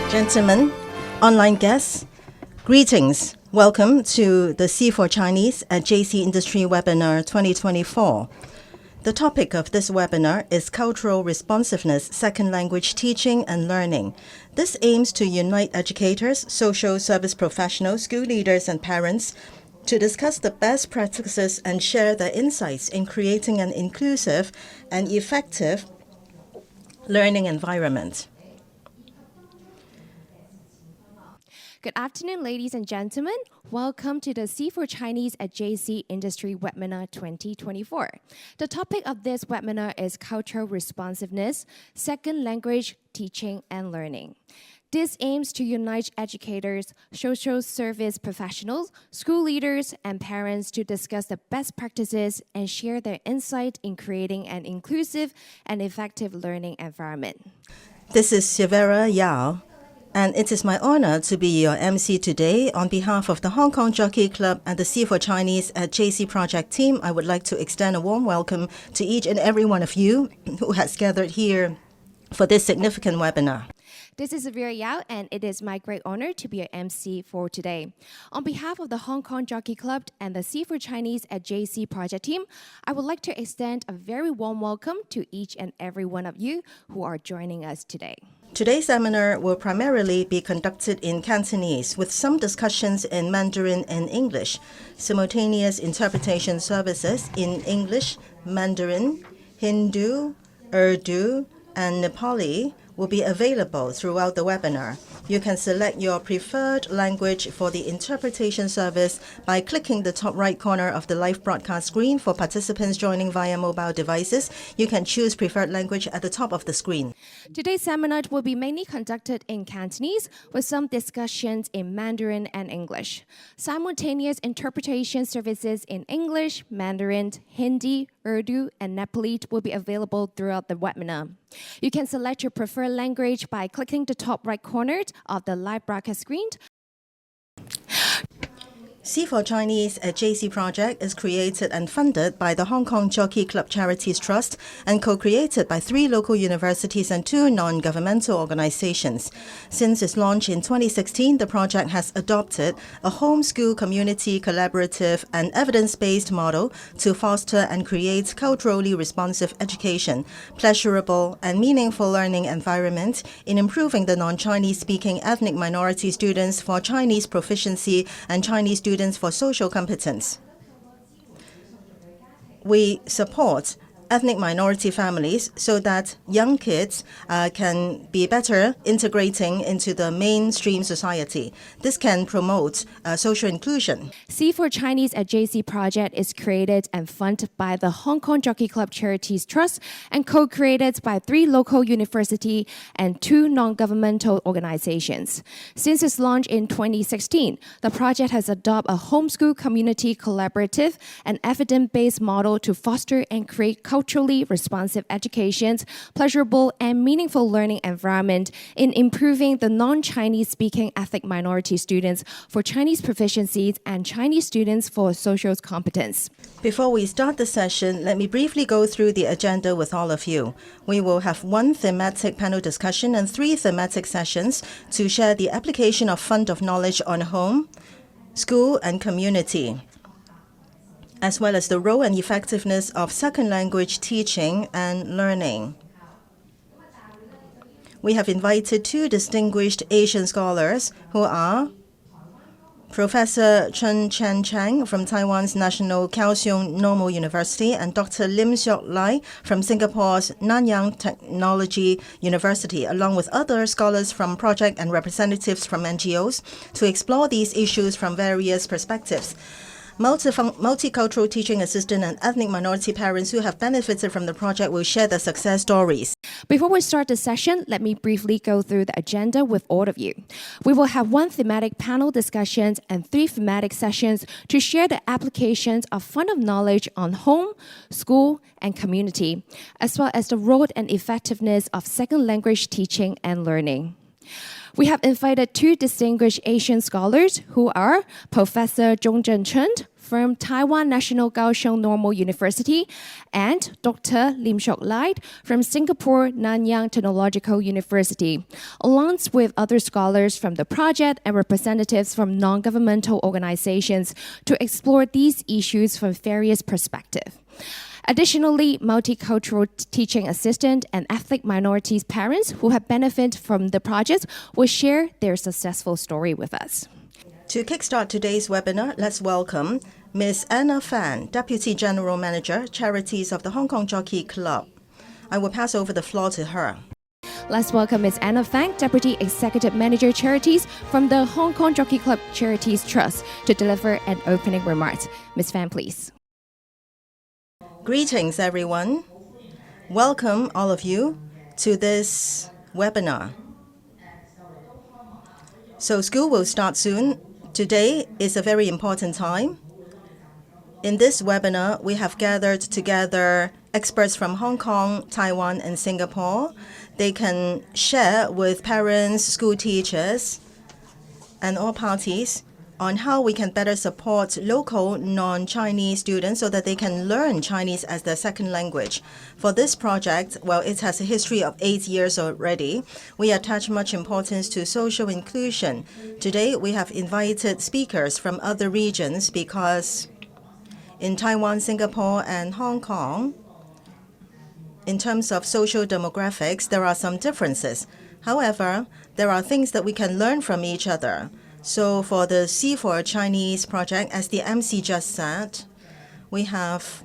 Gentlemen, online guests, greetings. Welcome to the C for Chinese at JC Industry Webinar 2024. The topic of this webinar is Cultural Responsiveness, Second Language Teaching and Learning. This aims to unite educators, social service professionals, school leaders, and parents to discuss the best practices and share their insights in creating an inclusive and effective learning environment. Good afternoon, ladies and gentlemen. Welcome to the C for Chinese at JC Industry Webinar 2024. The topic of this webinar is Cultural Responsiveness, Second Language Teaching and Learning. This aims to unite educators, social service professionals, school leaders, and parents to discuss the best practices and share their insight in creating an inclusive and effective learning environment. This is Silvera Yao, and it is my honor to be your MC today. On behalf of the Hong Kong Jockey Club and the C for Chinese at JC Project team, I would like to extend a warm welcome to each and every one of you who has gathered here for this significant webinar. This is Silvera Yao, and it is my great honor to be your MC for today. On behalf of the Hong Kong Jockey Club and the C for Chinese at JC Project team, I would like to extend a very warm welcome to each and every one of you who are joining us today. Today's seminar will primarily be conducted in Cantonese with some discussions in Mandarin and English. Simultaneous interpretation services in English, Mandarin, Hindu, Urdu, and Nepali will be available throughout the webinar. You can select your preferred language for the interpretation service by clicking the top right corner of the live broadcast screen. For participants joining via mobile devices, you can choose preferred language at the top of the screen. Today's seminar will be mainly conducted in Cantonese with some discussions in Mandarin and English. Simultaneous interpretation services in English, Mandarin, Hindi, Urdu, and Nepali will be available throughout the webinar. You can select your preferred language by clicking the top right corner of the live broadcast screen. C for Chinese at JC Project is created and funded by the Hong Kong Jockey Club Charities Trust and co-created by 3 local universities and 2 non-governmental organizations. Since its launch in 2016, the project has adopted a homeschool community collaborative and evidence-based model to foster and create culturally responsive education, pleasurable and meaningful learning environment in improving the non-Chinese speaking ethnic minority students for Chinese proficiency and Chinese students for social competence. We support ethnic minority families so that young kids can be better integrating into the mainstream society. This can promote social inclusion. C for Chinese at JC Project is created and funded by the Hong Kong Jockey Club Charities Trust and co-created by 3 local universities and 2 non-governmental organizations. Since its launch in 2016, the project has adopted a homeschool community collaborative and evidence-based model to foster and create culturally responsive education, pleasurable and meaningful learning environment in improving the non-Chinese speaking ethnic minority students for Chinese proficiencies and Chinese students for social competence. Before we start the session, let me briefly go through the agenda with all of you. We will have 1 thematic panel discussion and 3 thematic sessions to share the application of fund of knowledge on home, school, and community, as well as the role and effectiveness of second language teaching and learning. We have invited 2 distinguished Asian scholars who are Professor Chun Chen Chang from Taiwan's National Kaohsiung Normal University and Dr. Lim Seok Lai from Singapore's Nanyang Technology University, along with other scholars from project and representatives from NGOs, to explore these issues from various perspectives. Multicultural teaching assistant and ethnic minority parents who have benefited from the project will share their success stories. Before we start the session, let me briefly go through the agenda with all of you. We will have 1 thematic panel discussion and 3 thematic sessions to share the applications of fund of knowledge on home, school, and community, as well as the role and effectiveness of second language teaching and learning. We have invited 2 distinguished Asian scholars who are Professor Zhongzhen Chen from Taiwan National Kaohsiung Normal University, and Dr. Lim Shok Lai from Singapore Nanyang Technological University, along with other scholars from the project and representatives from non-governmental organizations to explore these issues from various perspectives. Additionally, multicultural teaching assistant and ethnic minorities parents who have benefited from the project will share their successful story with us. To kickstart today's webinar, let's welcome Ms. Anna Fan, Deputy General Manager, Charities of the Hong Kong Jockey Club. I will pass over the floor to her. Let's welcome Ms. Anna Fang, Deputy Executive Manager Charities from the Hong Kong Jockey Club Charities Trust, to deliver an opening remarks. Ms. Fang, please. Greetings, everyone. Welcome, all of you, to this webinar. So school will start soon. Today is a very important time. In this webinar, we have gathered together experts from Hong Kong, Taiwan, and Singapore. They can share with parents, school teachers, and all parties on how we can better support local non-Chinese students so that they can learn Chinese as their second language. For this project, well, it has a history of 8 years already. We attach much importance to social inclusion. Today, we have invited speakers from other regions because in Taiwan, Singapore, and Hong Kong, in terms of social demographics, there are some differences. However, there are things that we can learn from each other. So for the C4 Chinese project, as the MC just said, we have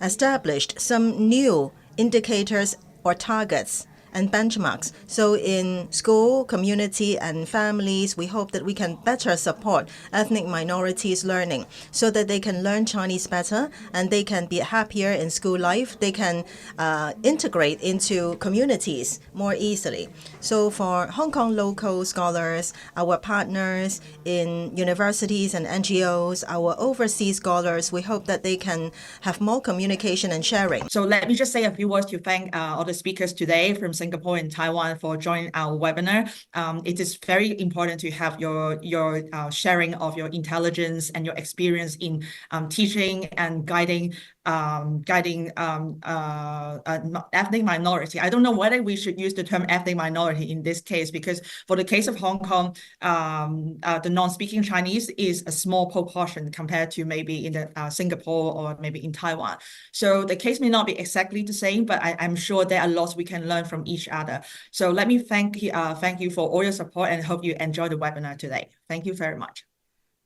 established some new indicators or targets and benchmarks. So in school, community, and families, we hope that we can better support ethnic minorities learning so that they can learn Chinese better and they can be happier in school life. They can integrate into communities more easily. So for Hong Kong local scholars, our partners in universities and NGOs, our overseas scholars, we hope that they can have more communication and sharing. So let me just say a few words to thank all the speakers today from Singapore and Taiwan for joining our webinar. It is very important to have your sharing of your intelligence and your experience in teaching and guiding ethnic minority. I don't know whether we should use the term ethnic minority in this case, because for the case of Hong Kong, the non-speaking Chinese is a small proportion compared to maybe in the Singapore or maybe in Taiwan. So the case may not be exactly the same, but I'm sure there are lots we can learn from each other. So let me thank you for all your support and hope you enjoy the webinar today. Thank you very much.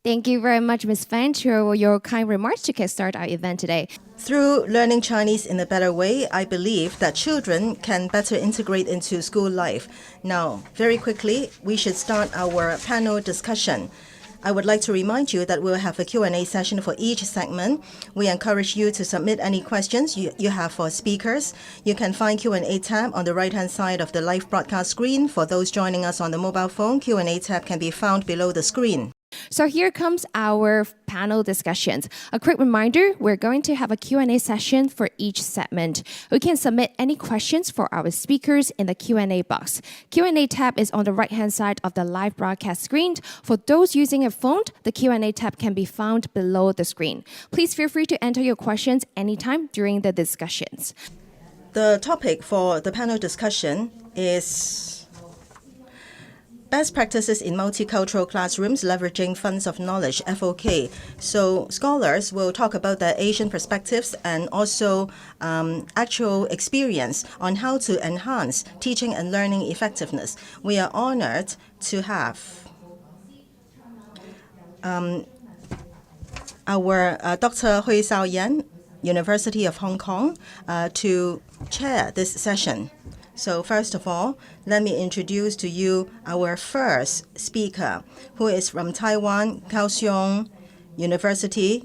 Thank you very much, Ms. Fan, for your kind remarks to kickstart our event today. Through learning Chinese in a better way, I believe that children can better integrate into school life. Now, very quickly, we should start our panel discussion. I would like to remind you that we'll have a Q&A session for each segment. We encourage you to submit any questions you have for speakers. You can find Q&A tab on the right-hand side of the live broadcast screen. For those joining us on the mobile phone, Q&A tab can be found below the screen. So here comes our panel discussions. A quick reminder, we're going to have a Q&A session for each segment. We can submit any questions for our speakers in the Q&A box. Q&A tab is on the right-hand side of the live broadcast screen. For those using a phone, the Q&A tab can be found below the screen. Please feel free to enter your questions anytime during the discussions. The topic for the panel discussion is Best Practices in Multicultural Classrooms Leveraging Funds of Knowledge, FOK. So scholars will talk about their Asian perspectives and also actual experience on how to enhance teaching and learning effectiveness. We are honored to have our Dr. Hui Xiaoyan, University of Hong Kong, to chair this session. So first of all, let me introduce to you our first speaker, who is from Taiwan, Kaohsiung University,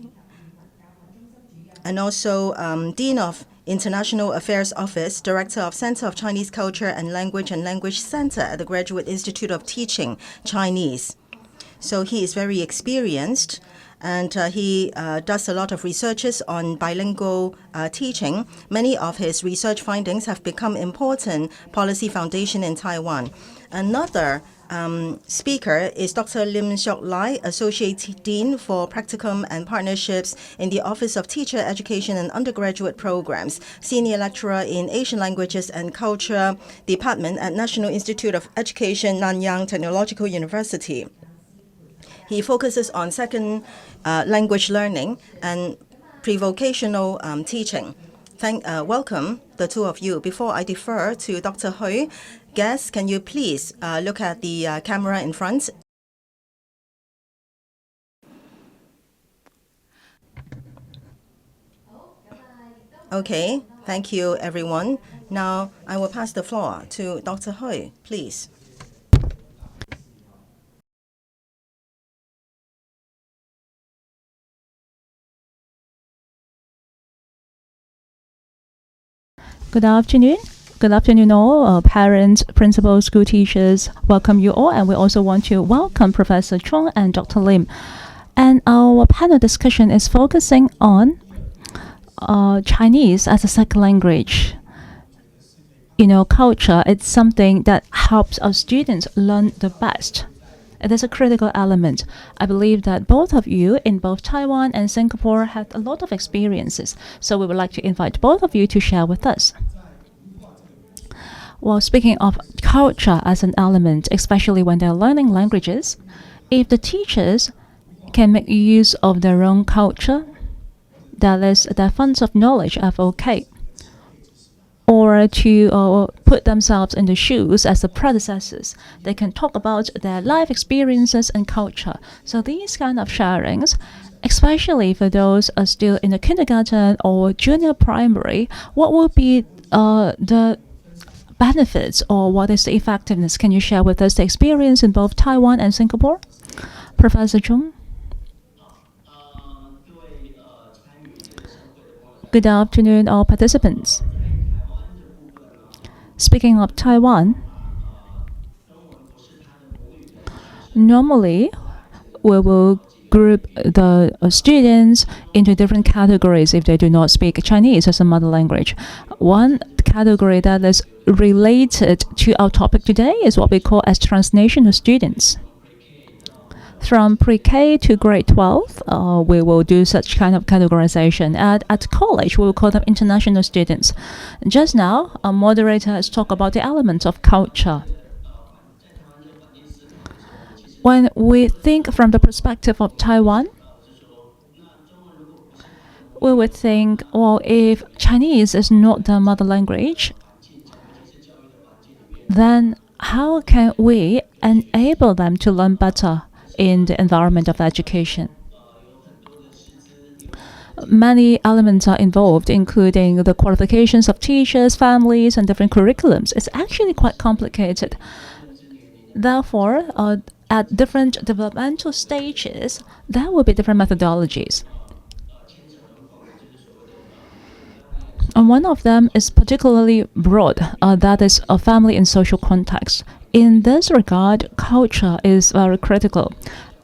and also Dean of International Affairs Office, Director of Center of Chinese Culture and Language Center at the Graduate Institute of Teaching Chinese. So he is very experienced, and he does a lot of researches on bilingual teaching. Many of his research findings have become important policy foundation in Taiwan. Another speaker is Dr. Lim Siok Lai, Associate Dean for Practicum and Partnerships in the Office of Teacher Education and Undergraduate Programs, Senior Lecturer in Asian Languages and Culture Department at National Institute of Education, Nanyang Technological University. He focuses on second language learning and pre-vocational teaching. Welcome, the two of you. Before I defer to Dr. Hui, guests, can you please look at the camera in front? Okay, thank you, everyone. Now, I will pass the floor to Dr. Hui, please. Good afternoon. Good afternoon all, parents, principals, school teachers. Welcome you all, and we also want to welcome Professor Chung and Dr. Lim. And our panel discussion is focusing on Chinese as a second language. You know, culture, it's something that helps our students learn the best. It is a critical element. I believe that both of you in both Taiwan and Singapore had a lot of experiences, so we would like to invite both of you to share with us. Well, speaking of culture as an element, especially when they're learning languages, if the teachers can make use of their own culture, that is, their funds of knowledge, FOK, or to put themselves in the shoes as the predecessors. They can talk about their life experiences and culture. So these kind of sharings, especially for those still in the kindergarten or junior primary, what would be the benefits or what is the effectiveness? Can you share with us the experience in both Taiwan and Singapore? Professor Chung? Good afternoon, all participants. Speaking of Taiwan, normally we will group the students into different categories if they do not speak Chinese as a mother language. One category that is related to our topic today is what we call as transnational students. From pre-K to grade 12, we will do such kind of categorization. At college, we will call them international students. Just now, our moderator has talked about the elements of culture. When we think from the perspective of Taiwan, we would think, well, if Chinese is not the mother language, then how can we enable them to learn better in the environment of education? Many elements are involved, including the qualifications of teachers, families, and different curriculums. It's actually quite complicated. Therefore, at different developmental stages, there will be different methodologies. And one of them is particularly broad, that is a family and social context. In this regard, culture is very critical.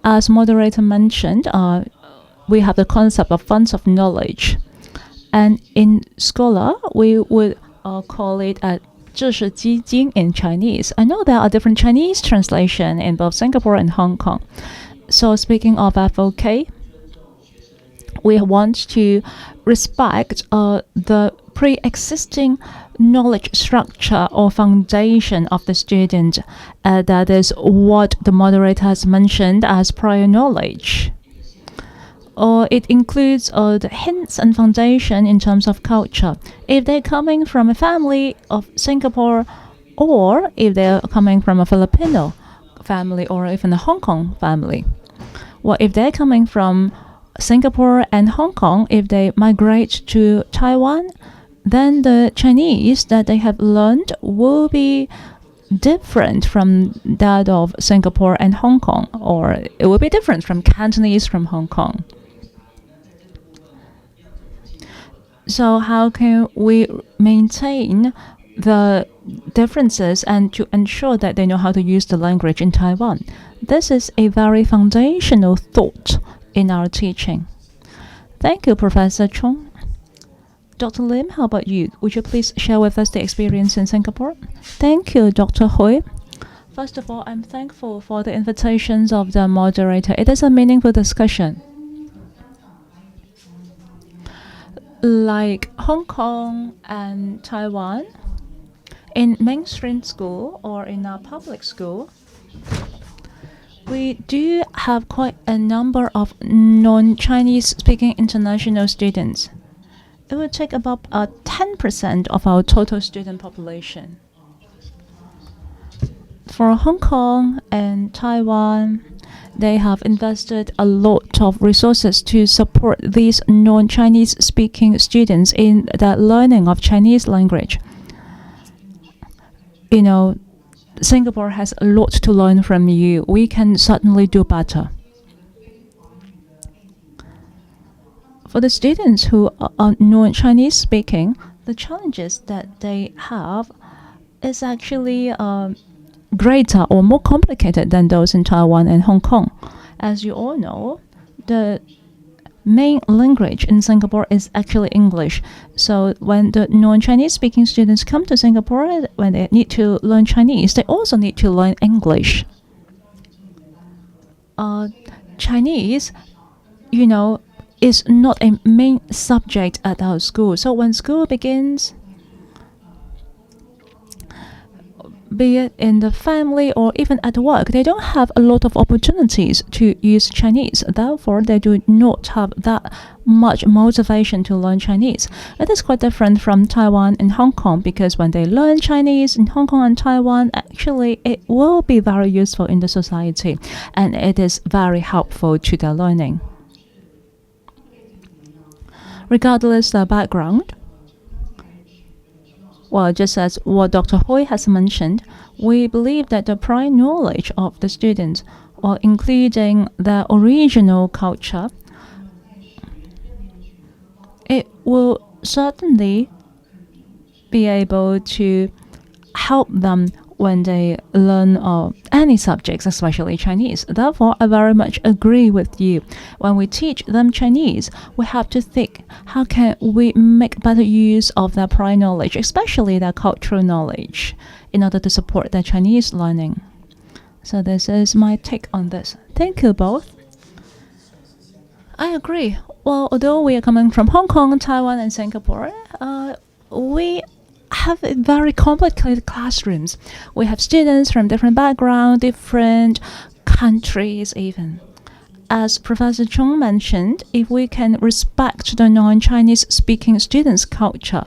As moderator mentioned, we have the concept of funds of knowledge. And in scholar, we would call it 知识基金 in Chinese. I know there are different Chinese translation in both Singapore and Hong Kong. So speaking of FOK, we want to respect the pre-existing knowledge structure or foundation of the student. That is what the moderator has mentioned as prior knowledge. Or it includes the hints and foundation in terms of culture. If they're coming from a family of Singapore, or if they're coming from a Filipino family, or even a Hong Kong family. Well, if they're coming from Singapore and Hong Kong, if they migrate to Taiwan, then the Chinese that they have learned will be different from that of Singapore and Hong Kong, or it will be different from Cantonese from Hong Kong. So how can we maintain the differences and to ensure that they know how to use the language in Taiwan? This is a very foundational thought in our teaching. Thank you, Professor Chung. Dr. Lim, how about you? Would you please share with us the experience in Singapore? Thank you, Dr. Hui. First of all, I'm thankful for the invitations of the moderator. It is a meaningful discussion. Like Hong Kong and Taiwan, in mainstream school or in our public school, we do have quite a number of non-Chinese speaking international students. It would take about 10% of our total student population. For Hong Kong and Taiwan, they have invested a lot of resources to support these non-Chinese speaking students in the learning of Chinese language. You know, Singapore has a lot to learn from you. We can certainly do better. For the students who are non-Chinese speaking, the challenges that they have is actually greater or more complicated than those in Taiwan and Hong Kong. As you all know, the main language in Singapore is actually English. So when the non-Chinese speaking students come to Singapore, when they need to learn Chinese, they also need to learn English. Chinese, you know, is not a main subject at our school. So when school begins, be it in the family or even at work, they don't have a lot of opportunities to use Chinese. Therefore, they do not have that much motivation to learn Chinese. It is quite different from Taiwan and Hong Kong, because when they learn Chinese in Hong Kong and Taiwan, actually it will be very useful in the society, and it is very helpful to their learning. Regardless their background, well, just as what Dr. Hui has mentioned, we believe that the prior knowledge of the students, while including their original culture, it will certainly be able to help them when they learn any subjects, especially Chinese. Therefore, I very much agree with you. When we teach them Chinese, we have to think, how can we make better use of their prior knowledge, especially their cultural knowledge, in order to support their Chinese learning. So this is my take on this. Thank you both. I agree. Well, although we are coming from Hong Kong, Taiwan, and Singapore, we have very complicated classrooms. We have students from different backgrounds, different countries even. As Professor Chung mentioned, if we can respect the non-Chinese speaking students' culture,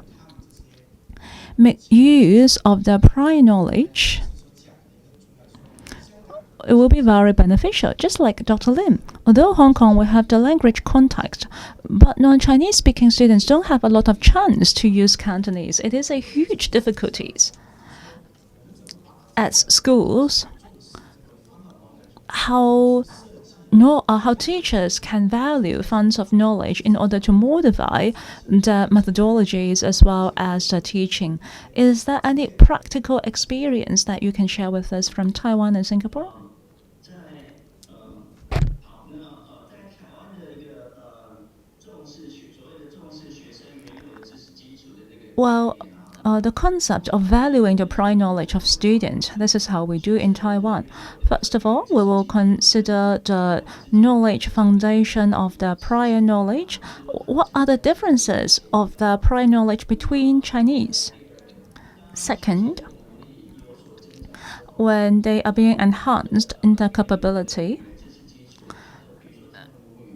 make use of their prior knowledge, it will be very beneficial, just like Dr. Lim. Although Hong Kong will have the language context, but non-Chinese speaking students don't have a lot of chance to use Cantonese. It is a huge difficulty. At schools, how teachers can value funds of knowledge in order to modify the methodologies as well as the teaching. Is there any practical experience that you can share with us from Taiwan and Singapore? Well, the concept of valuing the prior knowledge of students, this is how we do in Taiwan. First of all, we will consider the knowledge foundation of the prior knowledge. What are the differences of the prior knowledge between Chinese? Second, when they are being enhanced in their capability,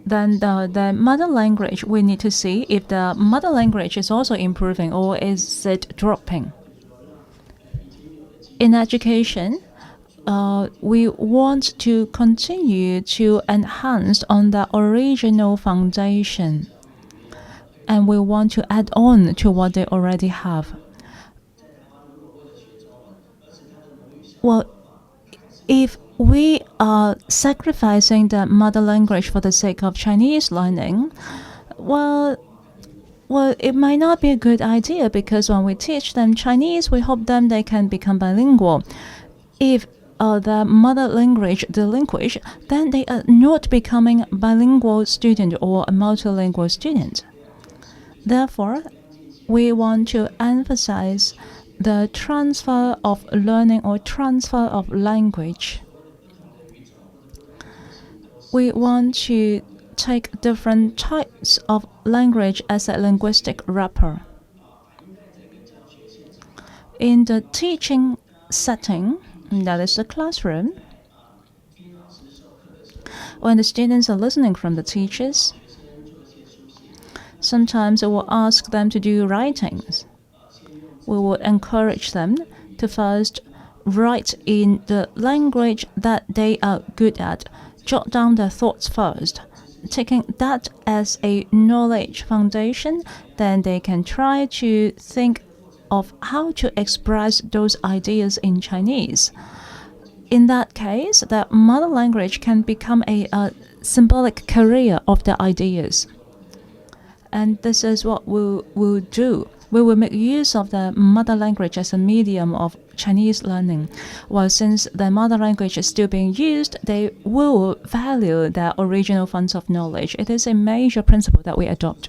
then the mother language, we need to see if the mother language is also improving or is it dropping. In education, we want to continue to enhance on the original foundation, and we want to add on to what they already have. Well, if we are sacrificing the mother language for the sake of Chinese learning, well, it might not be a good idea, because when we teach them Chinese, we hope them they can become bilingual. If the mother language relinquish, then they are not becoming bilingual student or a multilingual student. Therefore, we want to emphasize the transfer of learning or transfer of language. We want to take different types of language as a linguistic wrapper. In the teaching setting, that is the classroom, when the students are listening from the teachers, sometimes we will ask them to do writings. We will encourage them to first write in the language that they are good at, jot down their thoughts first. Taking that as a knowledge foundation, then they can try to think of how to express those ideas in Chinese. In that case, the mother language can become a symbolic carrier of the ideas. And this is what we'll do. We will make use of the mother language as a medium of Chinese learning. Well, since the mother language is still being used, they will value their original funds of knowledge. It is a major principle that we adopt.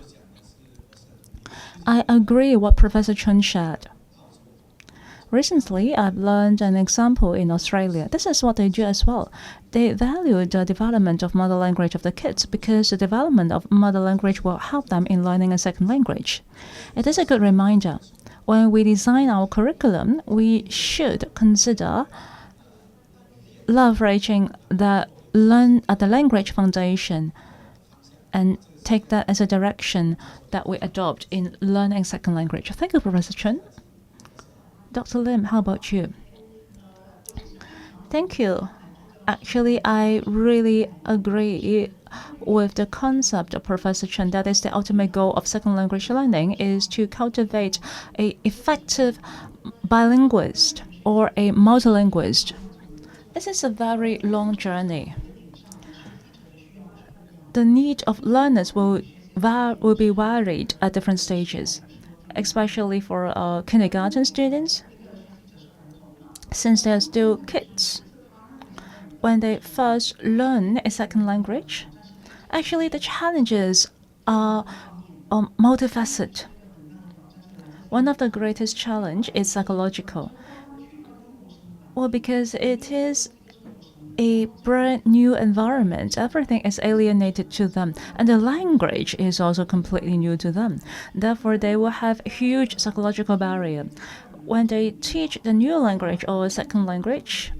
I agree what Professor Chun shared. Recently, I've learned an example in Australia. This is what they do as well. They value the development of mother language of the kids because the development of mother language will help them in learning a second language. It is a good reminder. When we design our curriculum, we should consider leveraging the language foundation and take that as a direction that we adopt in learning second language. Thank you, Professor Chun. Dr. Lim, how about you? Thank you. Actually, I really agree with the concept of Professor Chen. That is the ultimate goal of second language learning is to cultivate an effective bilinguist or a multilinguist. This is a very long journey. The need of learners will be varied at different stages, especially for kindergarten students, since they're still kids. When they first learn a second language, actually the challenges are multifaceted. One of the greatest challenge is psychological. Well, because it is a brand new environment, everything is alienated to them, and the language is also completely new to them. Therefore, they will have a huge psychological barrier. When they teach the new language or a second language,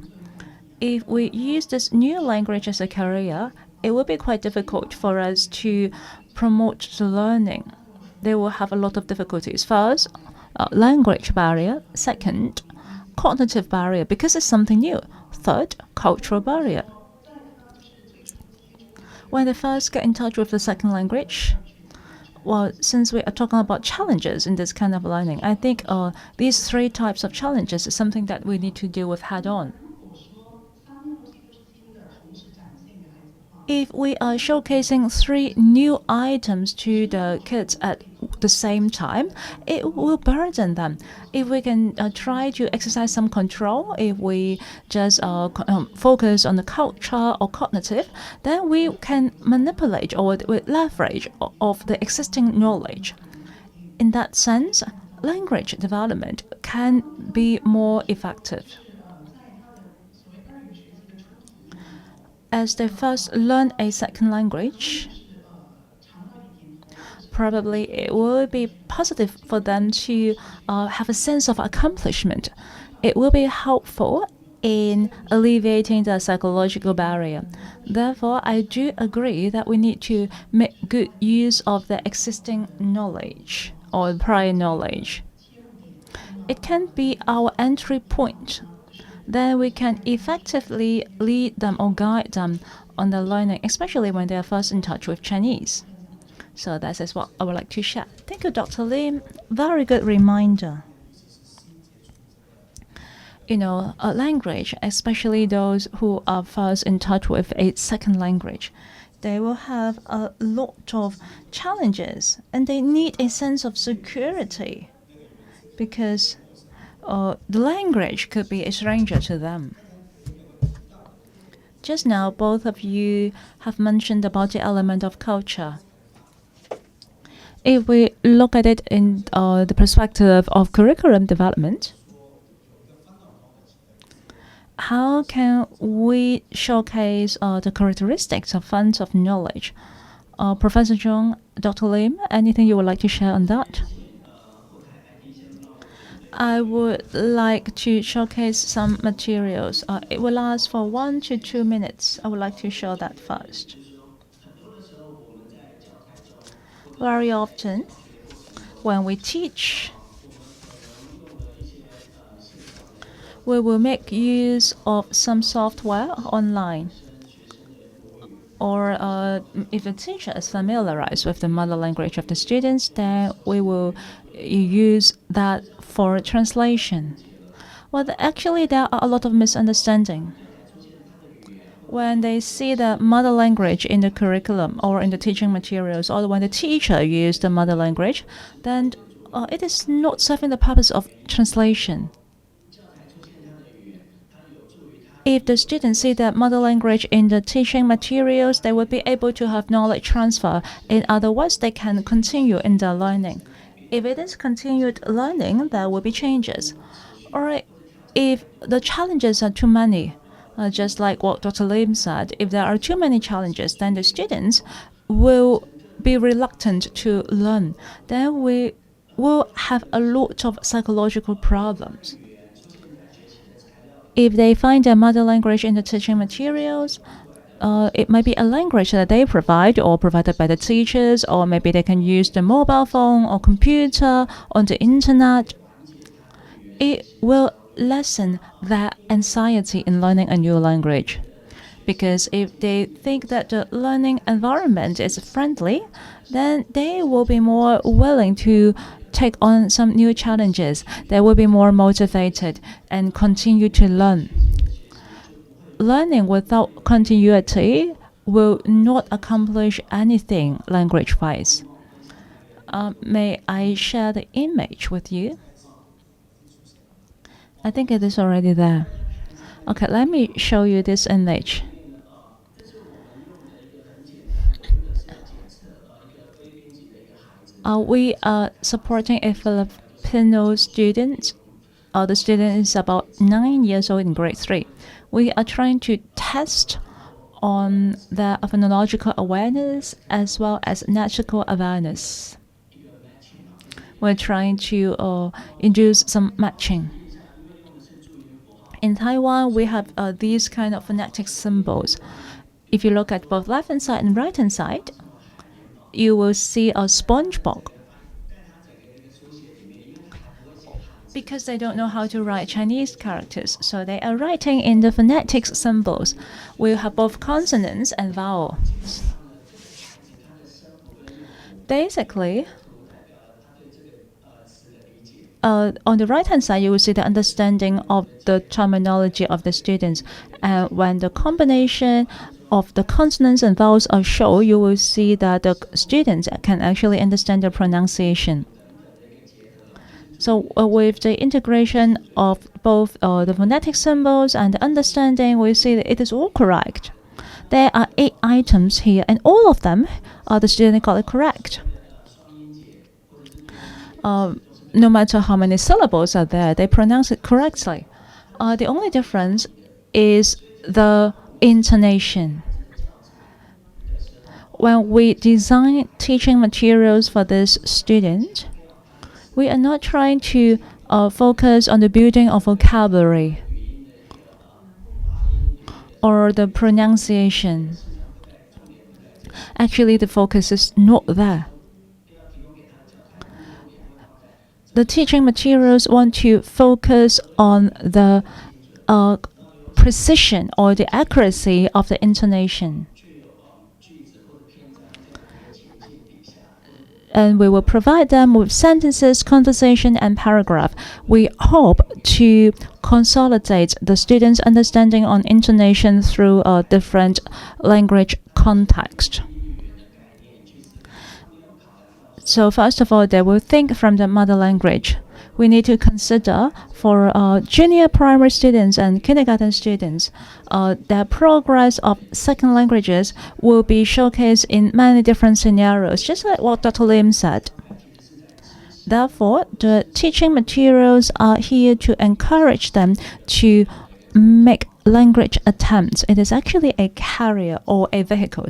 if we use this new language as a career, it will be quite difficult for us to promote the learning. They will have a lot of difficulties. First, language barrier. Second, cognitive barrier, because it's something new. Third, cultural barrier. When they first get in touch with the second language, well, since we are talking about challenges in this kind of learning, I think these three types of challenges is something that we need to deal with head-on. If we are showcasing 3 new items to the kids at the same time, it will burden them. If we can try to exercise some control, if we just focus on the culture or cognitive, then we can manipulate or leverage of the existing knowledge. In that sense, language development can be more effective. As they first learn a second language, probably it will be positive for them to have a sense of accomplishment. It will be helpful in alleviating the psychological barrier. Therefore, I do agree that we need to make good use of the existing knowledge or prior knowledge. It can be our entry point. Then we can effectively lead them or guide them on the learning, especially when they are first in touch with Chinese. So that is what I would like to share. Thank you, Dr. Lim. Very good reminder. You know, a language, especially those who are first in touch with a second language, they will have a lot of challenges and they need a sense of security because the language could be a stranger to them. Just now, both of you have mentioned about the element of culture. If we look at it in the perspective of curriculum development, how can we showcase the characteristics of funds of knowledge? Professor Zhong, Dr. Lim, anything you would like to share on that? I would like to showcase some materials. It will last for 1 to 2 minutes. I would like to show that first. Very often, when we teach, we will make use of some software online. Or if the teacher is familiarized with the mother language of the students, then we will use that for translation. Well, actually, there are a lot of misunderstanding. When they see the mother language in the curriculum or in the teaching materials, or when the teacher uses the mother language, then it is not serving the purpose of translation. If the students see the mother language in the teaching materials, they will be able to have knowledge transfer. In other words, they can continue in their learning. If it is continued learning, there will be changes. Or if the challenges are too many, just like what Dr. Lim said, if there are too many challenges, then the students will be reluctant to learn. Then we will have a lot of psychological problems. If they find their mother language in the teaching materials, it might be a language that they provide or provided by the teachers, or maybe they can use the mobile phone or computer on the internet. It will lessen their anxiety in learning a new language. Because if they think that the learning environment is friendly, then they will be more willing to take on some new challenges. They will be more motivated and continue to learn. Learning without continuity will not accomplish anything language-wise. May I share the image with you? I think it is already there. Okay, let me show you this image. We are supporting a Filipino student. The student is about 9 years old in grade 3. We are trying to test on their phonological awareness as well as lexical awareness. We're trying to induce some matching. In Taiwan, we have these kind of phonetic symbols. If you look at both left-hand side and right-hand side, you will see a SpongeBob. Because they don't know how to write Chinese characters, so they are writing in the phonetic symbols. We have both consonants and vowels. Basically, on the right-hand side, you will see the understanding of the terminology of the students. And when the combination of the consonants and vowels are shown, you will see that the students can actually understand the pronunciation. So with the integration of both the phonetic symbols and the understanding, we see that it is all correct. There are 8 items here, and all of them, the student got it correct. No matter how many syllables are there, they pronounce it correctly. The only difference is the intonation. When we design teaching materials for this student, we are not trying to focus on the building of vocabulary or the pronunciation. Actually, the focus is not there. The teaching materials want to focus on the precision or the accuracy of the intonation. And we will provide them with sentences, conversation, and paragraph. We hope to consolidate the students' understanding on intonation through a different language context. So first of all, they will think from the mother language. We need to consider for junior primary students and kindergarten students, their progress of second languages will be showcased in many different scenarios, just like what Dr. Lim said. Therefore, the teaching materials are here to encourage them to make language attempts. It is actually a carrier or a vehicle.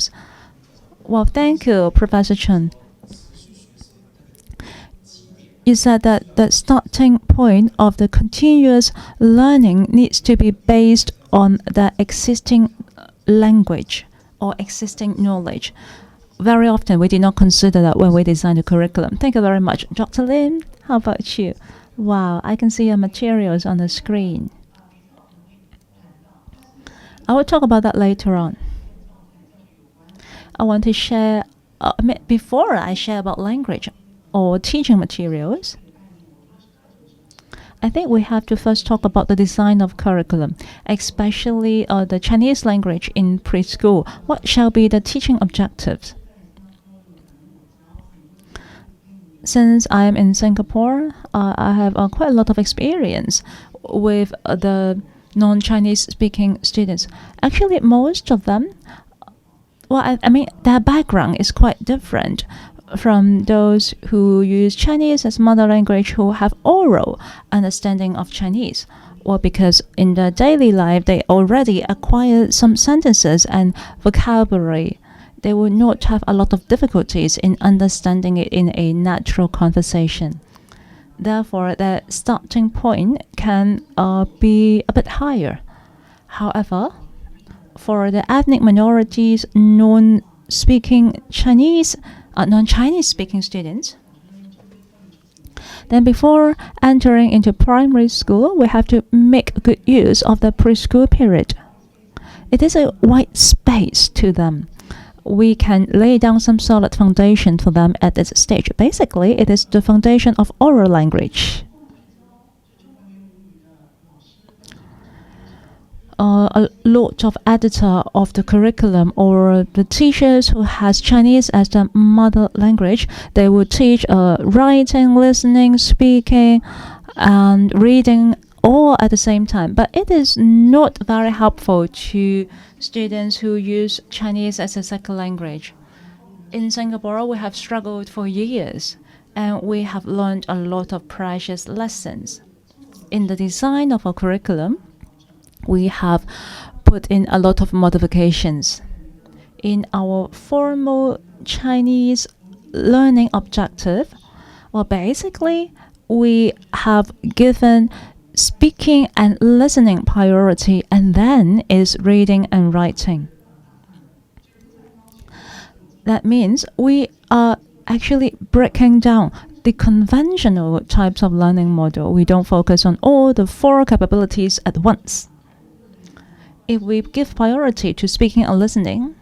Well, thank you, Professor Chen. You said that the starting point of the continuous learning needs to be based on the existing language or existing knowledge. Very often, we did not consider that when we design the curriculum. Thank you very much. Dr. Lim, how about you? Wow, I can see your materials on the screen. I will talk about that later on. I want to share, before I share about language or teaching materials, I think we have to first talk about the design of curriculum, especially the Chinese language in preschool. What shall be the teaching objectives? Since I am in Singapore, I have quite a lot of experience with the non-Chinese speaking students. Actually, most of them, well, I mean, their background is quite different from those who use Chinese as mother language, who have oral understanding of Chinese, or because in their daily life they already acquire some sentences and vocabulary. They will not have a lot of difficulties in understanding it in a natural conversation. Therefore, the starting point can be a bit higher. However, for the ethnic minorities, non-Chinese speaking students, then before entering into primary school, we have to make good use of the preschool period. It is a wide space to them. We can lay down some solid foundation for them at this stage. Basically, it is the foundation of oral language. A lot of editor of the curriculum or the teachers who has Chinese as their mother language, they will teach writing, listening, speaking, and reading all at the same time. But it is not very helpful to students who use Chinese as a second language. In Singapore, we have struggled for years, and we have learned a lot of precious lessons. In the design of our curriculum, we have put in a lot of modifications. In our formal Chinese learning objective, well, basically, we have given speaking and listening priority, and then is reading and writing. That means we are actually breaking down the conventional types of learning model. We don't focus on all the 4 capabilities at once. If we give priority to speaking and listening,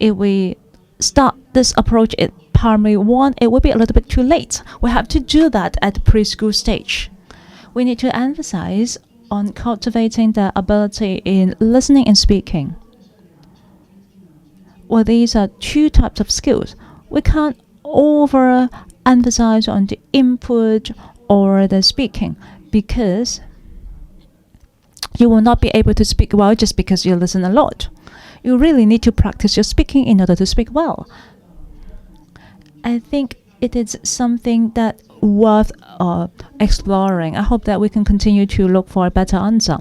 if we start this approach at primary 1, it will be a little bit too late. We have to do that at the preschool stage. We need to emphasize on cultivating their ability in listening and speaking. Well, these are 2 types of skills. We can't overemphasize on the input or the speaking, because you will not be able to speak well just because you listen a lot. You really need to practice your speaking in order to speak well. I think it is something that worth exploring. I hope that we can continue to look for a better answer.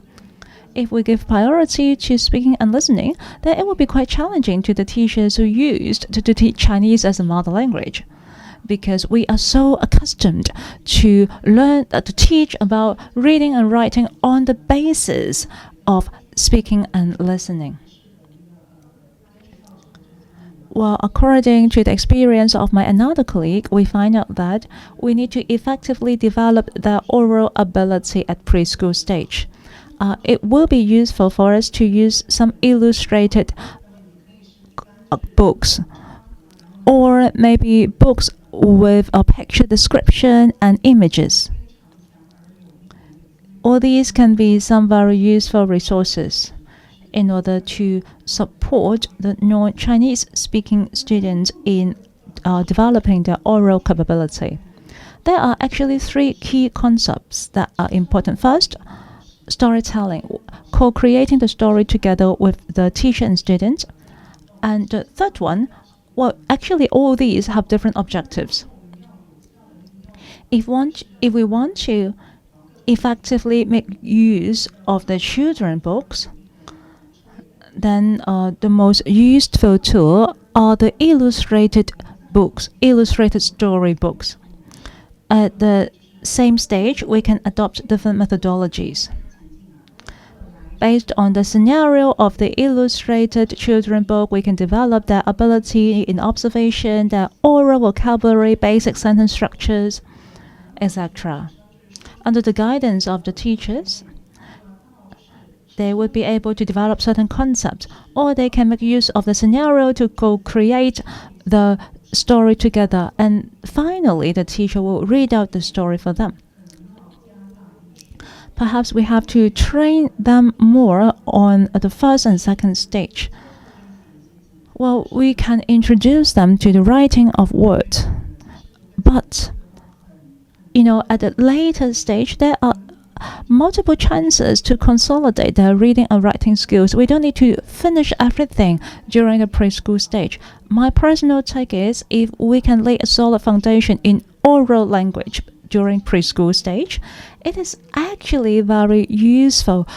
If we give priority to speaking and listening, then it will be quite challenging to the teachers who used to teach Chinese as a mother language, because we are so accustomed to learn to teach about reading and writing on the basis of speaking and listening. Well, according to the experience of my another colleague, we find out that we need to effectively develop the oral ability at preschool stage. It will be useful for us to use some illustrated books, or maybe books with a picture description and images. All these can be some very useful resources in order to support the non-Chinese speaking students in developing their oral capability. There are actually 3 key concepts that are important. First, storytelling, co-creating the story together with the teacher and students. And the third one, well, actually all these have different objectives. If we want to effectively make use of the children books, then the most useful tool are the illustrated books, illustrated storybooks. At the same stage, we can adopt different methodologies. Based on the scenario of the illustrated children book, we can develop their ability in observation, their oral vocabulary, basic sentence structures, etc. Under the guidance of the teachers, they would be able to develop certain concepts, or they can make use of the scenario to co-create the story together, and finally the teacher will read out the story for them. Perhaps we have to train them more on the first and second stage. Well, we can introduce them to the writing of words, but at a later stage there are multiple chances to consolidate their reading and writing skills. We don't need to finish everything during the preschool stage. My personal take is, if we can lay a solid foundation in oral language during preschool stage, it is actually very useful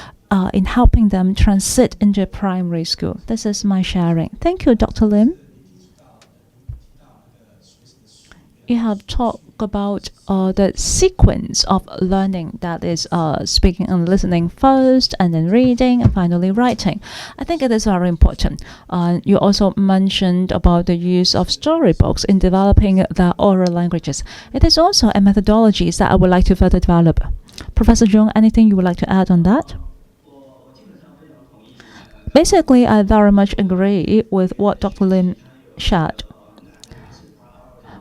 in helping them transit into primary school. This is my sharing. Thank you, Dr. Lim. You have talked about the sequence of learning, that is speaking and listening first, and then reading, and finally writing. I think it is very important. You also mentioned about the use of storybooks in developing the oral languages. It is also a methodology that I would like to further develop. Professor Zhong, anything you would like to add on that? Basically, I very much agree with what Dr. Lim shared.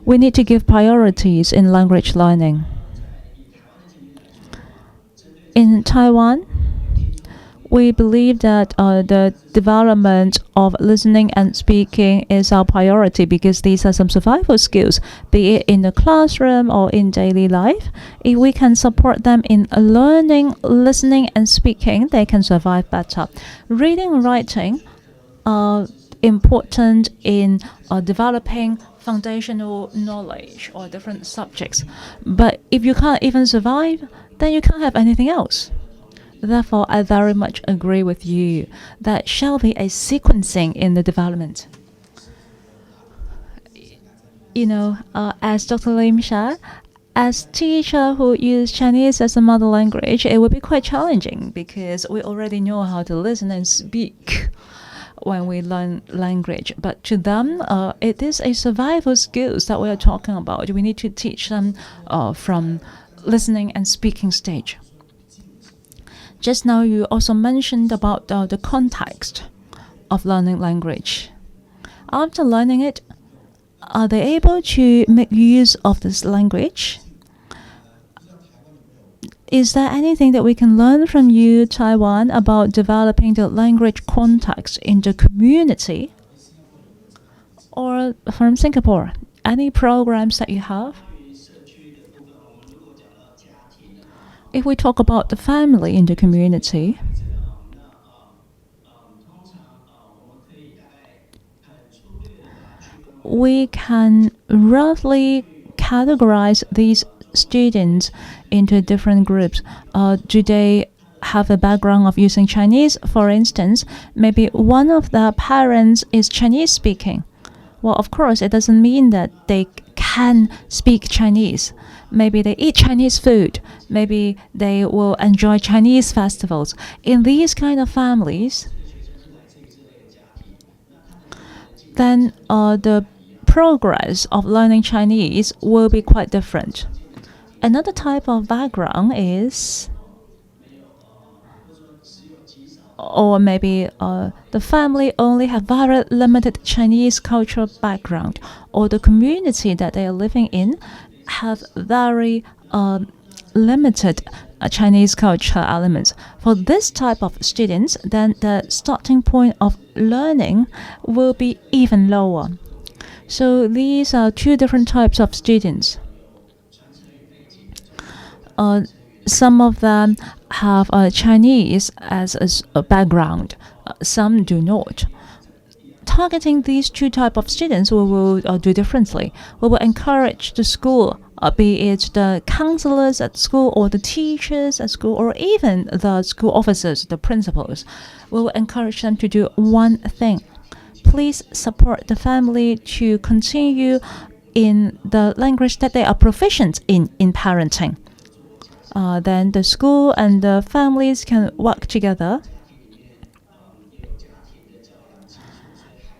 We need to give priorities in language learning. In Taiwan, we believe that the development of listening and speaking is our priority, because these are some survival skills, be it in the classroom or in daily life. If we can support them in learning, listening and speaking, they can survive better. Reading and writing are important in developing foundational knowledge or different subjects. But if you can't even survive, then you can't have anything else. Therefore, I very much agree with you. That shall be a sequencing in the development. As Dr. Lim said, as teacher who use Chinese as a mother language, it would be quite challenging, because we already know how to listen and speak when we learn language. But to them, it is a survival skills that we are talking about. We need to teach them from listening and speaking stage. Just now, you also mentioned about the context of learning language. After learning it, are they able to make use of this language? Is there anything that we can learn from you, Taiwan, about developing the language context in the community? Or from Singapore, any programs that you have? If we talk about the family in the community, we can roughly categorize these students into different groups. Do they have a background of using Chinese? For instance, maybe one of the parents is Chinese speaking. Well, of course, it doesn't mean that they can speak Chinese. Maybe they eat Chinese food. Maybe they will enjoy Chinese festivals. In these kind of families, then the progress of learning Chinese will be quite different. Another type of background is, or maybe the family only have very limited Chinese cultural background, or the community that they are living in have very limited Chinese culture elements. For this type of students, then the starting point of learning will be even lower. So these are two different types of students. Some of them have Chinese as a background. Some do not. Targeting these two types of students, we will do differently. We will encourage the school be it the counselors at school or the teachers at school or even the school officers, the principals, we will encourage them to do one thing. Please support the family to continue in the language that they are proficient in parenting. Then the school and the families can work together,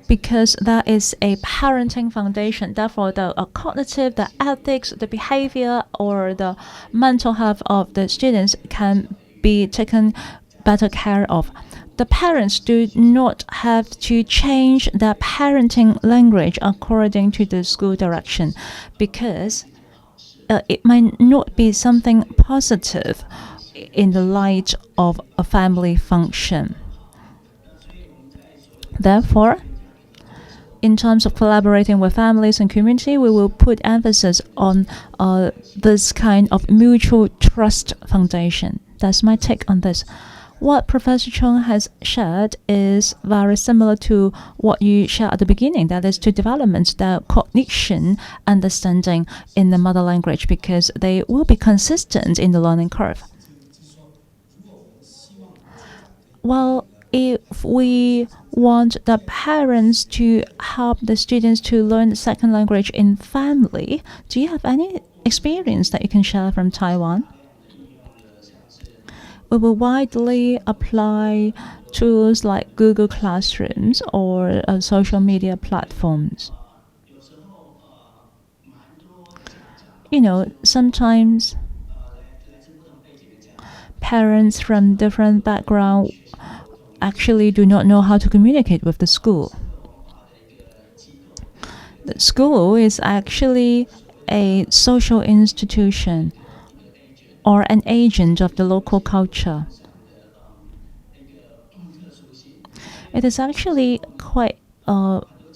because that is a parenting foundation. Therefore, the cognitive, the ethics, the behavior, or the mental health of the students can be taken better care of. The parents do not have to change their parenting language according to the school direction, because it might not be something positive in the light of a family function. Therefore, in terms of collaborating with families and community, we will put emphasis on this kind of mutual trust foundation. That's my take on this. What Professor Chung has shared is very similar to what you shared at the beginning, that is to development the cognition understanding in the mother language, because they will be consistent in the learning curve. Well, if we want the parents to help the students to learn the second language in family, do you have any experience that you can share from Taiwan? We will widely apply tools like Google Classrooms or social media platforms. You know, sometimes parents from different backgrounds actually do not know how to communicate with the school. The school is actually a social institution or an agent of the local culture. It is actually quite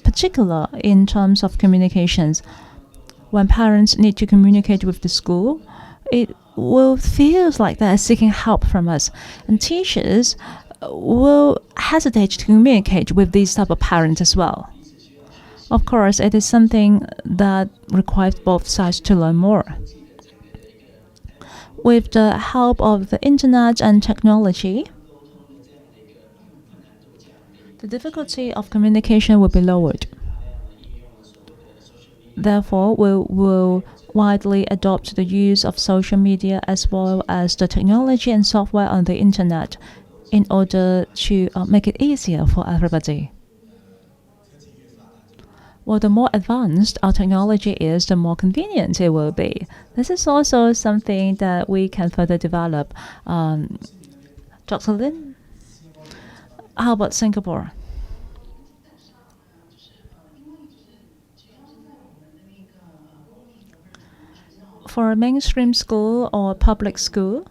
particular in terms of communications. When parents need to communicate with the school, it will feel like they're seeking help from us. And teachers will hesitate to communicate with these type of parents as well. Of course, it is something that requires both sides to learn more. With the help of the internet and technology, the difficulty of communication will be lowered. Therefore, we will widely adopt the use of social media as well as the technology and software on the internet in order to make it easier for everybody. Well, the more advanced our technology is, the more convenient it will be. This is also something that we can further develop. Dr. Lin, how about Singapore? For a mainstream school or public school,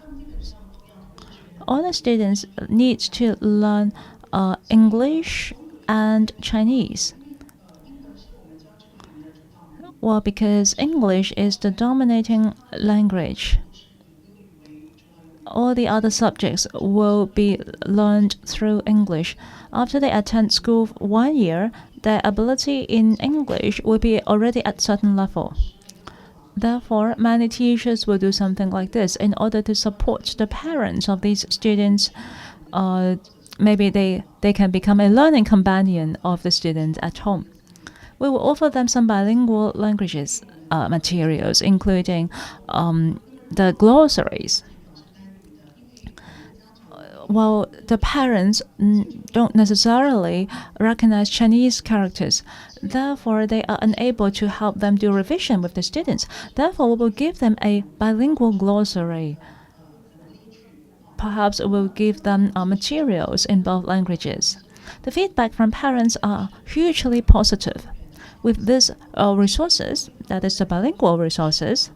all the students need to learn English and Chinese. Well, because English is the dominating language, all the other subjects will be learned through English. After they attend school 1 year, their ability in English will be already at certain level. Therefore, many teachers will do something like this in order to support the parents of these students. Maybe they can become a learning companion of the students at home. We will offer them some bilingual languages materials, including the glossaries. While the parents don't necessarily recognize Chinese characters, therefore they are unable to help them do revision with the students. Therefore, we will give them a bilingual glossary. Perhaps we will give them materials in both languages. The feedback from parents are hugely positive. With these resources, that is the bilingual resources,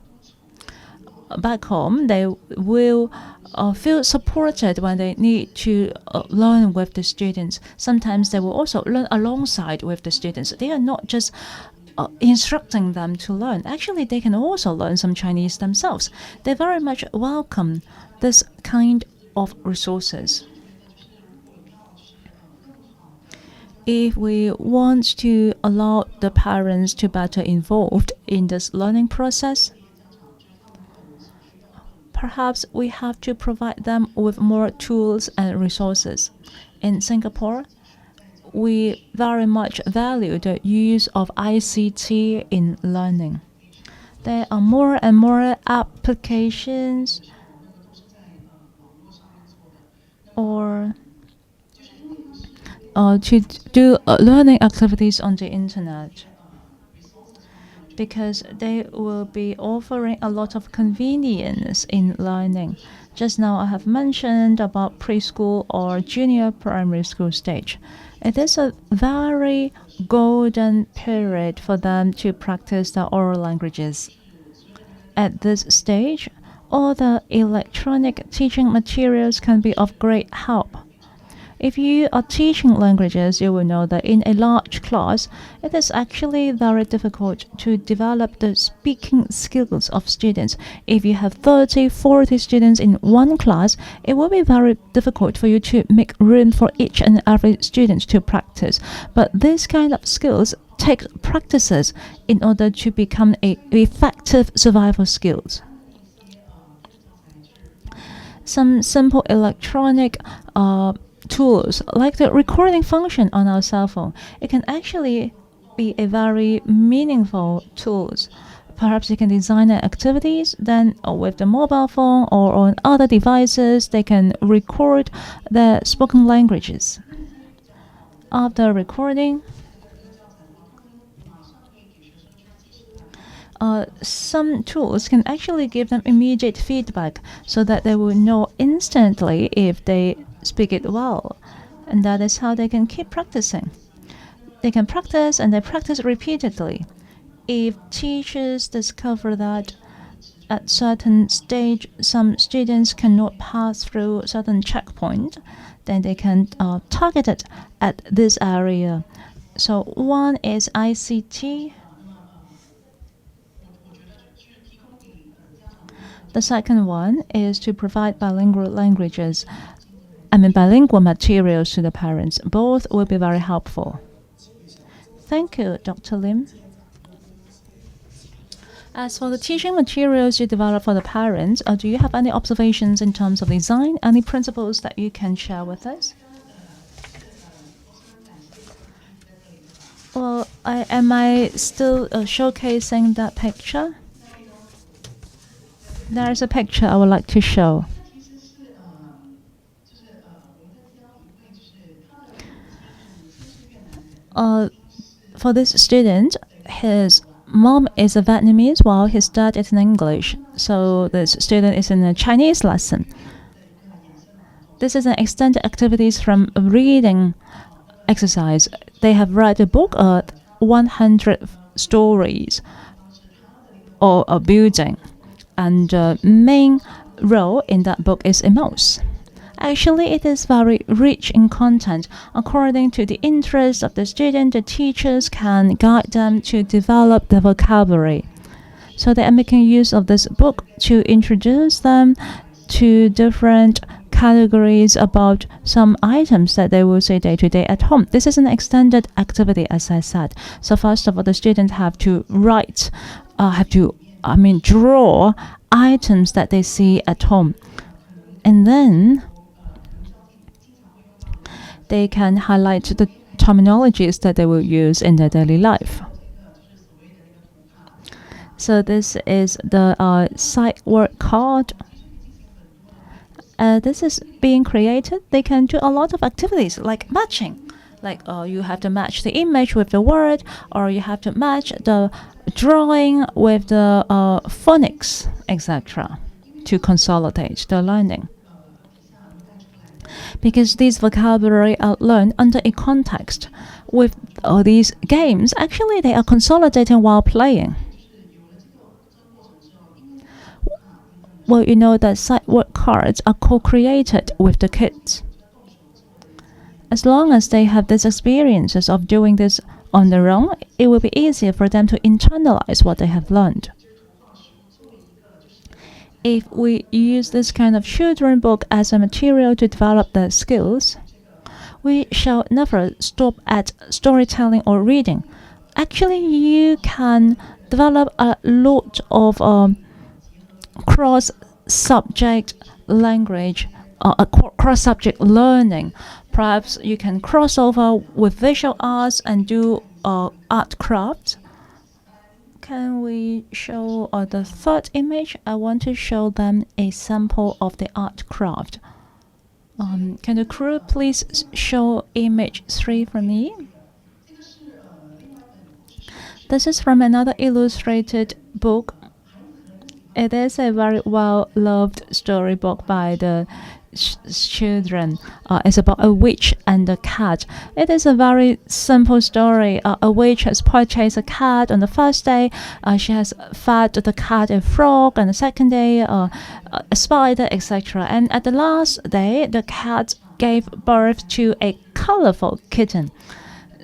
back home, they will feel supported when they need to learn with the students. Sometimes they will also learn alongside with the students. They are not just instructing them to learn. Actually, they can also learn some Chinese themselves. They very much welcome this kind of resources. If we want to allow the parents to better involved in this learning process, perhaps we have to provide them with more tools and resources. In Singapore, we very much value the use of ICT in learning. There are more and more applications or to do learning activities on the internet, because they will be offering a lot of convenience in learning. Just now I have mentioned about preschool or junior primary school stage. It is a very golden period for them to practice the oral languages. At this stage, all the electronic teaching materials can be of great help. If you are teaching languages, you will know that in a large class, it is actually very difficult to develop the speaking skills of students. If you have 30, 40 students in one class, it will be very difficult for you to make room for each and every student to practice. But this kind of skills take practices in order to become effective survival skills. Some simple electronic tools like the recording function on our cell phone, it can actually be a very meaningful tools. Perhaps you can design activities, then with the mobile phone or on other devices, they can record the spoken languages. After recording, some tools can actually give them immediate feedback so that they will know instantly if they speak it well, and that is how they can keep practicing. They can practice and they practice repeatedly. If teachers discover that at certain stage some students cannot pass through certain checkpoint, then they can target it at this area. So one is ICT. The second one is to provide bilingual materials to the parents. Both will be very helpful. Thank you, Dr. Lim. As for the teaching materials you develop for the parents, do you have any observations in terms of design, any principles that you can share with us? Well, am I still showcasing that picture? There is a picture I would like to show. For this student, his mom is a Vietnamese while his dad is in English. So this student is in a Chinese lesson. This is an extended activities from a reading exercise. They have read a book of 100 stories or a building. And the main role in that book is a mouse. Actually, it is very rich in content. According to the interest of the student, the teachers can guide them to develop the vocabulary. So they are making use of this book to introduce them to different categories about some items that they will say day to day at home. This is an extended activity, as I said. So first of all, the students have to draw items that they see at home. And then they can highlight the terminologies that they will use in their daily life. So this is the sight word card. This is being created. They can do a lot of activities like matching. Like you have to match the image with the word, or you have to match the drawing with the phonics, etc., to consolidate the learning. Because these vocabulary are learned under a context. With these games, actually they are consolidating while playing. Well, you know that sight word cards are co-created with the kids. As long as they have these experiences of doing this on their own, it will be easier for them to internalize what they have learned. If we use this kind of children book as a material to develop their skills, we shall never stop at storytelling or reading. Actually, you can develop a lot of cross cross-subject language, cross-subject learning. Perhaps you can cross over with visual arts and do art crafts. Can we show the third image? I want to show them a sample of the art craft. Can the crew please show image 3 for me? This is from another illustrated book. It is a very well-loved storybook by the children. It's about a witch and a cat. It is a very simple story. A witch has purchased a cat on the first day. She has fed the cat a frog, and the second day a spider, etc. And at the last day, the cat gave birth to a colorful kitten.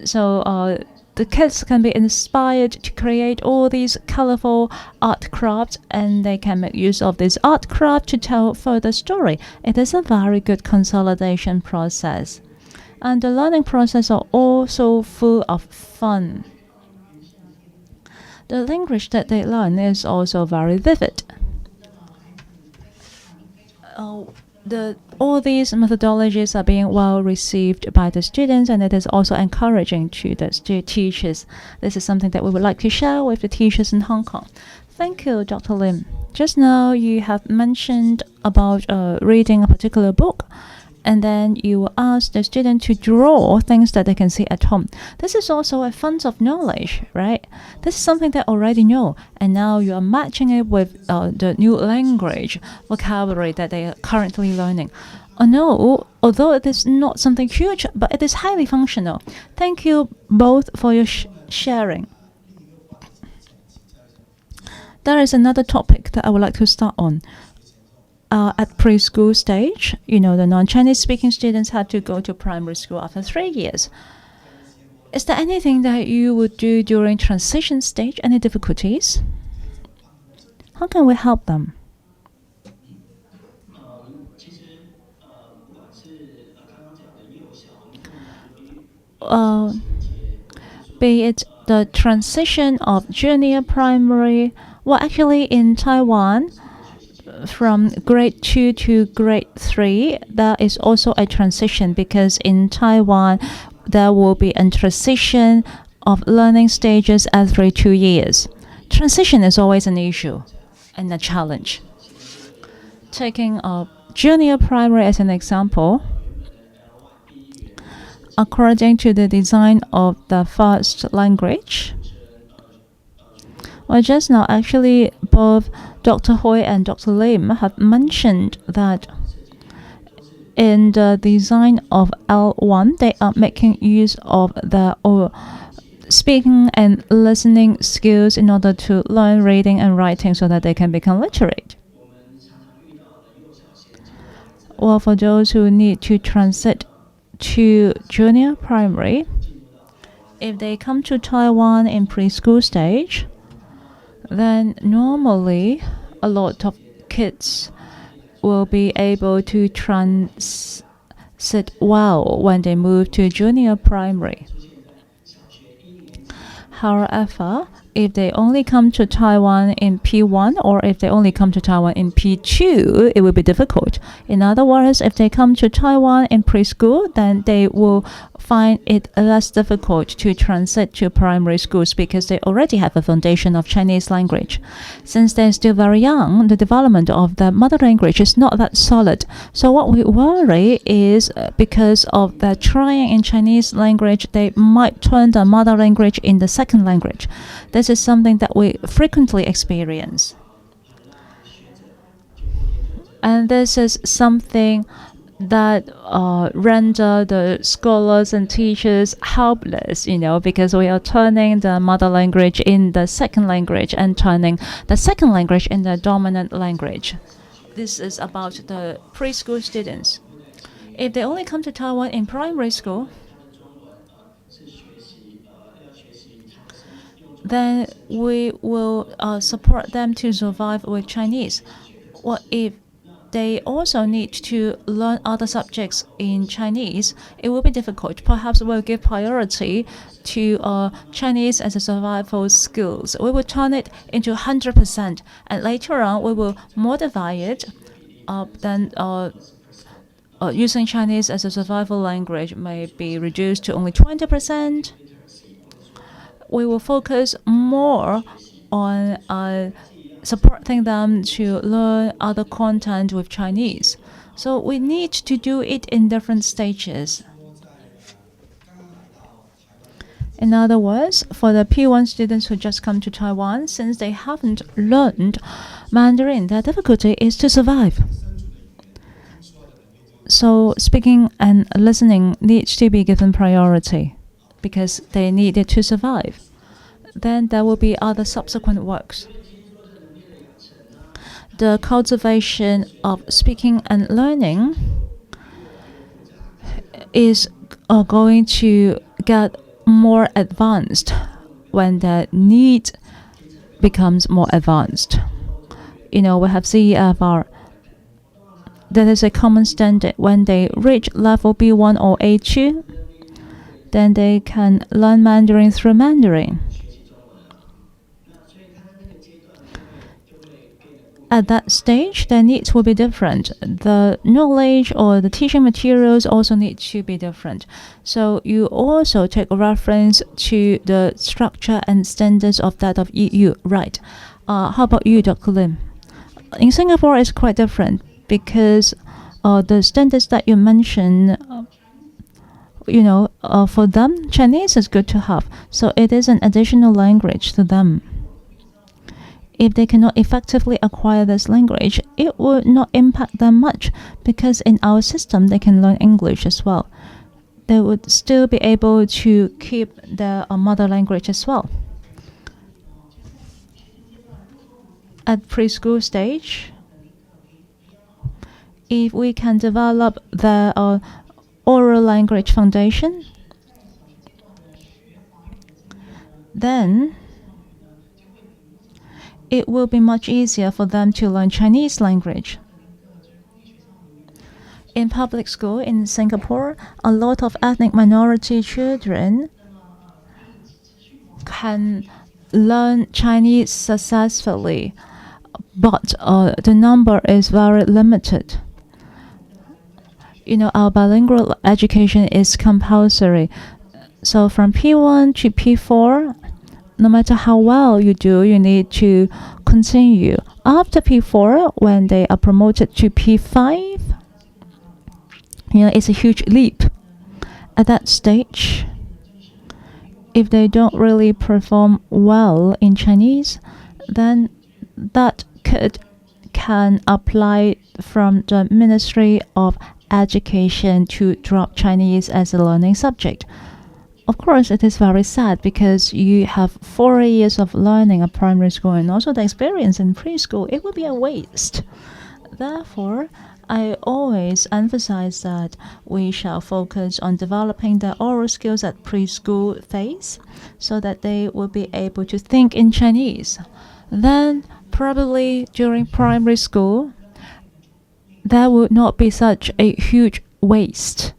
So the kids can be inspired to create all these colorful art crafts, and they can make use of this art craft to tell further story. It is a very good consolidation process. And the learning process are also full of fun. The language that they learn is also very vivid. All these methodologies are being well received by the students, and it is also encouraging to the teachers. This is something that we would like to share with the teachers in Hong Kong. Thank you, Dr. Lim. Just now you have mentioned about reading a particular book, and then you ask the student to draw things that they can see at home. This is also a fund of knowledge, right? This is something they already know, and now you are matching it with the new language vocabulary that they are currently learning. Although it is not something huge, but it is highly functional. Thank you both for your sharing. There is another topic that I would like to start on. At preschool stage, the non-Chinese speaking students have to go to primary school after 3 years. Is there anything that you would do during transition stage? Any difficulties? How can we help them? Be it the transition of junior primary, actually in Taiwan, from grade 2 to grade 3, there is also a transition, because in Taiwan there will be a transition of learning stages every 2 years. Transition is always an issue and a challenge. Taking junior primary as an example, according to the design of the first language, just now, actually, both Dr. Hui and Dr. Lim have mentioned that in the design of L1, they are making use of the speaking and listening skills in order to learn reading and writing so that they can become literate. For those who need to transit to junior primary, if they come to Taiwan in preschool stage, then normally a lot of kids will be able to transit well when they move to junior primary. However, if they only come to Taiwan in P1, or if they only come to Taiwan in P2, it will be difficult. In other words, if they come to Taiwan in preschool, then they will find it less difficult to transit to primary schools, because they already have a foundation of Chinese language. Since they're still very young, the development of the mother language is not that solid. So what we worry is because of the trying in Chinese language, they might turn the mother language in the second language. This is something that we frequently experience. And this is something that render the scholars and teachers helpless, because we are turning the mother language in the second language and turning the second language in the dominant language. This is about the preschool students. If they only come to Taiwan in primary school, then we will support them to survive with Chinese. What if they also need to learn other subjects in Chinese, it will be difficult. Perhaps we'll give priority to Chinese as a survival skills. We will turn it into 100%, and later on we will modify it. Then using Chinese as a survival language may be reduced to only 20%. We will focus more on supporting them to learn other content with Chinese. So we need to do it in different stages. In other words, for the P1 students who just come to Taiwan, since they haven't learned Mandarin, their difficulty is to survive. So speaking and listening needs to be given priority because they need it to survive. Then there will be other subsequent works. The cultivation of speaking and learning is going to get more advanced when the need becomes more advanced. We have CEFR. That is a common standard. When they reach level B1 or A2, then they can learn Mandarin through Mandarin. At that stage, their needs will be different. The knowledge or the teaching materials also need to be different. So you also take a reference to the structure and standards of that of EU, right? How about you, Dr. Lim? In Singapore, it's quite different because the standards that you mentioned, for them, Chinese is good to have. So it is an additional language to them. If they cannot effectively acquire this language, it will not impact them much because in our system, they can learn English as well. They would still be able to keep their mother language as well. At preschool stage, if we can develop the oral language foundation, then it will be much easier for them to learn Chinese language. In public school in Singapore, a lot of ethnic minority children can learn Chinese successfully, but the number is very limited. Our bilingual education is compulsory. So from P1 to P4, no matter how well you do, you need to continue. After P4, when they are promoted to P5, it's a huge leap. At that stage, if they don't really perform well in Chinese, then that can apply from the Ministry of Education to drop Chinese as a learning subject. Of course, it is very sad because you have 4 years of learning at primary school and also the experience in preschool. It would be a waste. Therefore, I always emphasize that we shall focus on developing their oral skills at preschool phase so that they will be able to think in Chinese. Then, probably during primary school, there would not be such a huge waste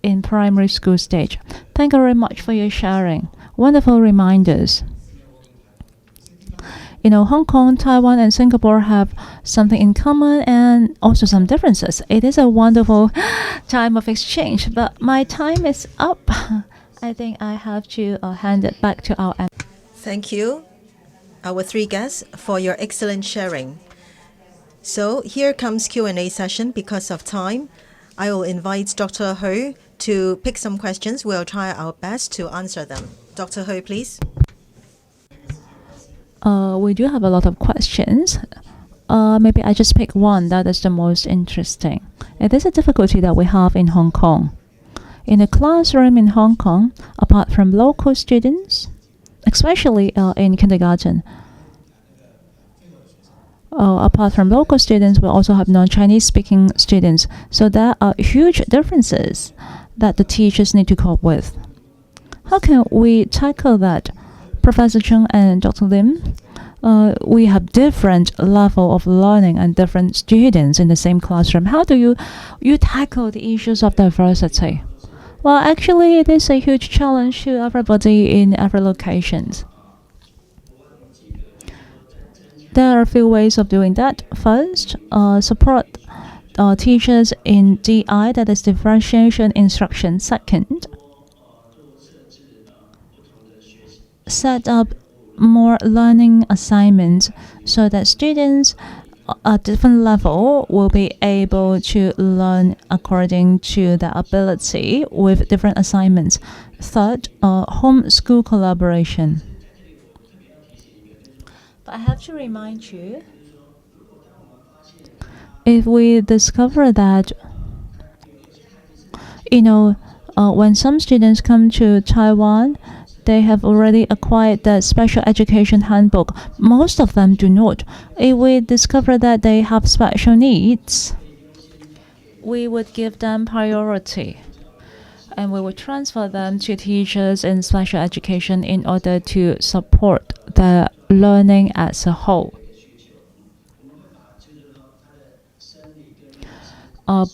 in primary school stage. Thank you very much for your sharing. Wonderful reminders. Hong Kong, Taiwan, and Singapore have something in common and also some differences. It is a wonderful time of exchange, but my time is up. I think I have to hand it back to our end. Thank you, our three guests, for your excellent sharing. So here comes Q&A session. Because of time, I will invite Dr. Ho to pick some questions. We'll try our best to answer them. Dr. Ho, please. We do have a lot of questions. Maybe I just pick one that is the most interesting. It is a difficulty that we have in Hong Kong. In a classroom in Hong Kong, apart from local students, especially in kindergarten, apart from local students, we also have non-Chinese speaking students. So there are huge differences that the teachers need to cope with. How can we tackle that? Professor Chung and Dr. Lim, we have different level of learning and different students in the same classroom. How do you tackle the issues of diversity? Well, actually, it is a huge challenge to everybody in every locations. There are a few ways of doing that. First, support teachers in DI, that is differentiation instruction. Second, set up more learning assignments so that students at different level will be able to learn according to their ability with different assignments. Third, home-school collaboration. But I have to remind you, if we discover that, when some students come to Taiwan, they have already acquired the special education handbook. Most of them do not. If we discover that they have special needs, we would give them priority. And we would transfer them to teachers in special education in order to support their learning as a whole.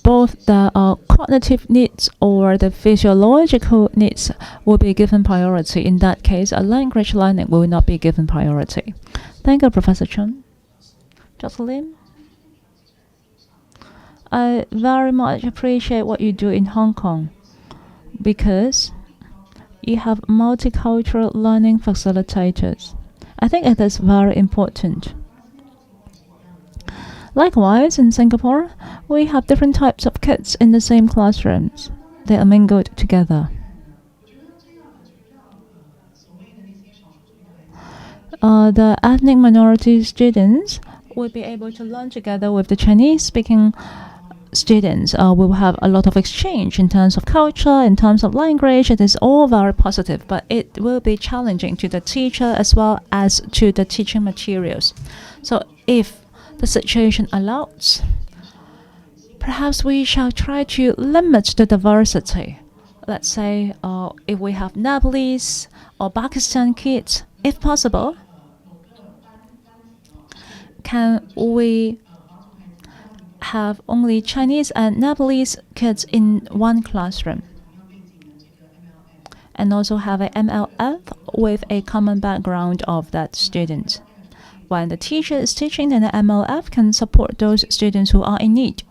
Both the cognitive needs or the physiological needs will be given priority. In that case, language learning will not be given priority. Thank you, Professor Chun. Jocelyn? I very much appreciate what you do in Hong Kong because you have multicultural learning facilitators. I think it is very important. Likewise, in Singapore, we have different types of kids in the same classrooms. They are mingled together. The ethnic minority students will be able to learn together with the Chinese-speaking students. We will have a lot of exchange in terms of culture, in terms of language. It is all very positive, but it will be challenging to the teacher as well as to the teaching materials. So if the situation allows, perhaps we shall try to limit the diversity. Let's say if we have Nepalese or Pakistan kids, if possible, can we have only Chinese and Nepalese kids in one classroom? And also have a MLF with a common background of that student. When the teacher is teaching, then the MLF can support those students who are in need.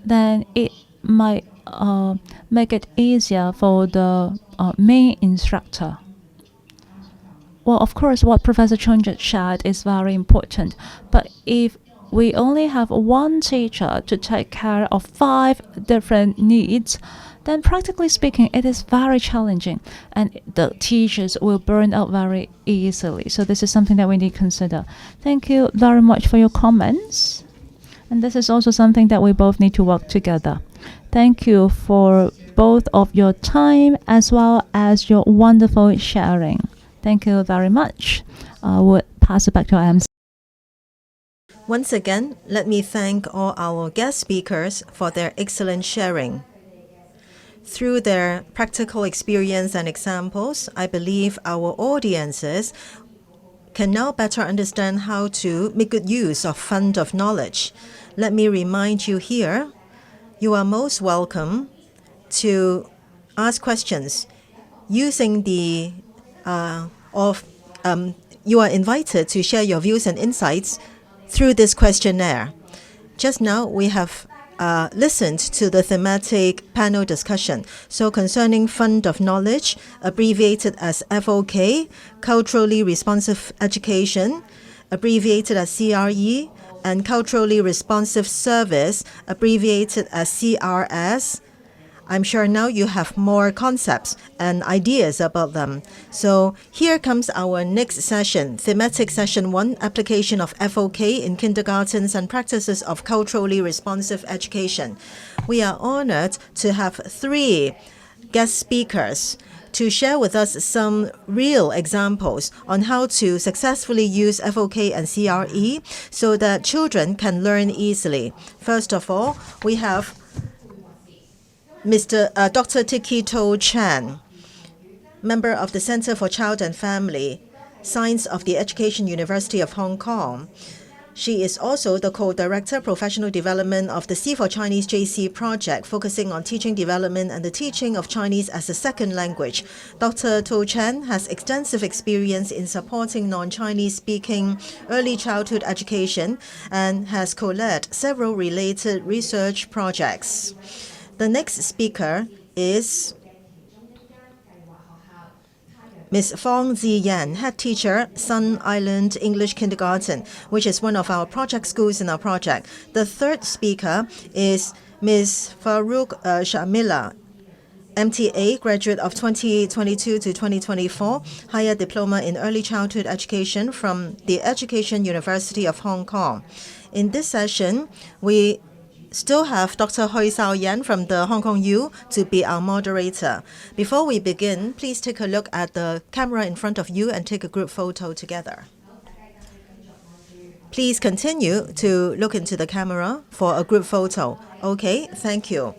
Then it might make it easier for the main instructor. Well, of course, what Professor Chun just shared is very important. But if we only have one teacher to take care of 5 different needs, then practically speaking, it is very challenging and the teachers will burn out very easily. So this is something that we need to consider. Thank you very much for your comments. And this is also something that we both need to work together. Thank you for both of your time as well as your wonderful sharing. Thank you very much. I would pass it back to MC. Once again, let me thank all our guest speakers for their excellent sharing. Through their practical experience and examples, I believe our audiences can now better understand how to make good use of fund of knowledge. Let me remind you here, you are most welcome to ask questions using the you are invited to share your views and insights through this questionnaire. Just now we have listened to the thematic panel discussion. So concerning Fund of Knowledge, abbreviated as FOK, Culturally Responsive Education, abbreviated as CRE, and Culturally Responsive Service, abbreviated as CRS. I'm sure now you have more concepts and ideas about them. So here comes our next session, Thematic Session 1, Application of FOK in Kindergartens and Practices of Culturally Responsive Education. We are honored to have 3 guest speakers to share with us some real examples on how to successfully use FOK and CRE so that children can learn easily. First of all, we have Dr. Tiki To Chan, member of the Center for Child and Family Science of the Education University of Hong Kong. She is also the co-director professional development of the C for Chinese JC project, focusing on teaching development and the teaching of Chinese as a second language. Dr. To Chen has extensive experience in supporting non-Chinese speaking early childhood education and has co-led several related research projects. The next speaker is Ms. Fong Ziyan, head teacher, Sun Island English Kindergarten, which is one of our project schools in our project. The third speaker is Ms. Farouk Shamila, MTA, graduate of 2022 to 2024, higher diploma in early childhood education from the Education University of Hong Kong. In this session, we still have Dr. Hui Xiaoyan from the Hong Kong U to be our moderator. Before we begin, please take a look at the camera in front of you and take a group photo together. Please continue to look into the camera for a group photo. Okay, thank you.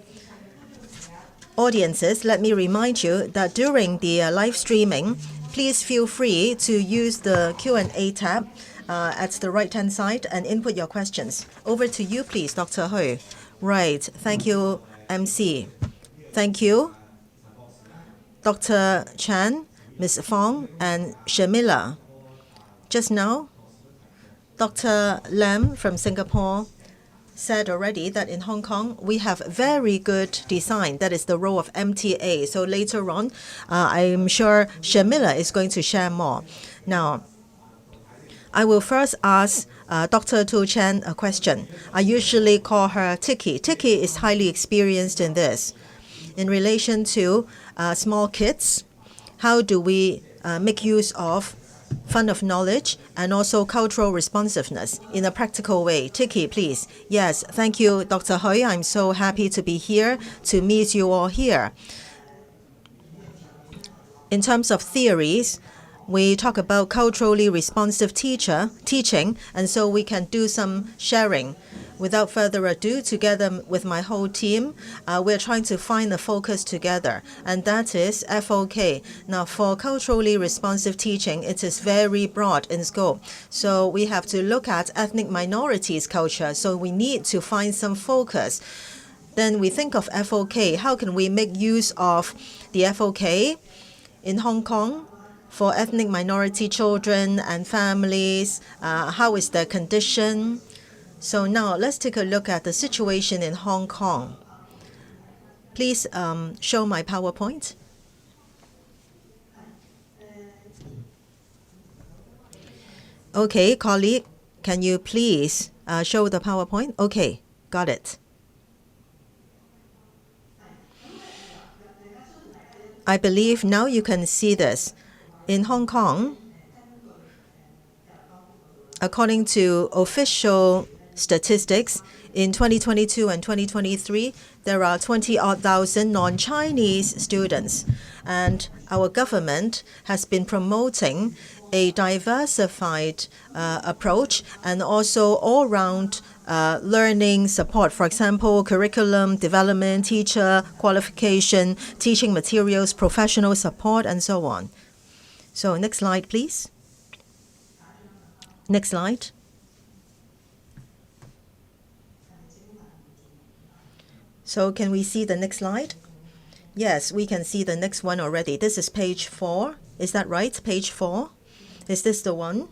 Audiences, let me remind you that during the live streaming, please feel free to use the Q&A tab at the right-hand side and input your questions. Over to you, please, Dr. Hui. Right. Thank you, MC. Thank you, Dr. Chan, Ms. Fong, and Shamila. Just now, Dr. Lam from Singapore said already that in Hong Kong, we have very good design. That is the role of MTA. So later on, I'm sure Shamila is going to share more. Now, I will first ask Dr. Tu Chen a question. I usually call her Tiki. Tiki is highly experienced in this. In relation to small kids, how do we make use of fund of knowledge and also cultural responsiveness in a practical way? Tiki, please. Yes, thank you, Dr. Hui. I'm so happy to be here to meet you all here. In terms of theories, we talk about culturally responsive teaching, and so we can do some sharing. Without further ado, together with my whole team, we're trying to find a focus together, and that is FOK. Now, for culturally responsive teaching, it is very broad in scope. So we have to look at ethnic minorities' culture, so we need to find some focus. Then we think of FOK. How can we make use of the FOK in Hong Kong? For ethnic minority children and families, how is their condition? So now let's take a look at the situation in Hong Kong. Please show my PowerPoint. Okay, colleague, can you please show the PowerPoint? Okay, got it. I believe now you can see this. In Hong Kong, according to official statistics, in 2022 and 2023, there are 20-odd thousand non-Chinese students. And our government has been promoting a diversified approach and also all-round learning support. For example, curriculum development, teacher qualification, teaching materials, professional support, and so on. So next slide, please. Next slide. So can we see the next slide? Yes, we can see the next one already. This is page 4. Is that right? Page 4? Is this the one?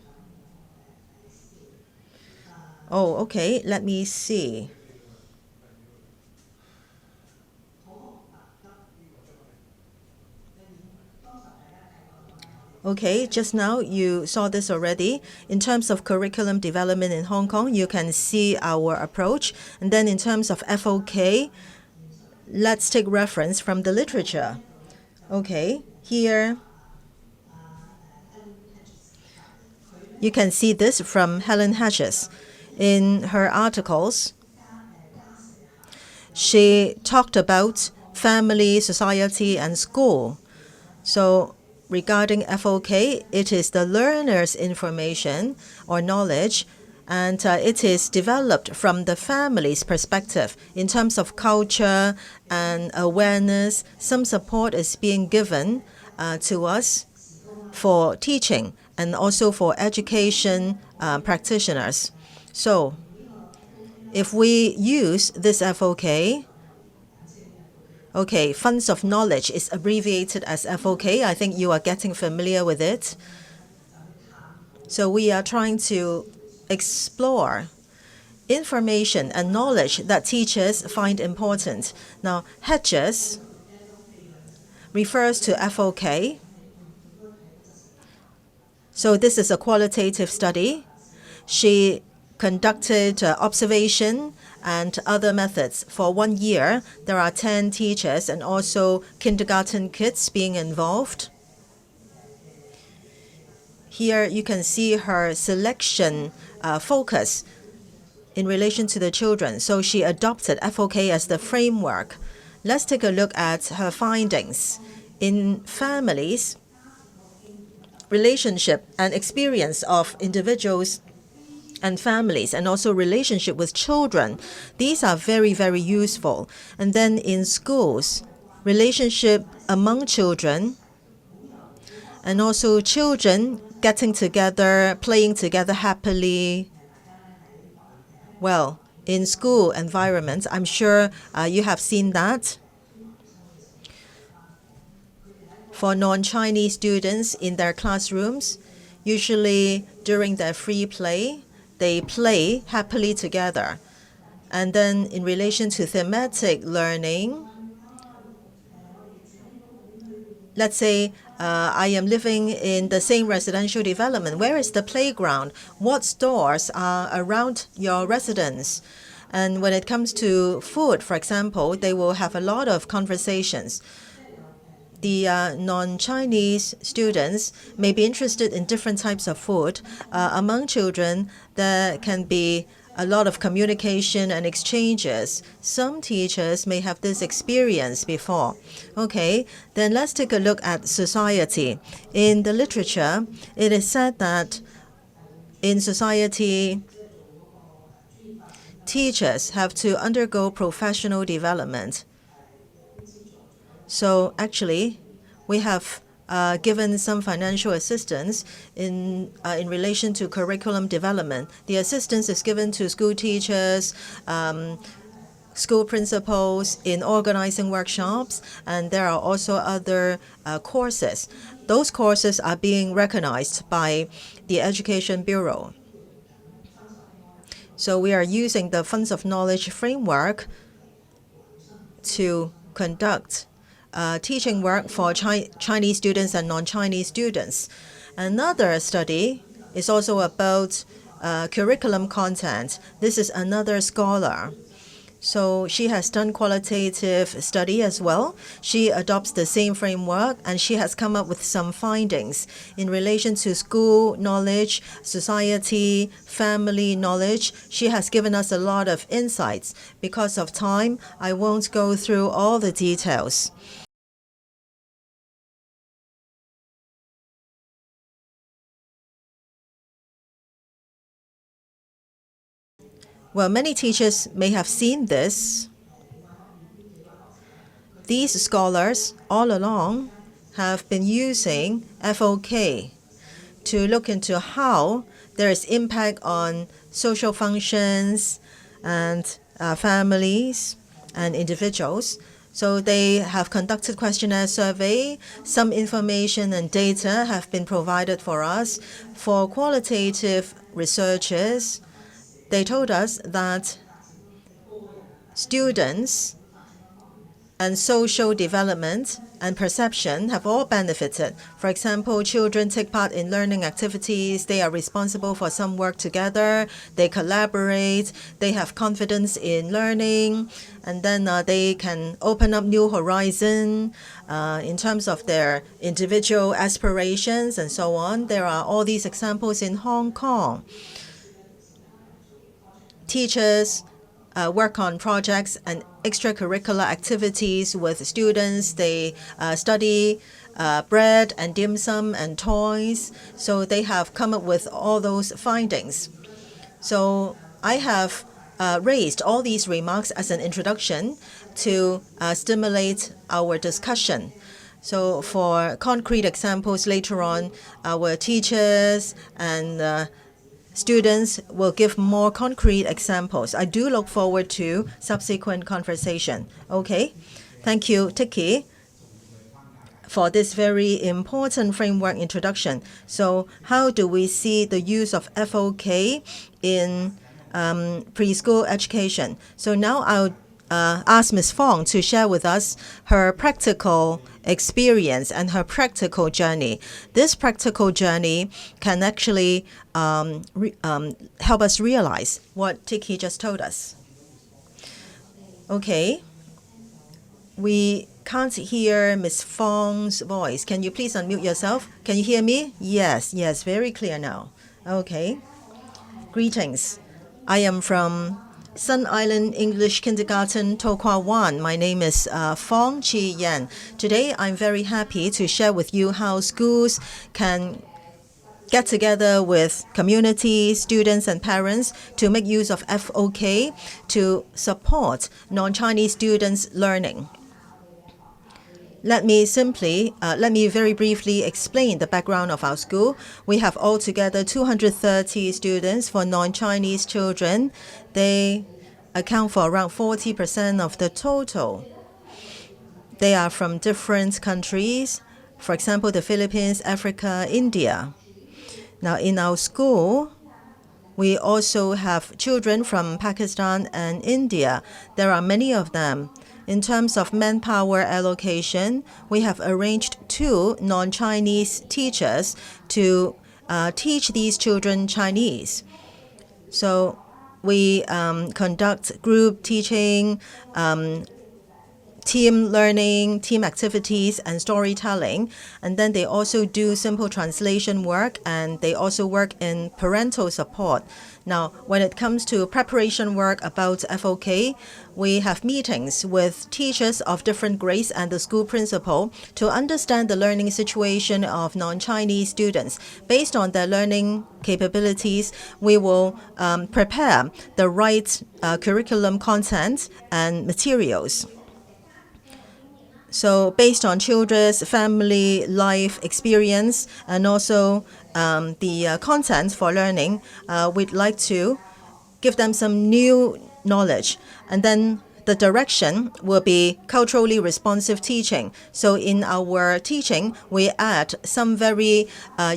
Oh, okay. Let me see. Okay, just now you saw this already. In terms of curriculum development in Hong Kong, you can see our approach. And then in terms of FOK, let's take reference from the literature. Okay, here you can see this from Helen Hedges. In her articles, she talked about family, society, and school. So regarding FOK, it is the learner's information or knowledge, and it is developed from the family's perspective. In terms of culture and awareness, some support is being given to us for teaching. and also for education practitioners. So if we use this FOK, okay, funds of knowledge is abbreviated as FOK. I think you are getting familiar with it. So we are trying to explore information and knowledge that teachers find important. Now, Hedges refers to FOK. So this is a qualitative study. She conducted observation and other methods. For 1 year, there are 10 teachers and also kindergarten kids being involved. Here you can see her selection focus in relation to the children. So she adopted FOK as the framework. Let's take a look at her findings. In families, relationship and experience of individuals and families, and also relationship with children, these are very, very useful. And then in schools, relationship among children, and also children getting together, playing together happily. Well, in school environments, I'm sure you have seen that. For non-Chinese students in their classrooms, usually during their free play, they play happily together. And then in relation to thematic learning, let's say I am living in the same residential development. Where is the playground? What stores are around your residence? And when it comes to food, for example, they will have a lot of conversations. The non-Chinese students may be interested in different types of food. Among children, there can be a lot of communication and exchanges. Some teachers may have this experience before. Okay, then let's take a look at society. In the literature, it is said that in society, teachers have to undergo professional development. So actually, we have given some financial assistance in relation to curriculum development. The assistance is given to school teachers, school principals in organizing workshops, and there are also other courses. Those courses are being recognized by the Education Bureau. So we are using the Funds of Knowledge framework to conduct teaching work for Chinese students and non-Chinese students. Another study is also about curriculum content. This is another scholar. So she has done qualitative study as well. She adopts the same framework, and she has come up with some findings in relation to school knowledge, society, family knowledge. She has given us a lot of insights. Because of time, I won't go through all the details. Well, many teachers may have seen this. These scholars all along have been using FOK to look into how there is impact on social functions and families and individuals. So they have conducted questionnaire survey. Some information and data have been provided for us. For qualitative researchers, they told us that students and social development and perception have all benefited. For example, children take part in learning activities. They are responsible for some work together. They collaborate. They have confidence in learning. And then they can open up new horizon in terms of their individual aspirations and so on. There are all these examples in Hong Kong. Teachers work on projects and extracurricular activities with students. They study bread and dim sum and toys. So they have come up with all those findings. So I have raised all these remarks as an introduction to stimulate our discussion. So for concrete examples later on, our teachers and students will give more concrete examples. I do look forward to subsequent conversation. Okay, thank you, Tiki, for this very important framework introduction. So how do we see the use of FOK in preschool education? So now I'll ask Ms. Fong to share with us her practical experience and her practical journey. This practical journey can actually help us realize what Tiki just told us. Okay, we can't hear Ms. Fong's voice. Can you please unmute yourself? Can you hear me? Yes, very clear now. Okay. Greetings. I am from Sun Island English Kindergarten, Tokwa 1. My name is Fong Chi Yan. Today, I'm very happy to share with you how schools can get together with community, students, and parents to make use of FOK to support non-Chinese students' learning. Let me very briefly explain the background of our school. We have altogether 230 students for non-Chinese children. They account for around 40% of the total. They are from different countries, for example, the Philippines, Africa, India. Now, in our school, we also have children from Pakistan and India. There are many of them. In terms of manpower allocation, we have arranged 2 non-Chinese teachers to teach these children Chinese. So we conduct group teaching, team learning, team activities, and storytelling. And then they also do simple translation work, and they also work in parental support. Now, when it comes to preparation work about FOK, we have meetings with teachers of different grades and the school principal to understand the learning situation of non-Chinese students. Based on their learning capabilities, we will prepare the right curriculum content and materials. So based on children's family life experience and also the content for learning, we'd like to give them some new knowledge. And then the direction will be culturally responsive teaching. So in our teaching, we add some very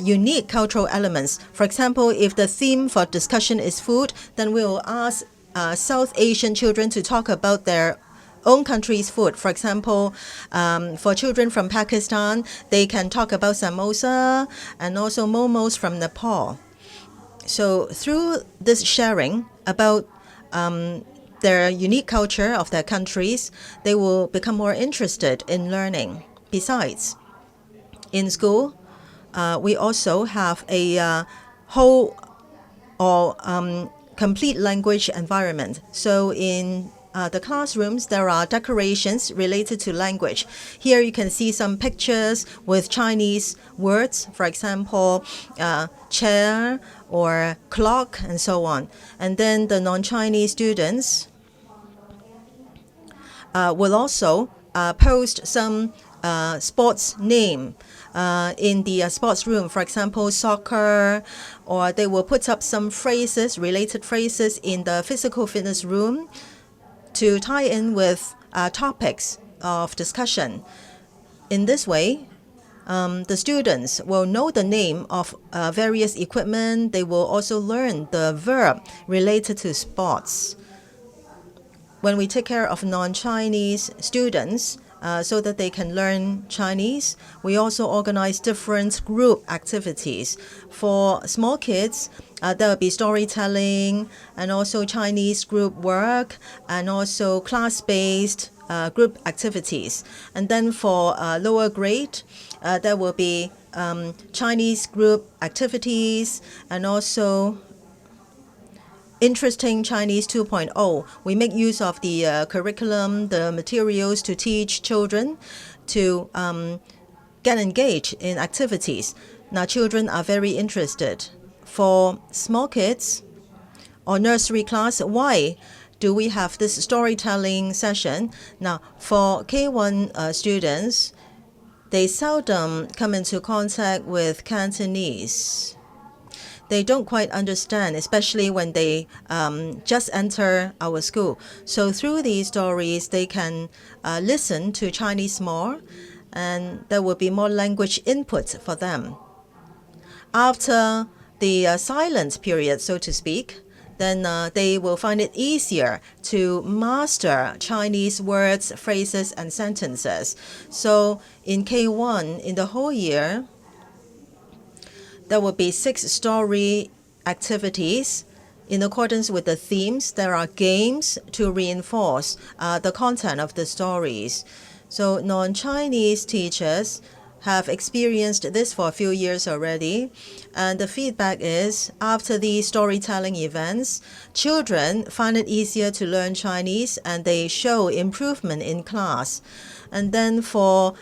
unique cultural elements. For example, if the theme for discussion is food, then we will ask South Asian children to talk about their own country's food. For example, for children from Pakistan, they can talk about samosa and also momos from Nepal. So through this sharing about their unique culture of their countries, they will become more interested in learning. Besides, in school, we also have a whole or complete language environment. So in the classrooms, there are decorations related to language. Here you can see some pictures with Chinese words, for example, chair or clock and so on. And then the non-Chinese students will also post some sports name in the sports room, for example, soccer, or they will put up some phrases, related phrases in the physical fitness room to tie in with topics of discussion. In this way, the students will know the name of various equipment. They will also learn the verb related to sports. When we take care of non-Chinese students so that they can learn Chinese, we also organize different group activities. For small kids, there will be storytelling and also Chinese group work and also class-based group activities. And then for lower grade, there will be Chinese group activities and also interesting Chinese 2.0. We make use of the curriculum, the materials to teach children to get engaged in activities. Now, children are very interested. For small kids or nursery class, why do we have this storytelling session? Now, for K1 students, they seldom come into contact with Cantonese. They don't quite understand, especially when they just enter our school. So through these stories, they can listen to Chinese more, and there will be more language input for them. After the silent period, so to speak, then they will find it easier to master Chinese words, phrases, and sentences. So in K1, in the whole year, there will be 6 story activities. In accordance with the themes, there are games to reinforce the content of the stories. So non-Chinese teachers have experienced this for a few years already, and the feedback is after these storytelling events, children find it easier to learn Chinese and they show improvement in class. And then for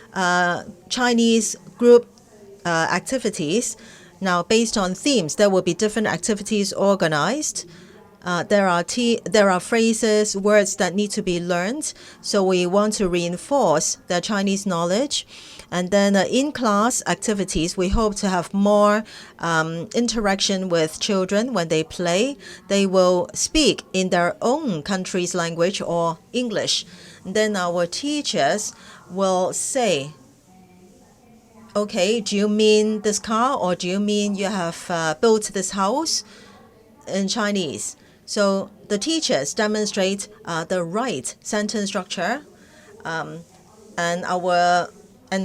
Chinese group activities, now based on themes, there will be different activities organized. There are phrases, words that need to be learned, so we want to reinforce their Chinese knowledge. And then in-class activities, we hope to have more interaction with children when they play. They will speak in their own country's language or English. And then our teachers will say, okay, do you mean this car, or do you mean you have built this house, in Chinese? So the teachers demonstrate the right sentence structure, and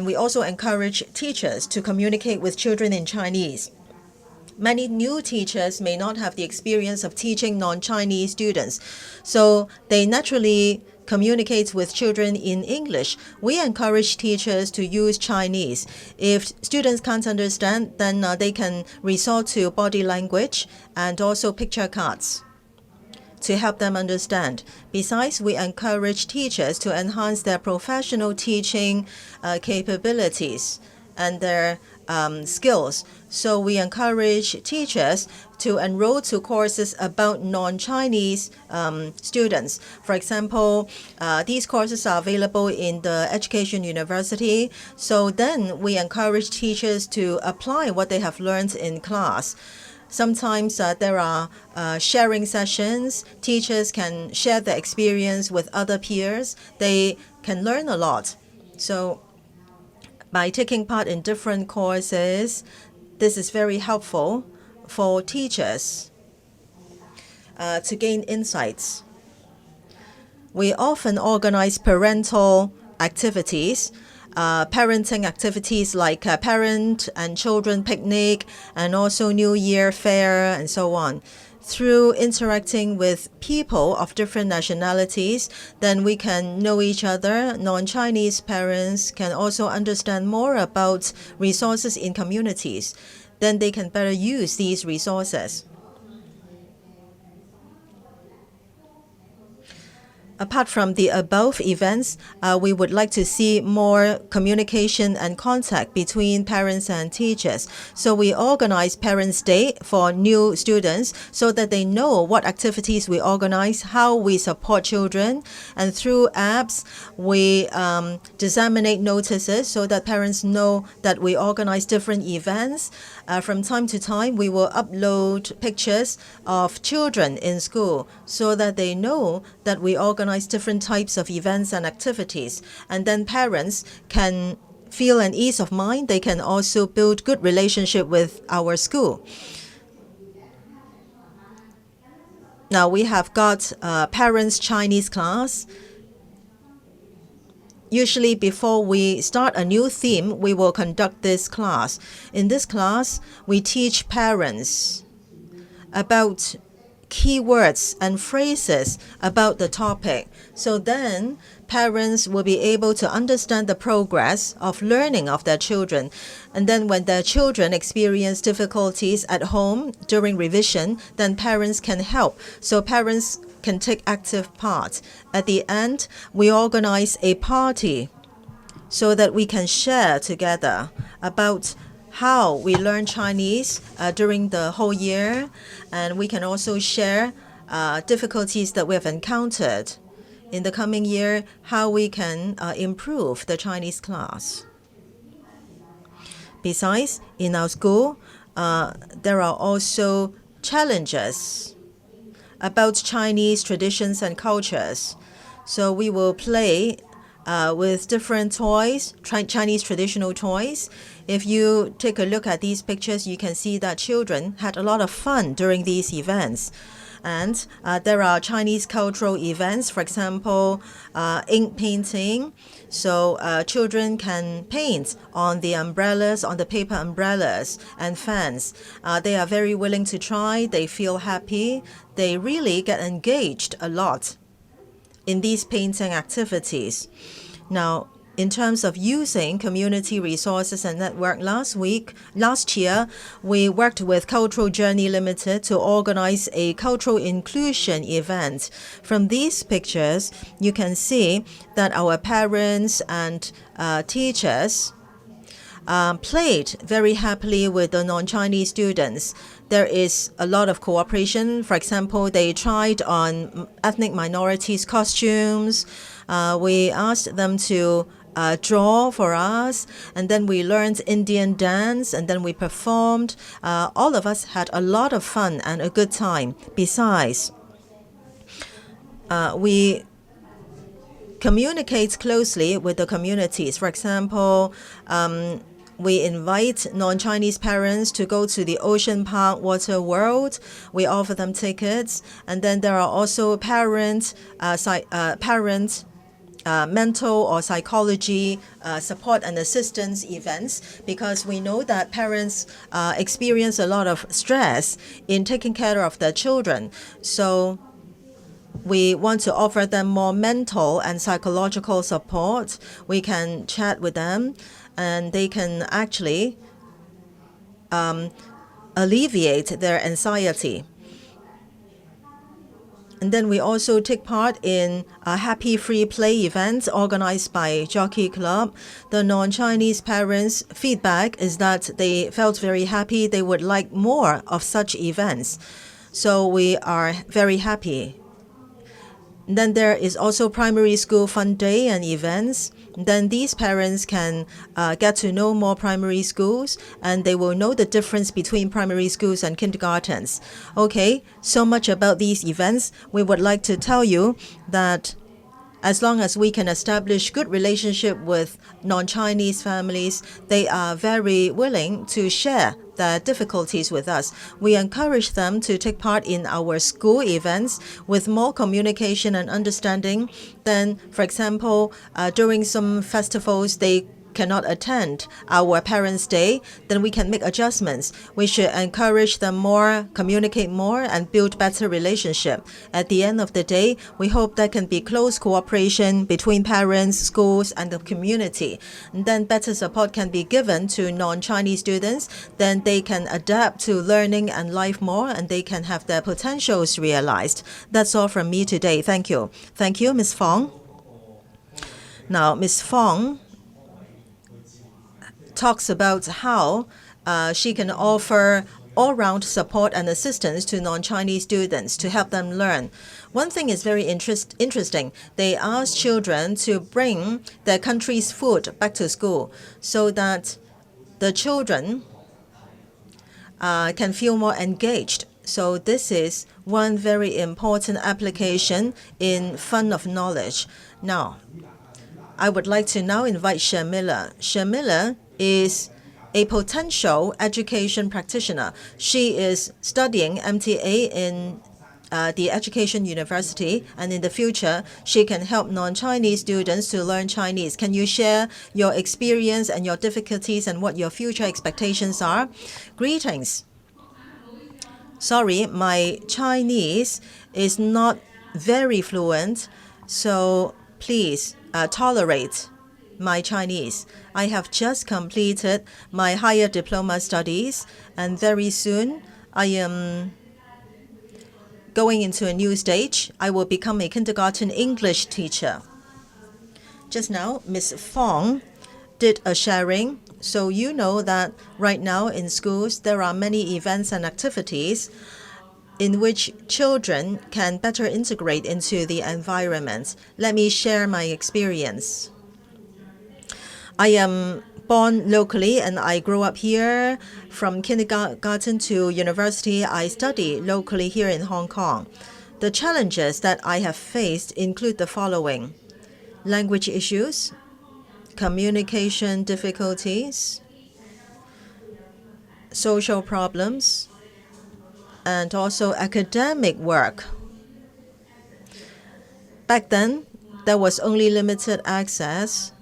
we also encourage teachers to communicate with children in Chinese. Many new teachers may not have the experience of teaching non-Chinese students, so they naturally communicate with children in English. We encourage teachers to use Chinese. If students can't understand, then they can resort to body language and also picture cards to help them understand. Besides, we encourage teachers to enhance their professional teaching capabilities and their skills. So we encourage teachers to enroll to courses about non-Chinese students. For example, these courses are available in the Education University. So then we encourage teachers to apply what they have learned in class. Sometimes there are sharing sessions. Teachers can share their experience with other peers. They can learn a lot. So by taking part in different courses, this is very helpful for teachers to gain insights. We often organize parental activities, parenting activities like parent and children picnic, and also New Year fair, and so on. Through interacting with people of different nationalities, then we can know each other. Non-Chinese parents can also understand more about resources in communities. Then they can better use these resources. Apart from the above events, we would like to see more communication and contact between parents and teachers. So we organize Parents' Day for new students so that they know what activities we organize, how we support children. And through apps, we disseminate notices so that parents know that we organize different events. From time to time, we will upload pictures of children in school so that they know that we organize different types of events and activities. And then parents can feel an ease of mind. They can also build good relationship with our school. Now we have got parents' Chinese class. Usually before we start a new theme, we will conduct this class. In this class, we teach parents about keywords and phrases about the topic. So then parents will be able to understand the progress of learning of their children. And then when their children experience difficulties at home during revision, then parents can help. So parents can take active part. At the end, we organize a party so that we can share together about how we learn Chinese during the whole year, and we can also share difficulties that we have encountered in the coming year, how we can improve the Chinese class. Besides, in our school, there are also challenges about Chinese traditions and cultures. So we will play with different toys, Chinese traditional toys. If you take a look at these pictures, you can see that children had a lot of fun during these events. And there are Chinese cultural events, for example, ink painting. So children can paint on the umbrellas, on the paper umbrellas and fans. They are very willing to try. They feel happy. They really get engaged a lot in these painting activities. Now, in terms of using community resources and network, last year, we worked with Cultural Journey Limited to organize a cultural inclusion event. From these pictures, you can see that our parents and teachers played very happily with the non-Chinese students. There is a lot of cooperation. For example, they tried on ethnic minorities' costumes. We asked them to draw for us, and then we learned Indian dance, and then we performed. All of us had a lot of fun and a good time. Besides, we communicate closely with the communities. For example, we invite non-Chinese parents to go to the Ocean Park Water World. We offer them tickets. And then there are also parent mental or psychology support and assistance events, because we know that parents experience a lot of stress in taking care of their children. So we want to offer them more mental and psychological support. We can chat with them, and they can actually alleviate their anxiety. And then we also take part in a happy free play event organized by Jockey Club. The non-Chinese parents' feedback is that they felt very happy. They would like more of such events. So we are very happy. And then there is also primary school fun day and events. Then these parents can get to know more primary schools, and they will know the difference between primary schools and kindergartens. Okay, so much about these events. We would like to tell you that as long as we can establish good relationship with non-Chinese families, they are very willing to share their difficulties with us. We encourage them to take part in our school events with more communication and understanding. Then, for example, during some festivals, they cannot attend our Parents' Day, then we can make adjustments. We should encourage them more, communicate more, and build better relationship. At the end of the day, we hope there can be close cooperation between parents, schools, and the community. And then better support can be given to non-Chinese students. Then they can adapt to learning and life more, and they can have their potentials realized. That's all from me today. Thank you. Thank you, Ms. Fong. Now, Ms. Fong talks about how she can offer all-round support and assistance to non-Chinese students to help them learn. One thing is very interesting. They ask children to bring their country's food back to school so that the children can feel more engaged. So this is one very important application in Fund of Knowledge. Now, I would like to now invite Shamila. Shamila is a potential education practitioner. She is studying MTA in the Education University, and in the future, she can help non-Chinese students to learn Chinese. Can you share your experience and your difficulties and what your future expectations are? Greetings. Sorry, my Chinese is not very fluent, so please tolerate my Chinese. I have just completed my higher diploma studies, and very soon I am going into a new stage. I will become a kindergarten English teacher. Just now, Ms. Fong did a sharing. So you know that right now in schools there are many events and activities in which children can better integrate into the environment. Let me share my experience. I am born locally and I grew up here. From kindergarten to university, I study locally here in Hong Kong. The challenges that I have faced include the following: language issues, communication difficulties, social problems, and also academic work. Back then, there was only limited access.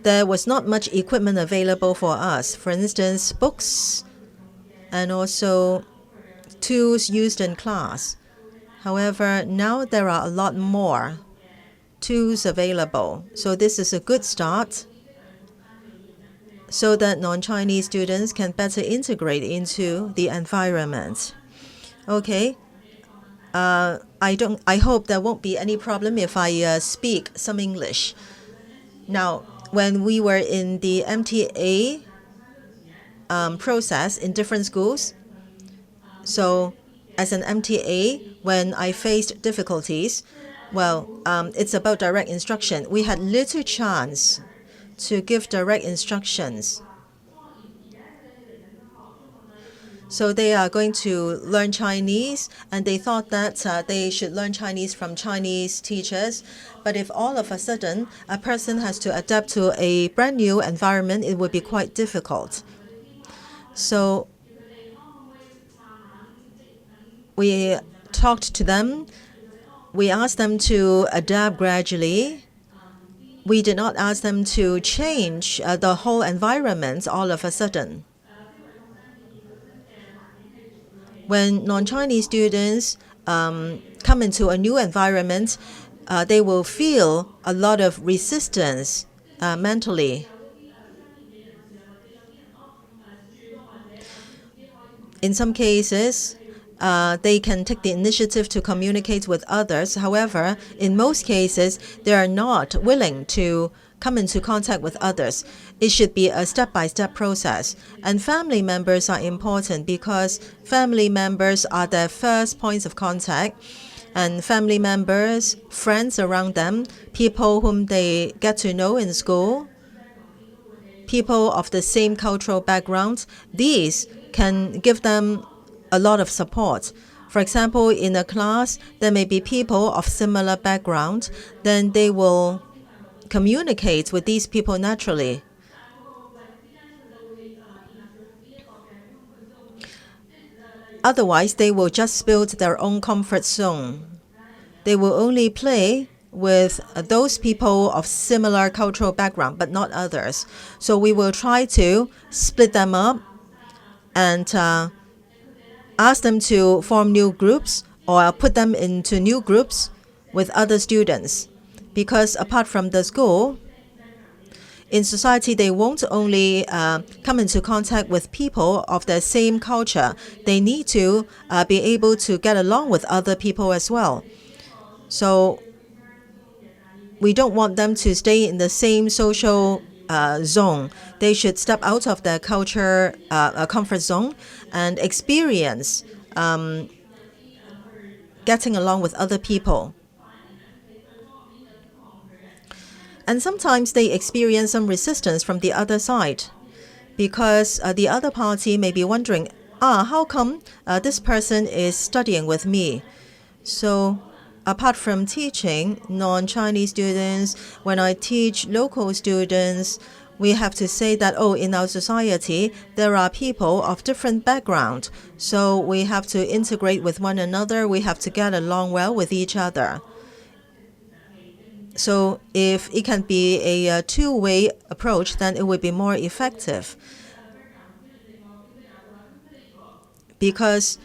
There was not much equipment available for us. For instance, books and also tools used in class. However, now there are a lot more tools available. So this is a good start so that non-Chinese students can better integrate into the environment. Okay. I hope there won't be any problem if I speak some English. Now, when we were in the MTA process in different schools, so as an MTA, when I faced difficulties, it's about direct instruction. We had little chance to give direct instructions. So they are going to learn Chinese, and they thought that they should learn Chinese from Chinese teachers. But if all of a sudden a person has to adapt to a brand new environment, it would be quite difficult. So we talked to them. We asked them to adapt gradually. We did not ask them to change the whole environment all of a sudden. When non-Chinese students come into a new environment, they will feel a lot of resistance mentally. In some cases, they can take the initiative to communicate with others. However, in most cases, they are not willing to come into contact with others. It should be a step-by-step process. And family members are important because family members are their first points of contact. And family members, friends around them, people whom they get to know in school, people of the same cultural background, these can give them a lot of support. For example, in a class, there may be people of similar background, then they will communicate with these people naturally. Otherwise, they will just build their own comfort zone. They will only play with those people of similar cultural background, but not others. So we will try to split them up and ask them to form new groups or put them into new groups with other students. Because apart from the school, in society, they won't only come into contact with people of the same culture. They need to be able to get along with other people as well. So we don't want them to stay in the same social zone. They should step out of their culture comfort zone and experience getting along with other people. And sometimes they experience some resistance from the other side because the other party may be wondering, how come this person is studying with me? So apart from teaching non-Chinese students, when I teach local students, we have to say that, in our society, there are people of different background. So we have to integrate with one another. We have to get along well with each other. So if it can be a two-way approach, then it would be more effective. Because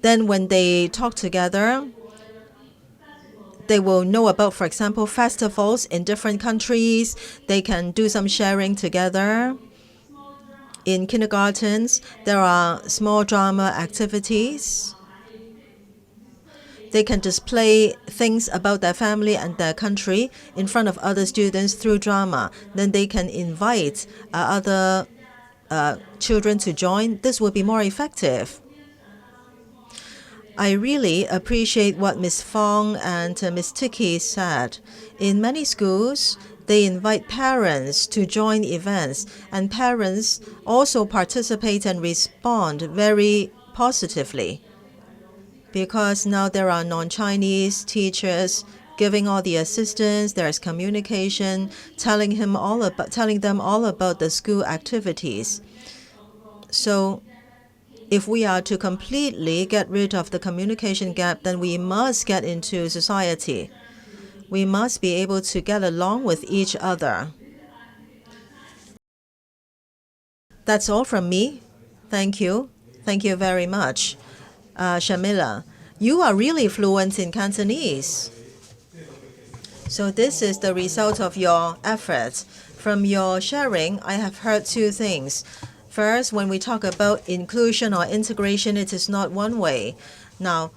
then when they talk together, they will know about, for example, festivals in different countries. They can do some sharing together. In kindergartens, there are small drama activities. They can display things about their family and their country in front of other students through drama. Then they can invite other children to join. This will be more effective. I really appreciate what Ms. Fong and Ms. Tiki said. In many schools, They invite parents to join events, and parents also participate and respond very positively, because now there are non-Chinese teachers giving all the assistance, there is communication, telling them all about the school activities. So if we are to completely get rid of the communication gap, then we must get into society. We must be able to get along with each other. That's all from me. Thank you. Thank you very much. Shamila, you are really fluent in Cantonese. So this is the result of your efforts. From your sharing, I have heard two things. First, when we talk about inclusion or integration, it is not one way. Now,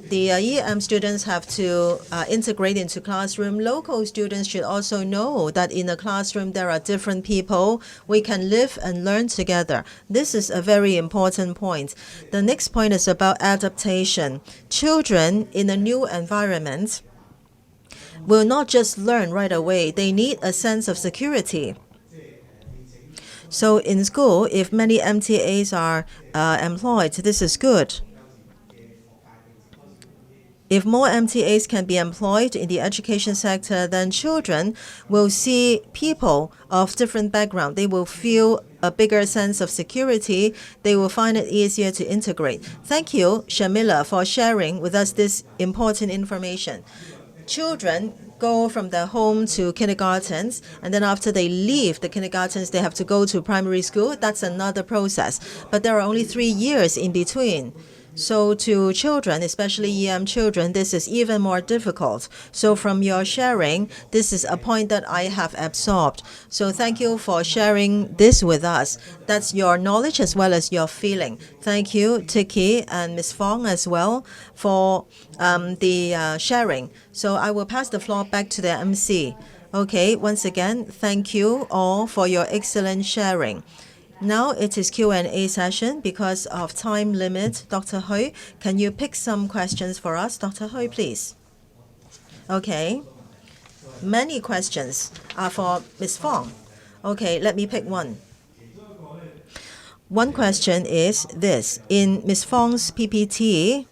the EM students have to integrate into classroom. Local students should also know that in a classroom there are different people. We can live and learn together. This is a very important point. The next point is about adaptation. Children in a new environment will not just learn right away. They need a sense of security. So in school, if many MTAs are employed, this is good. If more MTAs can be employed in the education sector, then children will see people of different background. They will feel a bigger sense of security. They will find it easier to integrate. Thank you, Shamila, for sharing with us this important information. Children go from their home to kindergartens, and then after they leave the kindergartens, they have to go to primary school. That's another process. But there are only 3 years in between. So to children, especially EM children, this is even more difficult. So from your sharing, this is a point that I have absorbed. So thank you for sharing this with us. That's your knowledge as well as your feeling. Thank you, Tiki and Ms. Fong as well for the sharing. So I will pass the floor back to the MC. Okay, once again, thank you all for your excellent sharing. Now it is Q&A session. Because of time limit, Dr. Hui, can you pick some questions for us? Dr. Hui, please. Okay. Many questions are for Ms. Fong. Okay, let me pick one. One question is this. In Ms. Fong's PPT,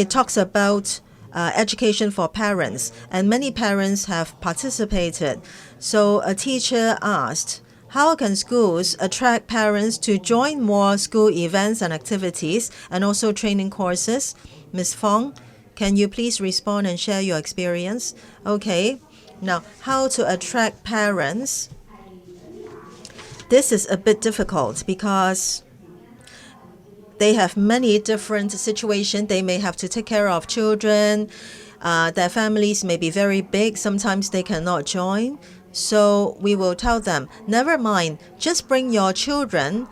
it talks about education for parents, and many parents have participated. So a teacher asked, how can schools attract parents to join more school events and activities and also training courses? Ms. Fong, can you please respond and share your experience? Okay. Now, how to attract parents? This is a bit difficult because they have many different situations. They may have to take care of children. Their families may be very big. Sometimes they cannot join. So we will tell them, never mind, just bring your children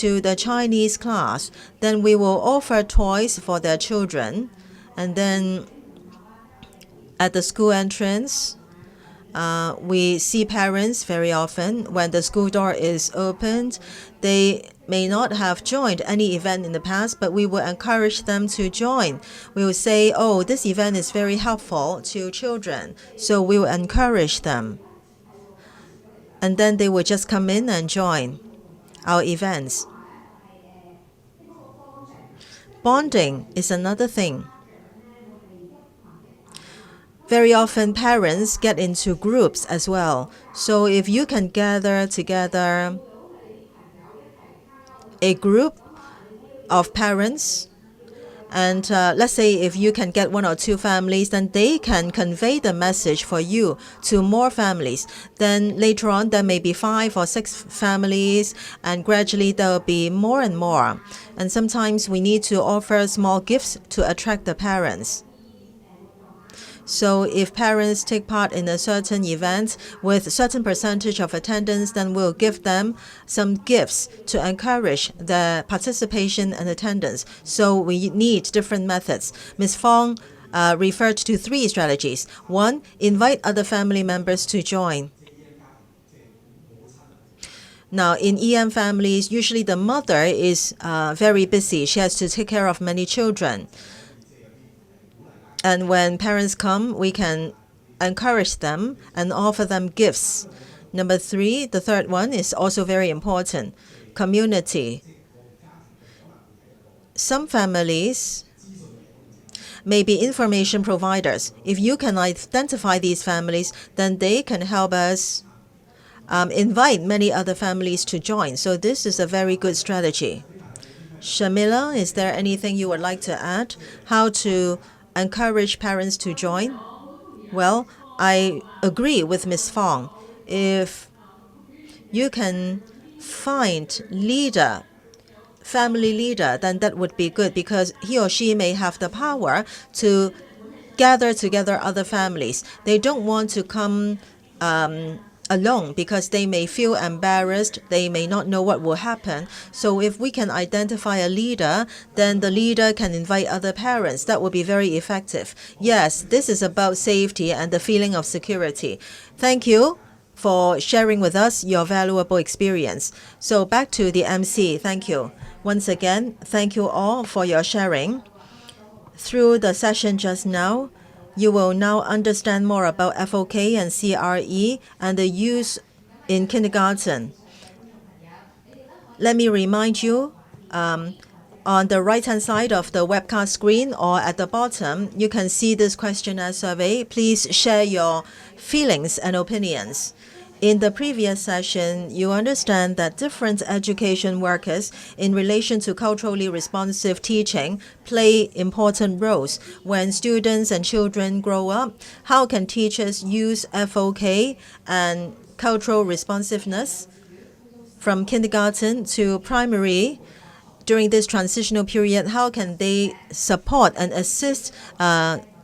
to the Chinese class. Then we will offer toys for their children. And then at the school entrance, we see parents very often. When the school door is opened, they may not have joined any event in the past, but we will encourage them to join. We will say, oh, this event is very helpful to children. So we will encourage them. And then they will just come in and join our events. Bonding is another thing. Very often parents get into groups as well. So if you can gather together a group of parents, and let's say if you can get 1 or 2 families, then they can convey the message for you to more families. Then later on, there may be 5 or 6 families, and gradually there will be more and more. And sometimes we need to offer small gifts to attract the parents. So if parents take part in a certain event with a certain percentage of attendance, then we'll give them some gifts to encourage the participation and attendance. So we need different methods. Ms. Fong referred to 3 strategies. 1, invite other family members to join. Now, in EM families, usually the mother is very busy. She has to take care of many children. And when parents come, we can encourage them and offer them gifts. Number 3, the third one is also very important. Community. Some families may be information providers. If you can identify these families, then they can help us invite many other families to join. So this is a very good strategy. Shamila, is there anything you would like to add? How to encourage parents to join? Well, I agree with Ms. Fong. If you can find family leader, then that would be good, because he or she may have the power to gather together other families. They don't want to come alone because they may feel embarrassed. They may not know what will happen. So if we can identify a leader, then the leader can invite other parents. That would be very effective. Yes, this is about safety and the feeling of security. Thank you for sharing with us your valuable experience. So back to the MC. Thank you. Once again, thank you all for your sharing. Through the session just now, you will now understand more about FOK and CRE and the use in kindergarten. Let me remind you, on the right-hand side of the webcast screen or at the bottom, you can see this questionnaire survey. Please share your feelings and opinions. In the previous session, you understand that different education workers in relation to culturally responsive teaching play important roles. When students and children grow up, how can teachers use FOK and cultural responsiveness from kindergarten to primary during this transitional period? How can they support and assist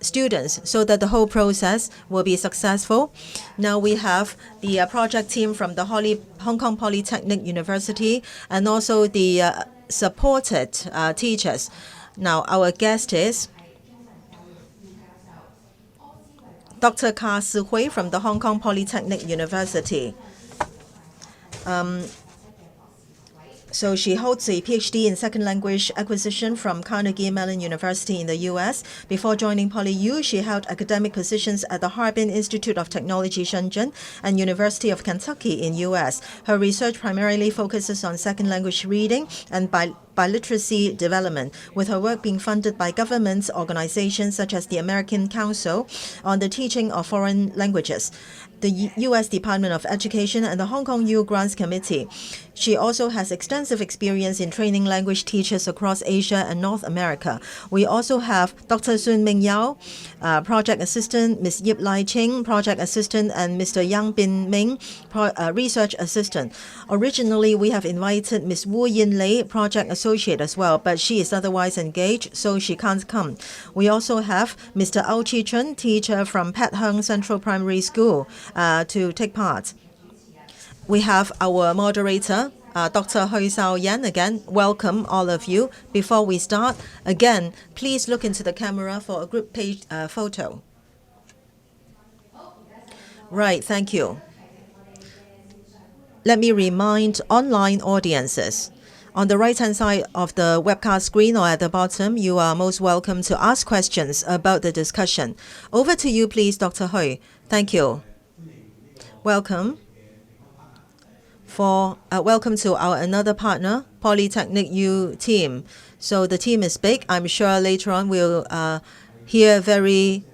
students so that the whole process will be successful? Now we have the project team from the Hong Kong Polytechnic University and also the supported teachers. Now our guest is Dr. Ka Si-hui from the Hong Kong Polytechnic University. So she holds a PhD in second language acquisition from Carnegie Mellon University in the U.S. Before joining PolyU, she held academic positions at the Harbin Institute of Technology Shenzhen and University of Kentucky in U.S. Her research primarily focuses on second language reading and biliteracy development, with her work being funded by government organizations such as the American Council on the Teaching of Foreign Languages, the U.S. Department of Education, and the Hong Kong U Grants Committee. She also has extensive experience in training language teachers across Asia and North America. We also have Dr. Sun Ming Yao, Project Assistant, Ms. Yip Lai Ching, Project Assistant, and Mr. Yang Bin Ming, Research Assistant. Originally, we have invited Ms. Wu Yin Lei, Project Associate as well, but she is otherwise engaged, so she can't come. We also have Mr. Au Chi Chun, teacher from Pat Hung Central Primary School, to take part. We have our moderator, Dr. Hui Sao Yan again. Welcome, all of you. Before we start, again, please look into the camera for a group page photo. Right, thank you. Let me remind online audiences. On the right-hand side of the webcast screen or at the bottom, you are most welcome to ask questions about the discussion. Over to you, please, Dr. Hui. Thank you. Welcome. Welcome to our another partner, Polytechnic U team. So the team is big. I'm sure later on we'll hear very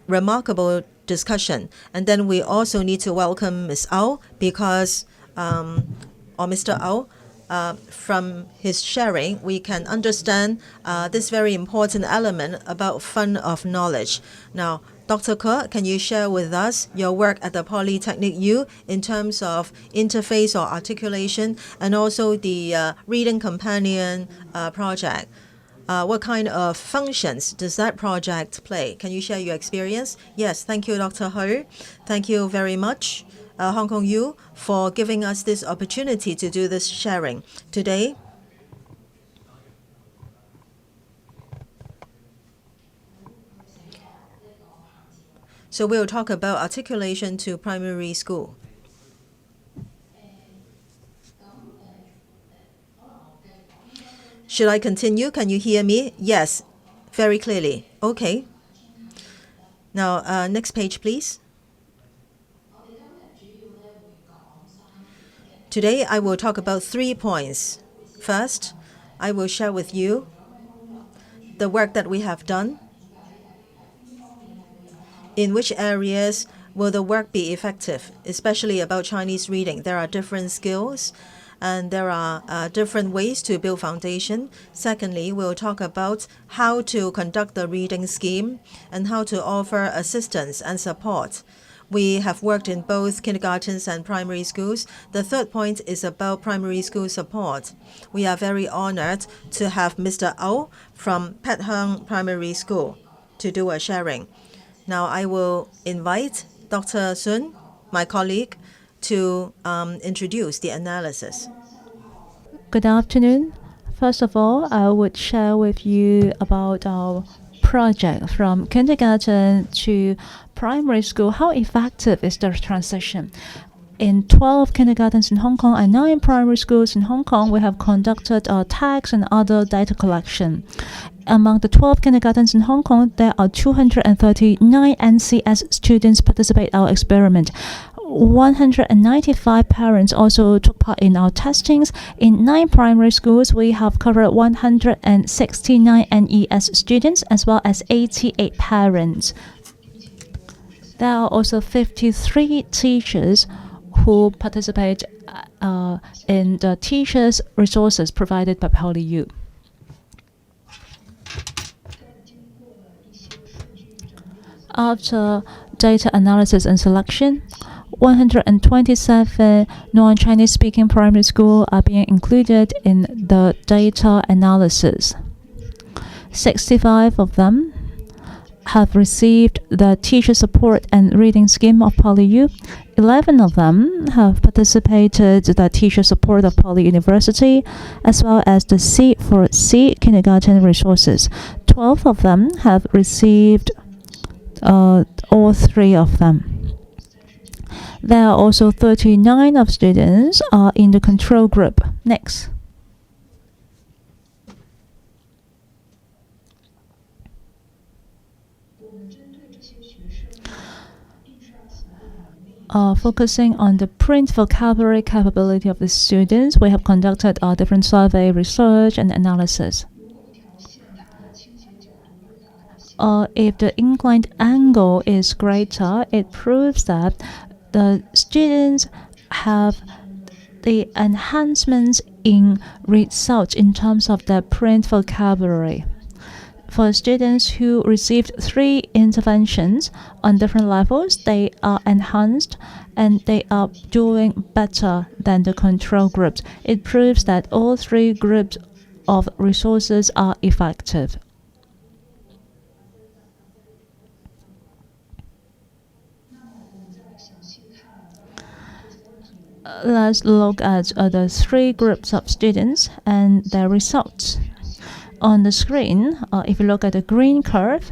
remarkable discussion. And then we also need to welcome Ms. Au because, or Mr. Au, from his sharing, we can understand this very important element about fund of knowledge. Now, Dr. Ke, can you share with us your work at the Polytechnic U in terms of interface or articulation and also the Reading Companion project? What kind of functions does that project play? Can you share your experience? Yes, thank you, Dr. Hui. Thank you very much, Hong Kong U, for giving us this opportunity to do this sharing today. So we'll talk about articulation to primary school. Should I continue? Can you hear me? Yes, very clearly. Okay. Now, next page, please. Today, I will talk about 3 points. First, I will share with you the work that we have done. In which areas will the work be effective, especially about Chinese reading? There are different skills and there are different ways to build foundation. Secondly, we'll talk about how to conduct the reading scheme and how to offer assistance and support. We have worked in both kindergartens and primary schools. The third point is about primary school support. We are very honored to have Mr. Au from Pet Hung Primary School to do a sharing. Now I will invite Dr. Sun, my colleague, to introduce the analysis. Good afternoon. First of all, I would share with you about our project from kindergarten to primary school. How effective is the transition? In 12 kindergartens in Hong Kong and 9 primary schools in Hong Kong, we have conducted tags and other data collection. Among the 12 kindergartens in Hong Kong, there are 239 NCS students participate in our experiment. 195 parents also took part in our testings. In 9 primary schools, we have covered 169 NES students as well as 88 parents. There are also 53 teachers who participate in the teachers' resources provided by PolyU. After data analysis and selection, 127 non-Chinese speaking primary schools are being included in the data analysis. 65 of them have received the teacher support and reading scheme of PolyU. 11 of them have participated in the teacher support of Poly University, as well as the C4C kindergarten resources. 12 of them have received all 3 of them. There are also 39 of students in the control group. Next. Focusing on the print vocabulary capability of the students, we have conducted different survey, research, and analysis. If the inclined angle is greater, it proves that the students have the enhancements in results in terms of their print vocabulary. For students who received 3 interventions on different levels, they are enhanced and they are doing better than the control groups. It proves that all 3 groups of resources are effective. Let's look at the 3 groups of students and their results. On the screen, if you look at the green curve,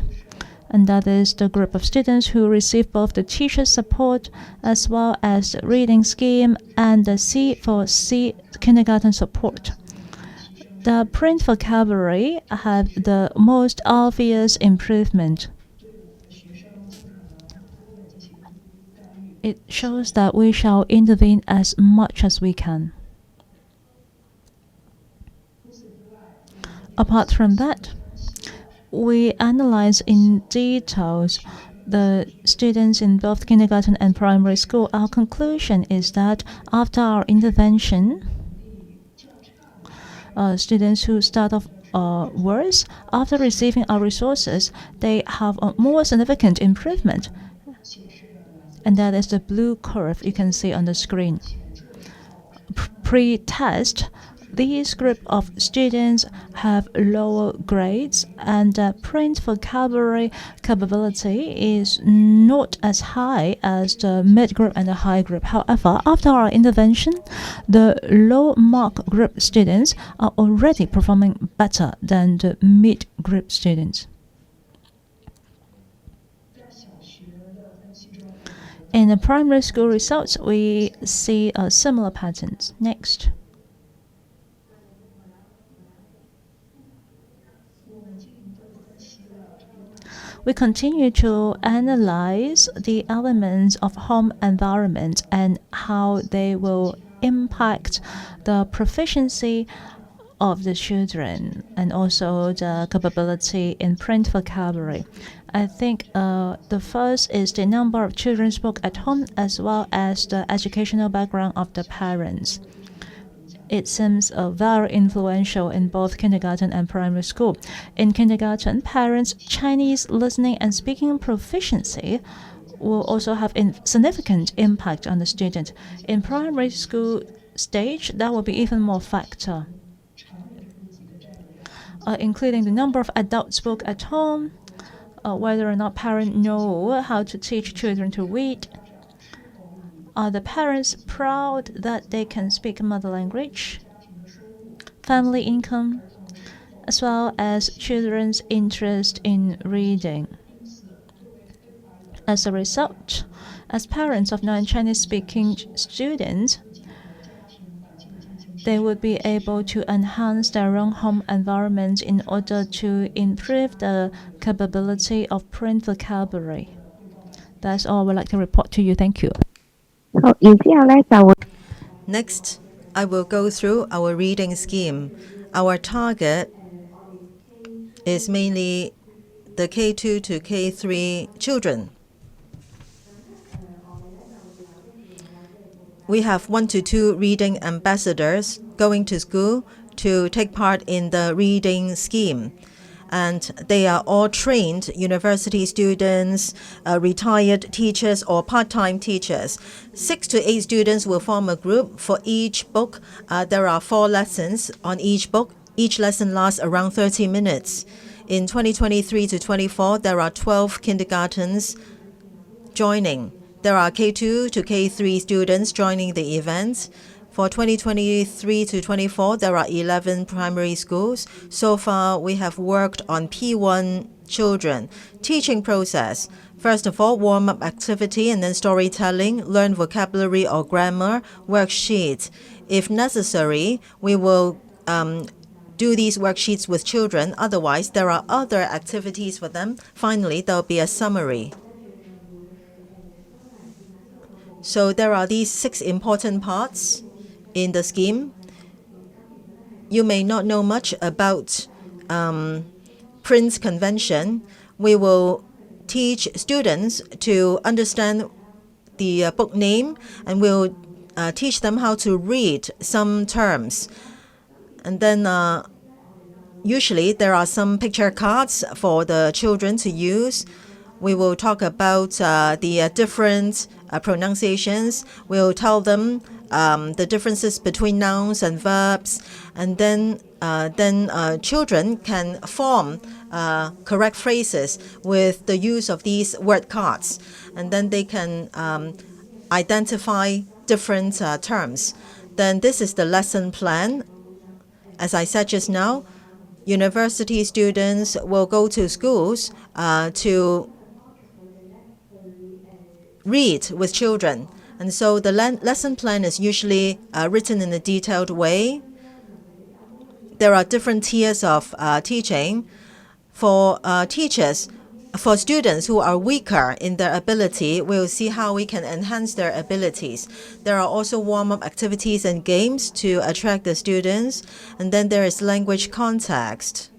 and that is the group of students who receive both the teacher support as well as the reading scheme and the C4C kindergarten support. The print vocabulary have the most obvious improvement. It shows that we shall intervene as much as we can. Apart from that, we analyze in details the students in both kindergarten and primary school. Our conclusion is that after our intervention, students who start off worse, after receiving our resources, they have a more significant improvement. And that is the blue curve you can see on the screen. Pre-test, these group of students have lower grades and print vocabulary capability is not as high as the mid group and the high group. However, after our intervention, the low mark group students are already performing better than the mid group students. In the primary school results, we see similar patterns. Next. We continue to analyze the elements of home environment and how they will impact the proficiency of the children and also the capability in print vocabulary. I think the first is the number of children spoke at home as well as the educational background of the parents. It seems very influential in both kindergarten and primary school. In kindergarten, parents' Chinese listening and speaking proficiency will also have a significant impact on the student. In primary school stage, that will be even more factor, including the number of adults spoke at home, whether or not parents know how to teach children to read. Are the parents proud that they can speak mother language? Family income, as well as children's interest in reading. As a result, as parents of non-Chinese speaking students, they would be able to enhance their own home environment in order to improve the capability of print vocabulary. That's all I would like to report to you. Thank you. Next, I will go through our reading scheme. Our target is mainly the K2 to K3 children. We have 1 to 2 reading ambassadors going to school to take part in the reading scheme. And they are all trained university students, retired teachers, or part-time teachers. 6 to 8 students will form a group. For each book, there are 4 lessons on each book. Each lesson lasts around 30 minutes. In 2023 to 24, there are 12 kindergartens joining. There are K2 to K3 students joining the event. For 2023 to 24, there are 11 primary schools. So far, we have worked on P1 children. Teaching process. First of all, warm-up activity and then storytelling, learn vocabulary or grammar, worksheets. If necessary, we will do these worksheets with children. Otherwise, there are other activities for them. Finally, there will be a summary. So there are these 6 important parts in the scheme. You may not know much about print convention. We will teach students to understand the book name, and we'll teach them how to read some terms. And then usually there are some picture cards for the children to use. We will talk about the different pronunciations. We'll tell them the differences between nouns and verbs, and then children can form correct phrases with the use of these word cards, and then they can identify different terms. Then this is the lesson plan. As I said just now, university students will go to schools to read with children. And so the lesson plan is usually written in a detailed way. There are different tiers of teaching. For for students who are weaker in their ability, we'll see how we can enhance their abilities. There are also warm-up activities and games to attract the students. And then there is language context,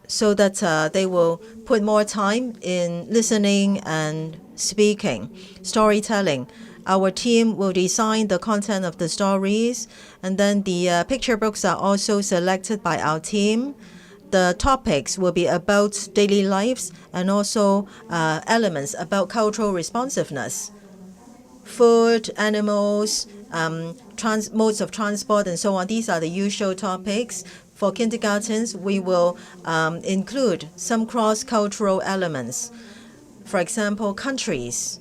so that they will put more time in listening and speaking. Storytelling. Our team will design the content of the stories, and then the picture books are also selected by our team. The topics will be about daily lives and also elements about cultural responsiveness. Food, animals, modes of transport, and so on. These are the usual topics. For kindergartens, we will include some cross-cultural elements. For example, countries.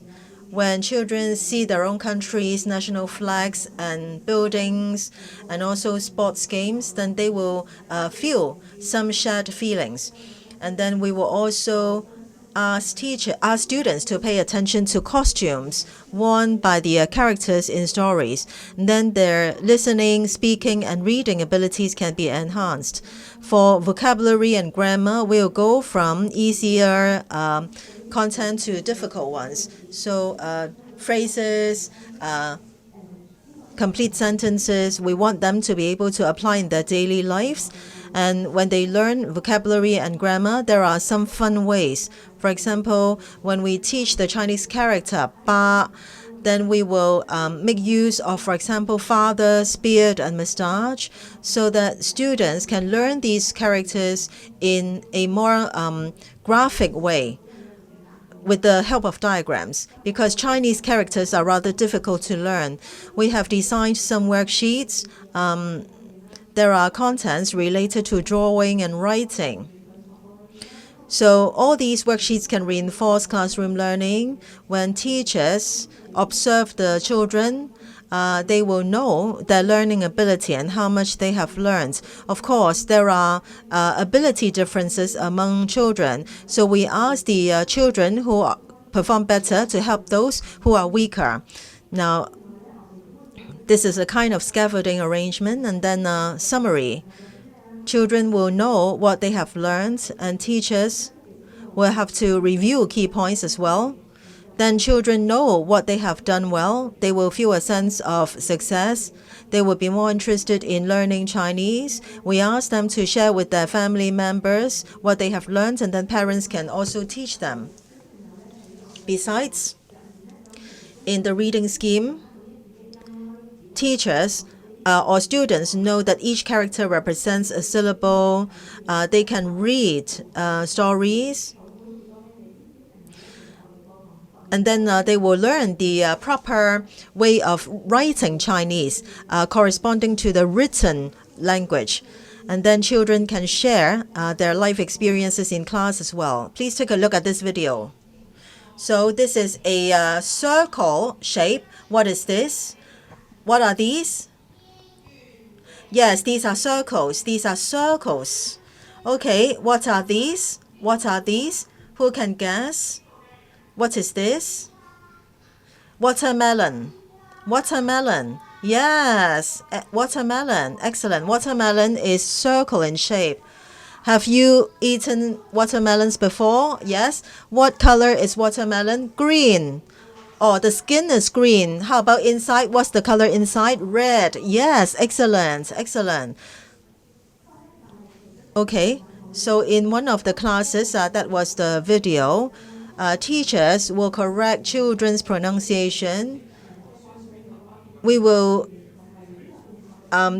When children see their own countries, national flags and buildings, and also sports games, then they will feel some shared feelings. And then we will also ask students to pay attention to costumes worn by the characters in stories. And then their listening, speaking, and reading abilities can be enhanced. For vocabulary and grammar, we'll go from easier content to difficult ones. So phrases, complete sentences, we want them to be able to apply in their daily lives. And when they learn vocabulary and grammar, there are some fun ways. For example, when we teach the Chinese character ba, then we will make use of, for example, father's beard and mustache, so that students can learn these characters in a more graphic way with the help of diagrams. Because Chinese characters are rather difficult to learn, we have designed some worksheets. There are contents related to drawing and writing. So all these worksheets can reinforce classroom learning. When teachers observe the children, they will know their learning ability and how much they have learned. Of course, there are ability differences among children. So we ask the children who perform better to help those who are weaker. Now, this is a kind of scaffolding arrangement, and then a summary. Children will know what they have learned, and teachers will have to review key points as well. Then children know what they have done well. They will feel a sense of success. They will be more interested in learning Chinese. We ask them to share with their family members what they have learned, and then parents can also teach them. Besides, in the reading scheme, teachers or students know that each character represents a syllable. They can read stories. And then they will learn the proper way of writing Chinese corresponding to the written language. And then children can share their life experiences in class as well. Please take a look at this video. So this is a circle shape. What is this? What are these? Yes, these are circles. These are circles. Okay, what are these? What are these? Who can guess? What is this? Watermelon. Watermelon. Yes, watermelon. Excellent. Watermelon is circle in shape. Have you eaten watermelons before? Yes. What color is watermelon? Green. Oh, the skin is green. How about inside? What's the color inside? Red. Yes, excellent, excellent. Okay, so in one of the classes, that was the video, teachers will correct children's pronunciation. We will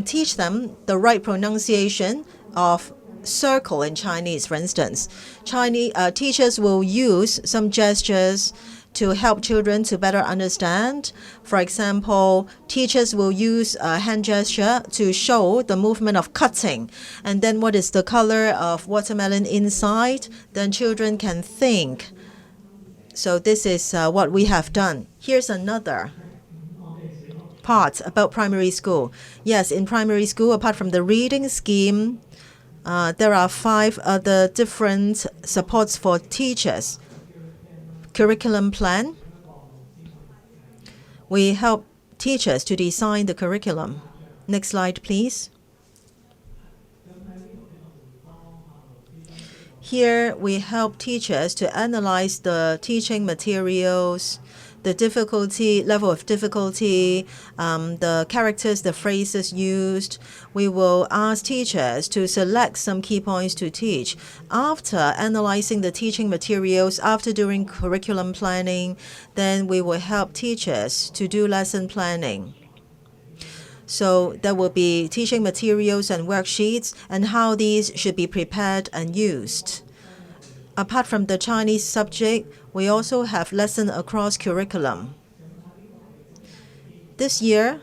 teach them the right pronunciation of circle in Chinese, for instance. Teachers will use some gestures to help children to better understand. For example, teachers will use a hand gesture to show the movement of cutting. And then what is the color of watermelon inside? Then children can think. So this is what we have done. Here's another part about primary school. Yes, in primary school, apart from the reading scheme, there are 5 other different supports for teachers. Curriculum plan. We help teachers to design the curriculum. Next slide, please. Here we help teachers to analyze the teaching materials, the difficulty, level of difficulty, the characters, the phrases used. We will ask teachers to select some key points to teach. After analyzing the teaching materials, after doing curriculum planning, then we will help teachers to do lesson planning. So there will be teaching materials and worksheets and how these should be prepared and used. Apart from the Chinese subject, we also have lesson across curriculum. This year,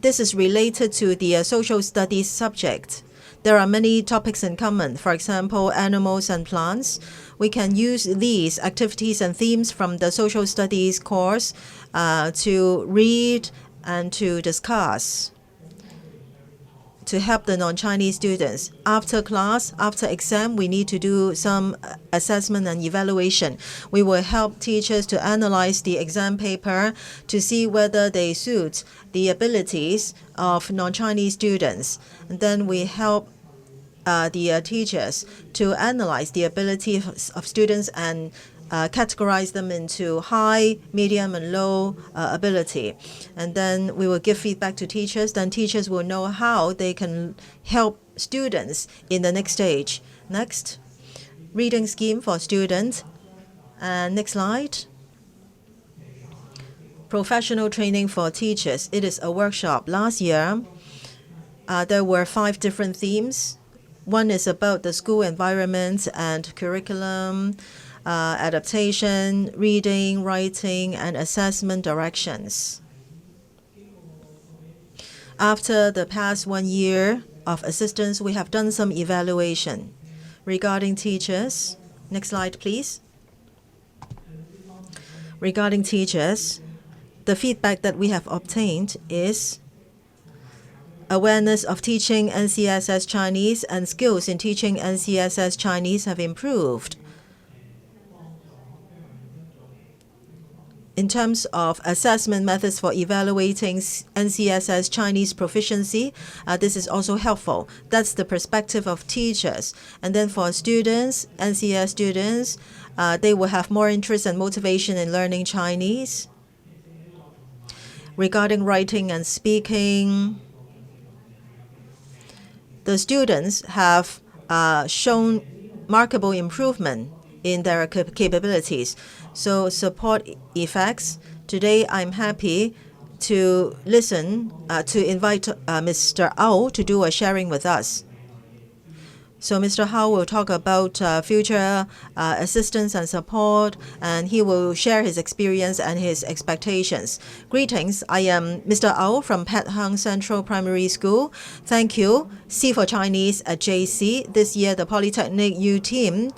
this is related to the social studies subject. There are many topics in common. For example, animals and plants. We can use these activities and themes from the social studies course to read and to discuss. to help the non-Chinese students. After class, after exam, we need to do some assessment and evaluation. We will help teachers to analyze the exam paper to see whether they suit the abilities of non-Chinese students. And then we help the teachers to analyze the ability of students and categorize them into high, medium, and low ability. And then we will give feedback to teachers. Then teachers will know how they can help students in the next stage. Next, reading scheme for students. And next slide. Professional training for teachers. It is a workshop. Last year, there were 5 different themes. One is about the school environment and curriculum, adaptation, reading, writing, and assessment directions. After the past 1 year of assistance, we have done some evaluation regarding teachers. Next slide, please. Regarding teachers, the feedback that we have obtained is awareness of teaching NCSS Chinese and skills in teaching NCSS Chinese have improved. In terms of assessment methods for evaluating NCSS Chinese proficiency, this is also helpful. That's the perspective of teachers. And then for students, NCS students, they will have more interest and motivation in learning Chinese. Regarding writing and speaking, the students have shown remarkable improvement in their capabilities. So support effects. Today, I'm happy to invite Mr. Au to do a sharing with us. So Mr. Hao will talk about future assistance and support, and he will share his experience and his expectations. Greetings, I am Mr. Au from Pat Hung Central Primary School. Thank you, C for Chinese at JC. This year, the Polytechnic U team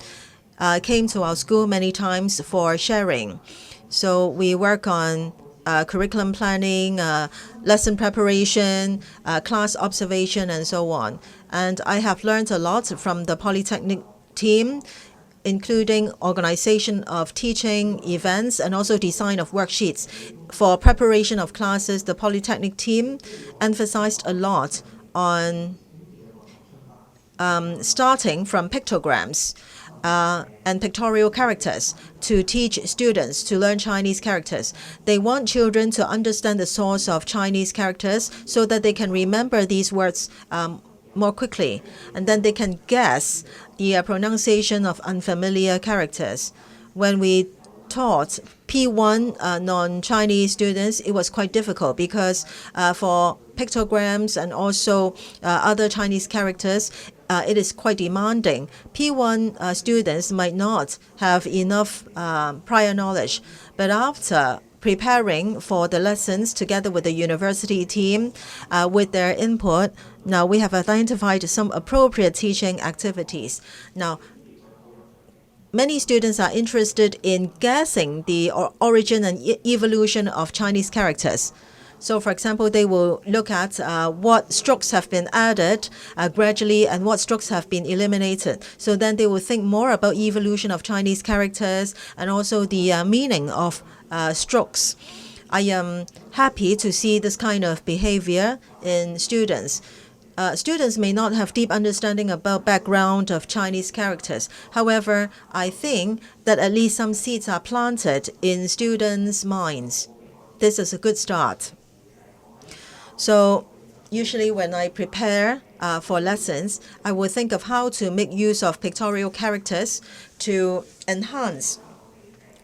came to our school many times for sharing. So we work on curriculum planning, lesson preparation, class observation, and so on. And I have learned a lot from the Polytechnic team, including organization of teaching events and also design of worksheets. For preparation of classes, the Polytechnic team emphasized a lot on starting from pictograms and pictorial characters to teach students to learn Chinese characters. They want children to understand the source of Chinese characters so that they can remember these words more quickly, and then they can guess the pronunciation of unfamiliar characters. When we taught P1 non-Chinese students, it was quite difficult because for pictograms and also other Chinese characters, it is quite demanding. P1 students might not have enough prior knowledge, but after preparing for the lessons together with the university team, with their input, now we have identified some appropriate teaching activities. Now, many students are interested in guessing the origin and evolution of Chinese characters. So, for example, they will look at what strokes have been added gradually and what strokes have been eliminated. So then they will think more about evolution of Chinese characters and also the meaning of strokes. I am happy to see this kind of behavior in students. Students may not have deep understanding about background of Chinese characters. However, I think that at least some seeds are planted in students' minds. This is a good start. So usually when I prepare for lessons, I will think of how to make use of pictorial characters to enhance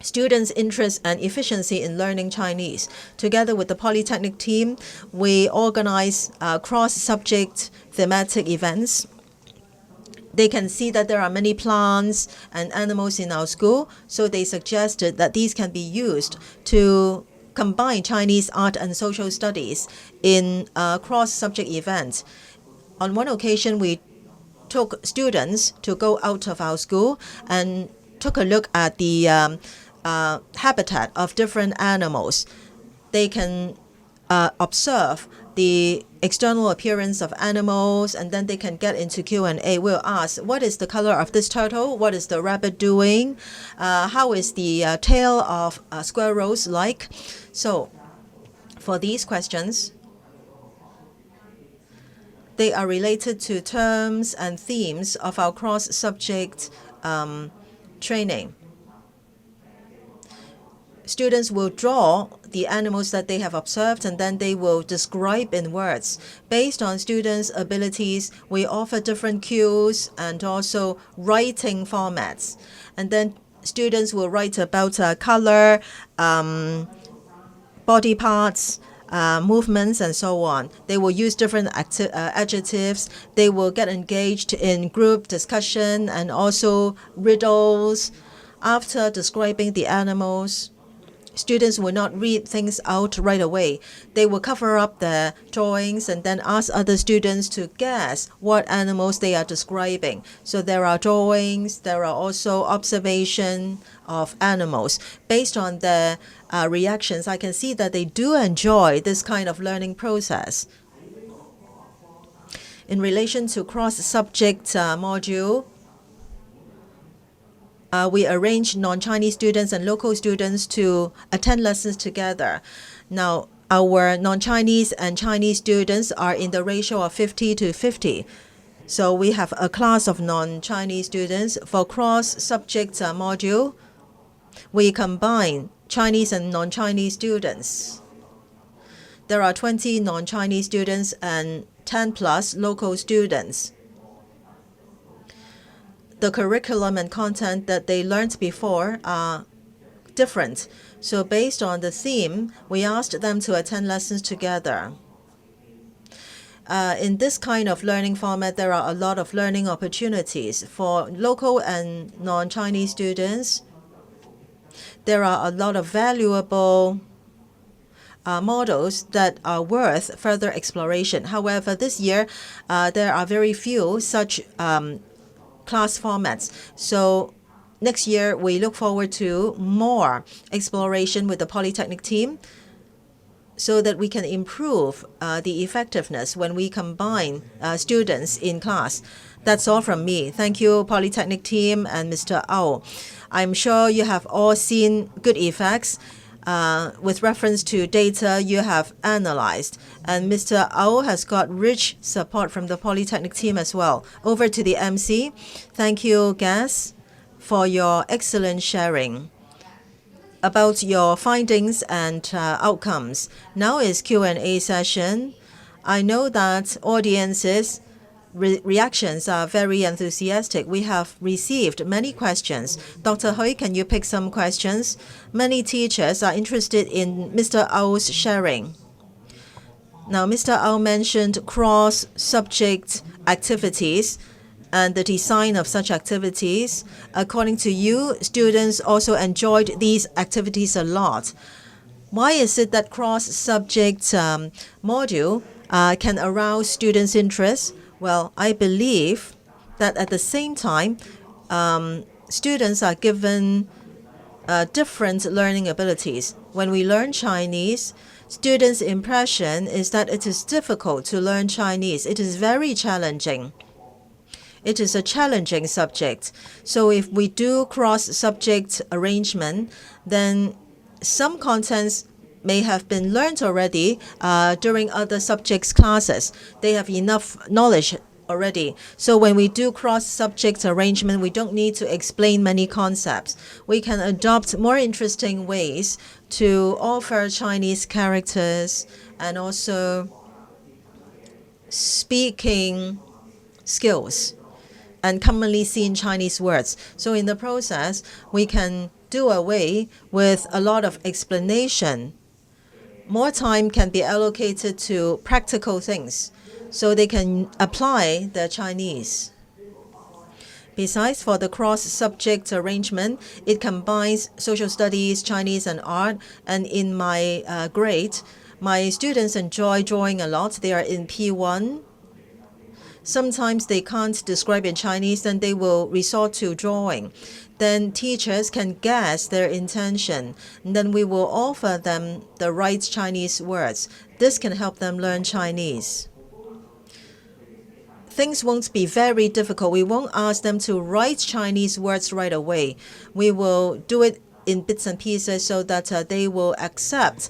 students' interest and efficiency in learning Chinese. Together with the Polytechnic team, we organize cross-subject thematic events. They can see that there are many plants and animals in our school, so they suggested that these can be used to combine Chinese art and social studies in a cross-subject event. On one occasion, we took students to go out of our school and took a look at the habitat of different animals. They can observe the external appearance of animals, and then they can get into Q&A. We'll ask, what is the color of this turtle? What is the rabbit doing? How is the tail of squirrels like? So for these questions, they are related to terms and themes of our cross-subject training. Students will draw the animals that they have observed, and then they will describe in words. Based on students' abilities, we offer different cues and also writing formats. And then students will write about color, body parts, movements, and so on. They will use different adjectives. They will get engaged in group discussion and also riddles. After describing the animals, students will not read things out right away. They will cover up their drawings and then ask other students to guess what animals they are describing. So there are drawings, there are also observation of animals. Based on their reactions, I can see that they do enjoy this kind of learning process. In relation to cross-subject module, we arrange non-Chinese students and local students to attend lessons together. Now, our non-Chinese and Chinese students are in the ratio of 50 to 50. So we have a class of non-Chinese students. For cross-subject module, we combine Chinese and non-Chinese students. There are 20 non-Chinese students and 10 plus local students. The curriculum and content that they learned before are different. So based on the theme, we asked them to attend lessons together. In this kind of learning format, there are a lot of learning opportunities. For local and non-Chinese students, there are a lot of valuable models that are worth further exploration. However, this year, there are very few such class formats. So next year, we look forward to more exploration with the Polytechnic team so that we can improve the effectiveness when we combine students in class. That's all from me. Thank you, Polytechnic team and Mr. Au. I'm sure you have all seen good effects with reference to data you have analyzed. And Mr. Au has got rich support from the Polytechnic team as well. Over to the MC. Thank you, guests, for your excellent sharing about your findings and outcomes. Now is Q&A session. I know that audiences' reactions are very enthusiastic. We have received many questions. Dr. Hui, can you pick some questions? Many teachers are interested in Mr. Au's sharing. Now, Mr. Au mentioned cross-subject activities and the design of such activities. According to you, students also enjoyed these activities a lot. Why is it that cross-subject module can arouse students' interest? Well, I believe that at the same time, students are given different learning abilities. When we learn Chinese, students' impression is that it is difficult to learn Chinese. It is very challenging. It is a challenging subject. So if we do cross-subject arrangement, then some contents may have been learned already during other subjects classes. They have enough knowledge already. So when we do cross-subject arrangement, we don't need to explain many concepts. We can adopt more interesting ways to offer Chinese characters and also speaking skills and commonly seen Chinese words. So in the process, we can do away with a lot of explanation. More time can be allocated to practical things so they can apply their Chinese. Besides, for the cross-subject arrangement, it combines social studies, Chinese, and art. And in my grade, my students enjoy drawing a lot. They are in P1. sometimes they can't describe in Chinese, then they will resort to drawing. Then teachers can guess their intention, and then we will offer them the right Chinese words. This can help them learn Chinese. Things won't be very difficult. We won't ask them to write Chinese words right away. We will do it in bits and pieces so that they will accept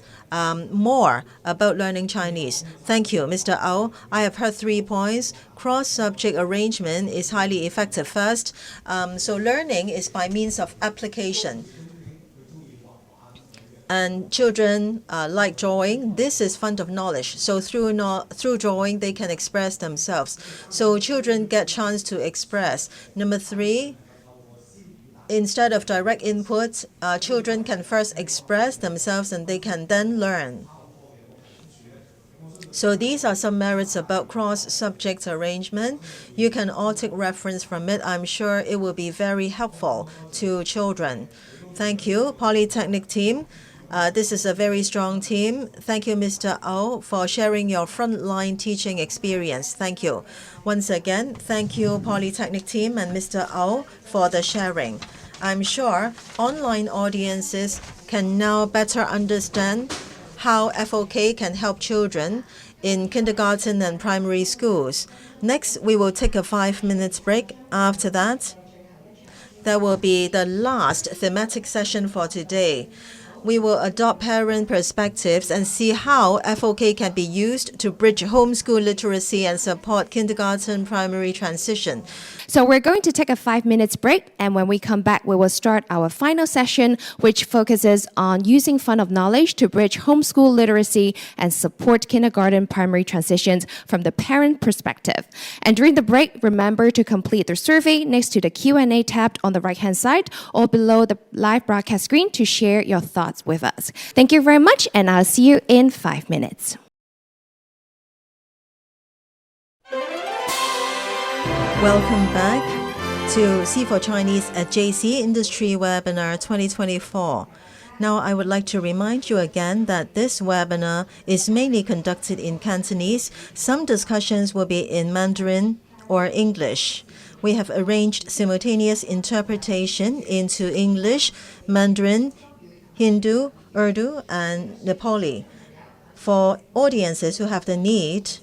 more about learning Chinese. Thank you, Mr. Au. I have heard 3 points. Cross-subject arrangement is highly effective first. So learning is by means of application. And children like drawing. This is fund of knowledge. So through drawing, they can express themselves. So children get chance to express. Number 3, instead of direct input, children can first express themselves and they can then learn. So these are some merits about cross-subject arrangement. You can all take reference from it. I'm sure it will be very helpful to children. Thank you, Polytechnic team. This is a very strong team. Thank you, Mr. Au, for sharing your frontline teaching experience. Thank you. Once again, thank you, Polytechnic team and Mr. Au, for the sharing. I'm sure online audiences can now better understand how FOK can help children in kindergarten and primary schools. Next, we will take a 5-minute break. After that, there will be the last thematic session for today. We will adopt parent perspectives and see how FOK can be used to bridge homeschool literacy and support kindergarten primary transition. So we're going to take a 5-minute break, and when we come back, we will start our final session, which focuses on using fund of knowledge to bridge homeschool literacy and support kindergarten primary transitions from the parent perspective. And during the break, remember to complete the survey next to the Q&A tab on the right-hand side or below the live broadcast screen to share your thoughts with us. Thank you very much, and I'll see you in 5 minutes. Welcome back to C4 Chinese at JC Industry Webinar 2024. Now, I would like to remind you again that this webinar is mainly conducted in Cantonese. Some discussions will be in Mandarin or English. We have arranged simultaneous interpretation into English, Mandarin, Hindu, Urdu, and Nepali. For audiences who have the need,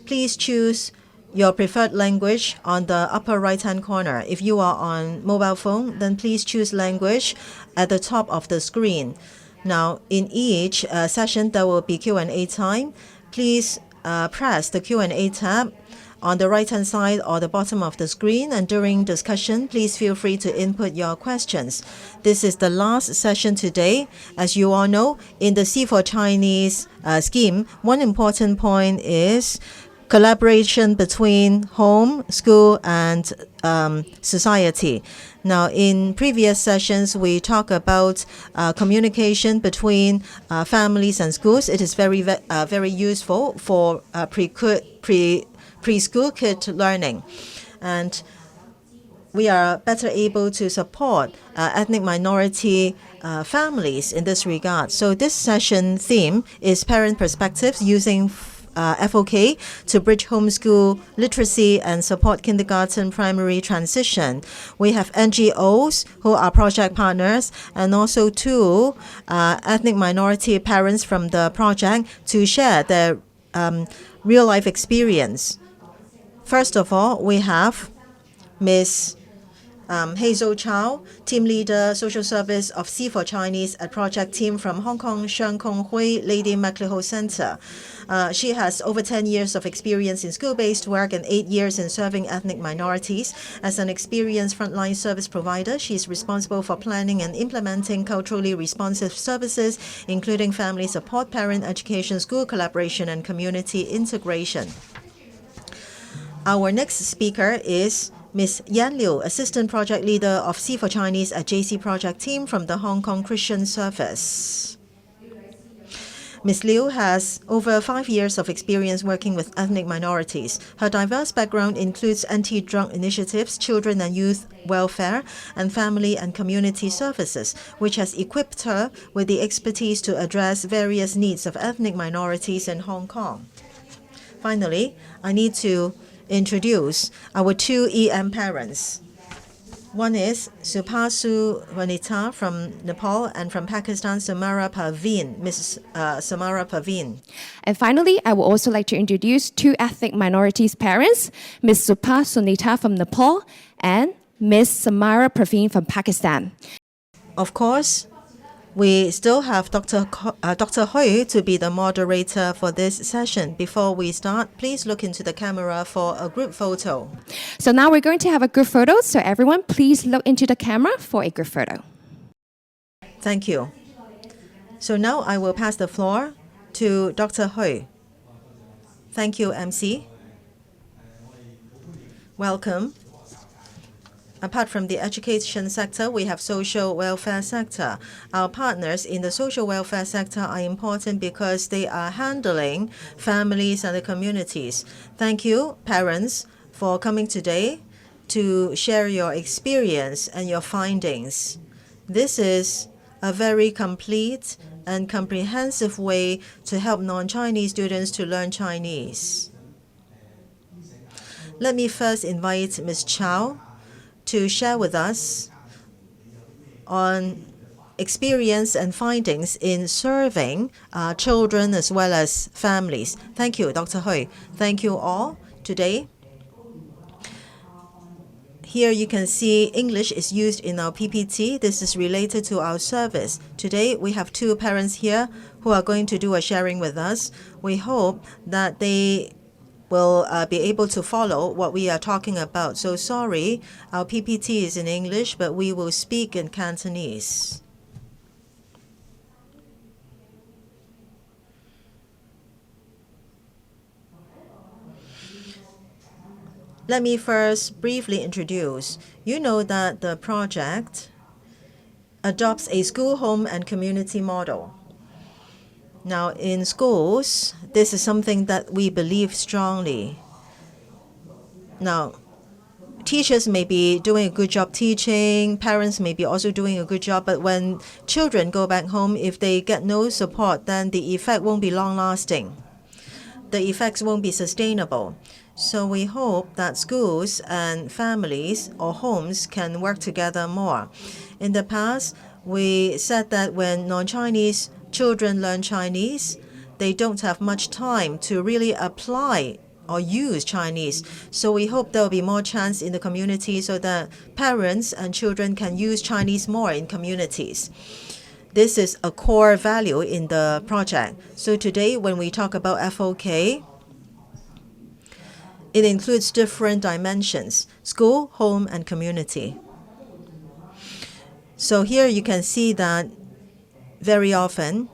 please choose your preferred language on the upper right-hand corner. If you are on mobile phone, then please choose language at the top of the screen. Now, in each session, there will be Q&A time. Please press the Q&A tab on the right-hand side or the bottom of the screen, and during discussion, please feel free to input your questions. This is the last session today. As you all know, in the C4 Chinese scheme, one important point is collaboration between home, school, and society. Now, in previous sessions, we talk about communication between families and schools. It is very useful for preschool kid learning. And we are better able to support ethnic minority families in this regard. So this session theme is parent perspectives using FOK to bridge homeschool literacy and support kindergarten primary transition. We have NGOs who are project partners and also 2 ethnic minority parents from the project to share their real-life experience. First of all, we have Ms. Hazel Chow, Team Leader, Social Service of C4 Chinese at Project Team from Hong Kong Shang Kung Hui Lady Macleod Center. She has over 10 years of experience in school-based work and 8 years in serving ethnic minorities. As an experienced frontline service provider, she is responsible for planning and implementing culturally responsive services, including family support, parent education, school collaboration, and community integration. Our next speaker is Ms. Yan Liu, Assistant Project Leader of C4 Chinese at JC Project Team from the Hong Kong Christian Service. Ms. Liu has over 5 years of experience working with ethnic minorities. Her diverse background includes anti-drug initiatives, children and youth welfare, and family and community services, which has equipped her with the expertise to address various needs of ethnic minorities in Hong Kong. Finally, I need to introduce our two EM parents. One is Supasu Vanita from Nepal, and from Pakistan, Samara Parveen, Mrs. Samara Parveen. And finally, I would also like to introduce two ethnic minorities parents, Ms. Supa Sunita from Nepal and Ms. Samara Parveen from Pakistan. Of course, we still have Dr. Hui to be the moderator for this session. Before we start, please look into the camera for a group photo. So now we're going to have a group photo. So everyone, please look into the camera for a group photo. Thank you. So now I will pass the floor to Dr. Hui. Thank you, MC. Welcome. Apart from the education sector, we have social welfare sector. Our partners in the social welfare sector are important because they are handling families and the communities. Thank you, parents, for coming today to share your experience and your findings. This is a very complete and comprehensive way to help non-Chinese students to learn Chinese. Let me first invite Ms. Chow to share with us on experience and findings in serving children as well as families. Thank you, Dr. Hui. Thank you all today. Here you can see English is used in our PPT. This is related to our service. Today we have two parents here who are going to do a sharing with us. We hope that they will be able to follow what we are talking about. So sorry, our PPT is in English, but we will speak in Cantonese. Let me first briefly introduce. You know that the project adopts a school, home, and community model. Now, in schools, this is something that we believe strongly. Now, teachers may be doing a good job teaching, parents may be also doing a good job, but when children go back home, if they get no support, then the effect won't be long-lasting. The effects won't be sustainable. So we hope that schools and families or homes can work together more. In the past, we said that when non-Chinese children learn Chinese, they don't have much time to really apply or use Chinese. So we hope there will be more chance in the community so that parents and children can use Chinese more in communities. This is a core value in the project. So today when we talk about FOK, it includes different dimensions: school, home, and community. So here you can see that very often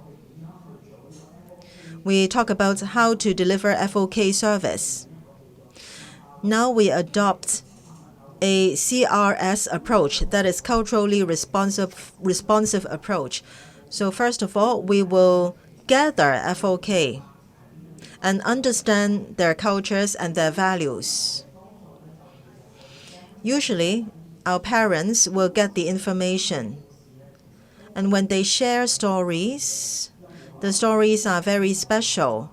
we talk about how to deliver FOK service. Now we adopt a CRS approach, that is culturally responsive approach. So first of all, we will gather FOK and understand their cultures and their values. Usually, our parents will get the information. And when they share stories, the stories are very special.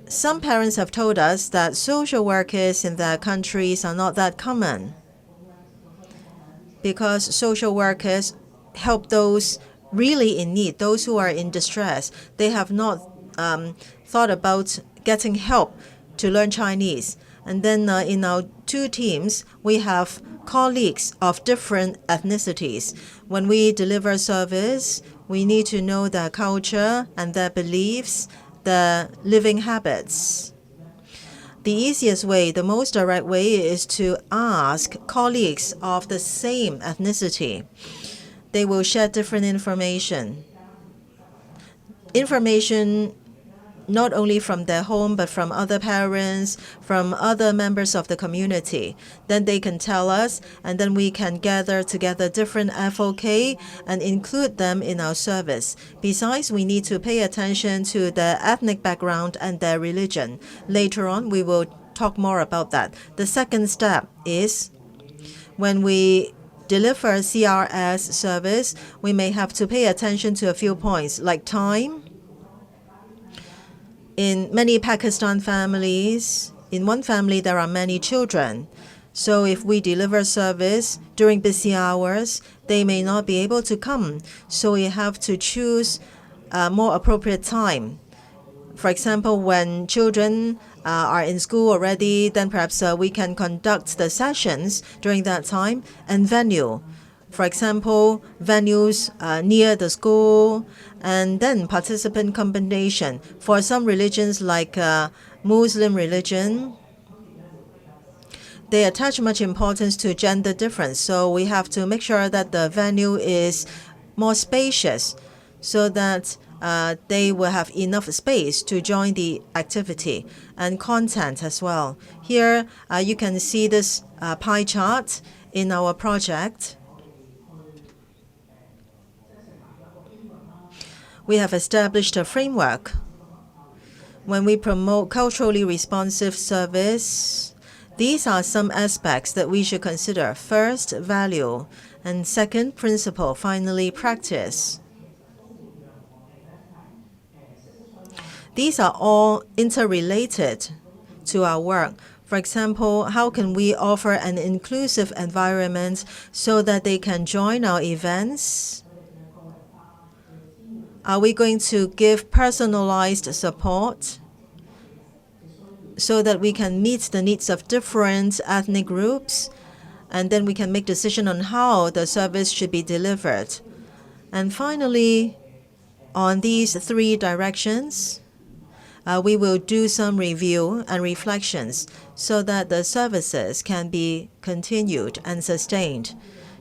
Some parents have told us that social workers in their countries are not that common because social workers help those really in need, those who are in distress. They have not thought about getting help to learn Chinese. And then in our two teams, we have colleagues of different ethnicities. When we deliver service, we need to know their culture and their beliefs, their living habits. The easiest way, the most direct way, is to ask colleagues of the same ethnicity. They will share different information. Information not only from their home, but from other parents, from other members of the community. Then they can tell us, and then we can gather together different FOK and include them in our service. Besides, we need to pay attention to their ethnic background and their religion. Later on, we will talk more about that. The second step is when we deliver CRS service, we may have to pay attention to a few points like time. In many Pakistan families, in one family there are many children. So if we deliver service during busy hours, they may not be able to come. So we have to choose a more appropriate time. For example, when children are in school already, then perhaps we can conduct the sessions during that time. And venue. For example, venues near the school, and then participant combination. For some religions like Muslim religion, they attach much importance to gender difference. So we have to make sure that the venue is more spacious so that they will have enough space to join the activity and content as well. Here you can see this pie chart in our project. We have established a framework. When we promote culturally responsive service, these are some aspects that we should consider. First, value, and second, principle, finally, practice. These are all interrelated to our work. For example, how can we offer an inclusive environment so that they can join our events? Are we going to give personalized support so that we can meet the needs of different ethnic groups? And then we can make decision on how the service should be delivered. And finally, on these three directions, we will do some review and reflections so that the services can be continued and sustained.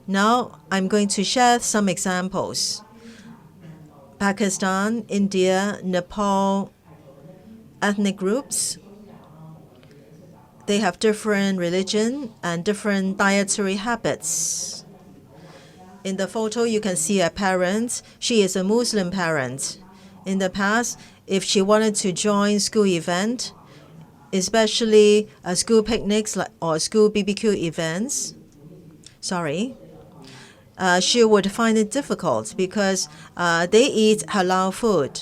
Now, I'm going to share some examples. Pakistan, India, Nepal, ethnic groups. They have different religion and different dietary habits. In the photo, you can see a parent. She is a Muslim parent. In the past, if she wanted to join school event, especially school picnics or school BBQ events, she would find it difficult because they eat halal food.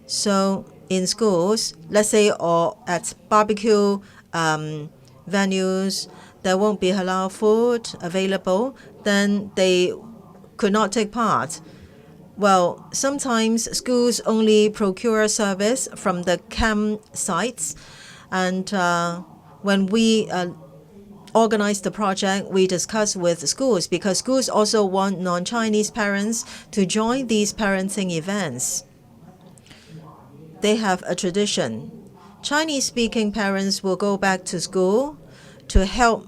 So in schools, let's say, or at barbecue venues, there won't be halal food available, then they could not take part. Well, sometimes schools only procure service from the campsites, and when we organize the project, we discuss with schools because schools also want non-Chinese parents to join these parenting events. They have a tradition. Chinese-speaking parents will go back to school to help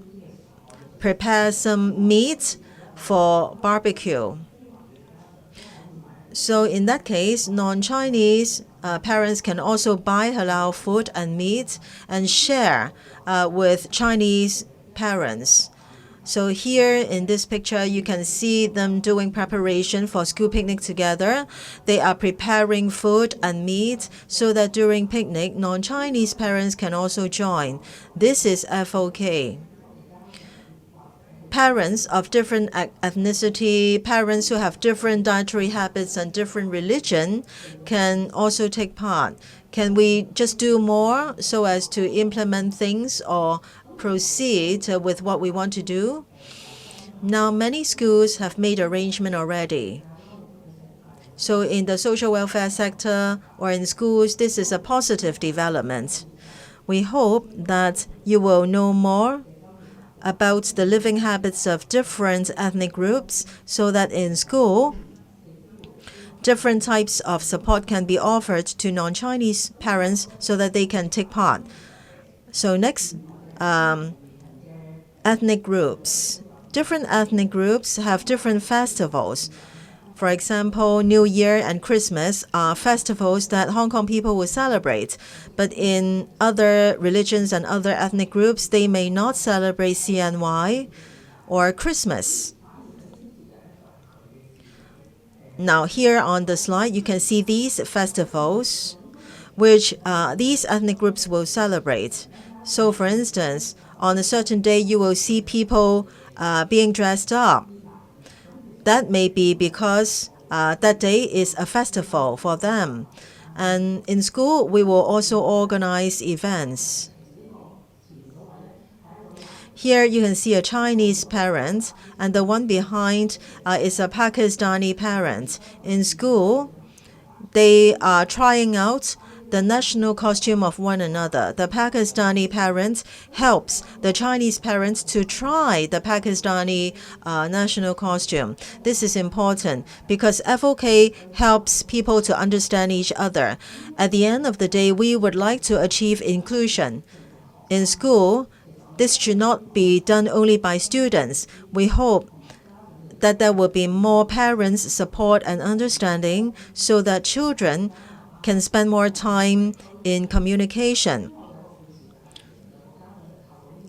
prepare some meat for barbecue. So in that case, non-Chinese parents can also buy halal food and meat and share with Chinese parents. So here in this picture, you can see them doing preparation for school picnic together. They are preparing food and meat so that during picnic, non-Chinese parents can also join. This is FOK. Parents of different ethnicity, parents who have different dietary habits and different religion can also take part. Can we just do more so as to implement things or proceed with what we want to do? Now, many schools have made arrangement already. So in the social welfare sector or in schools, this is a positive development. We hope that you will know more about the living habits of different ethnic groups so that in school, different types of support can be offered to non-Chinese parents so that they can take part. So next, ethnic groups. Different ethnic groups have different festivals. For example, New Year and Christmas are festivals that Hong Kong people will celebrate. But in other religions and other ethnic groups, they may not celebrate CNY or Christmas. Now, here on the slide, you can see these festivals which these ethnic groups will celebrate. So, for instance, on a certain day, you will see people being dressed up. That may be because that day is a festival for them. And in school, we will also organize events. Here you can see a Chinese parent, and the one behind is a Pakistani parent. In school, they are trying out the national costume of one another. The Pakistani parent helps the Chinese parents to try the Pakistani national costume. This is important because FOK helps people to understand each other. At the end of the day, we would like to achieve inclusion. In school, this should not be done only by students. We hope that there will be more parents' support and understanding so that children can spend more time in communication.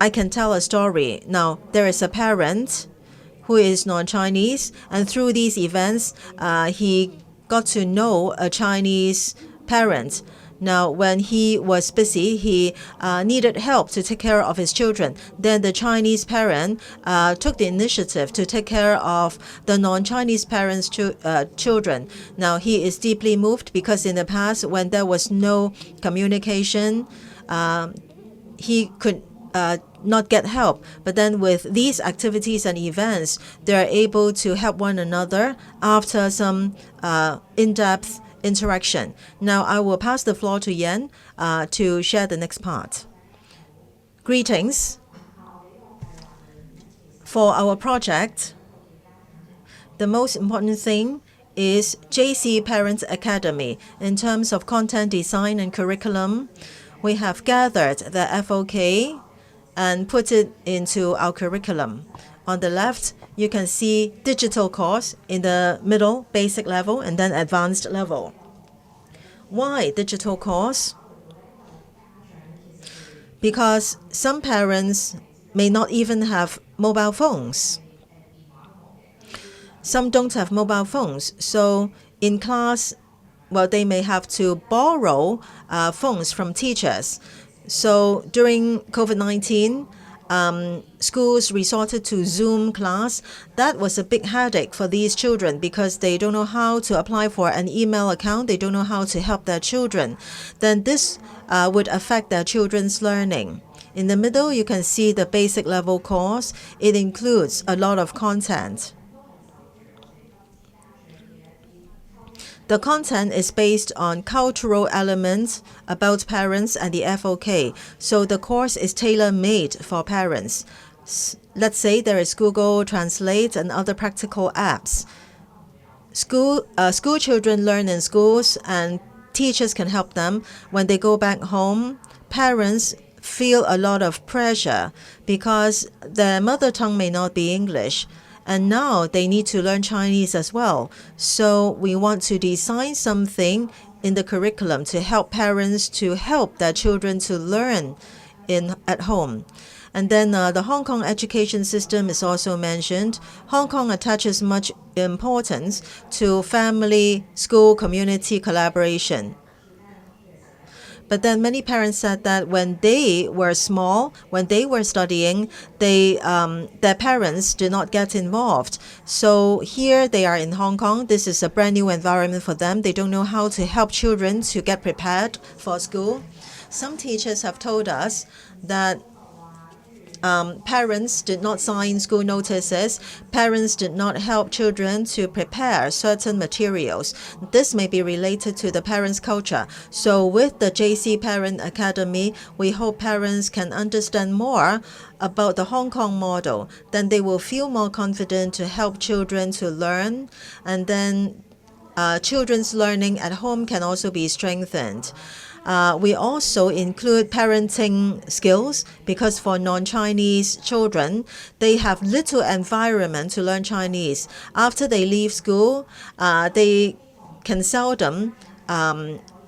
I can tell a story. Now, there is a parent who is non-Chinese, and through these events, he got to know a Chinese parent. Now, when he was busy, he needed help to take care of his children. Then the Chinese parent took the initiative to take care of the non-Chinese parents' children. Now, he is deeply moved because in the past, when there was no communication, he could not get help. But then with these activities and events, they are able to help one another after some in-depth interaction. Now I will pass the floor to Yan to share the next part. Greetings. For our project, the most important thing is JC Parents Academy. In terms of content design and curriculum, we have gathered the FOK and put it into our curriculum. On the left, you can see digital course, in the middle, basic level, and then advanced level. Why digital course? Because some parents may not even have mobile phones. Some don't have mobile phones. So in class, well, they may have to borrow phones from teachers. So during COVID-19, schools resorted to Zoom class. That was a big headache for these children because they don't know how to apply for an email account. They don't know how to help their children. Then this would affect their children's learning. In the middle, you can see the basic level course. It includes a lot of content. The content is based on cultural elements about parents and the FOK. So the course is tailor-made for parents. Let's say there is Google Translate and other practical apps. School children learn in schools and teachers can help them. When they go back home, parents feel a lot of pressure because their mother tongue may not be English. And now they need to learn Chinese as well. So we want to design something in the curriculum to help parents to help their children to learn at home. And then the Hong Kong education system is also mentioned. Hong Kong attaches much importance to family, school, community collaboration. But then many parents said that when they were small, when they were studying, their parents did not get involved. So here they are in Hong Kong. This is a brand new environment for them. They don't know how to help children to get prepared for school. Some teachers have told us that parents did not sign school notices. Parents did not help children to prepare certain materials. This may be related to the parents' culture. So with the JC Parent Academy, we hope parents can understand more about the Hong Kong model. Then they will feel more confident to help children to learn. And then children's learning at home can also be strengthened. We also include parenting skills because for non-Chinese children, they have little environment to learn Chinese. After they leave school, they can seldom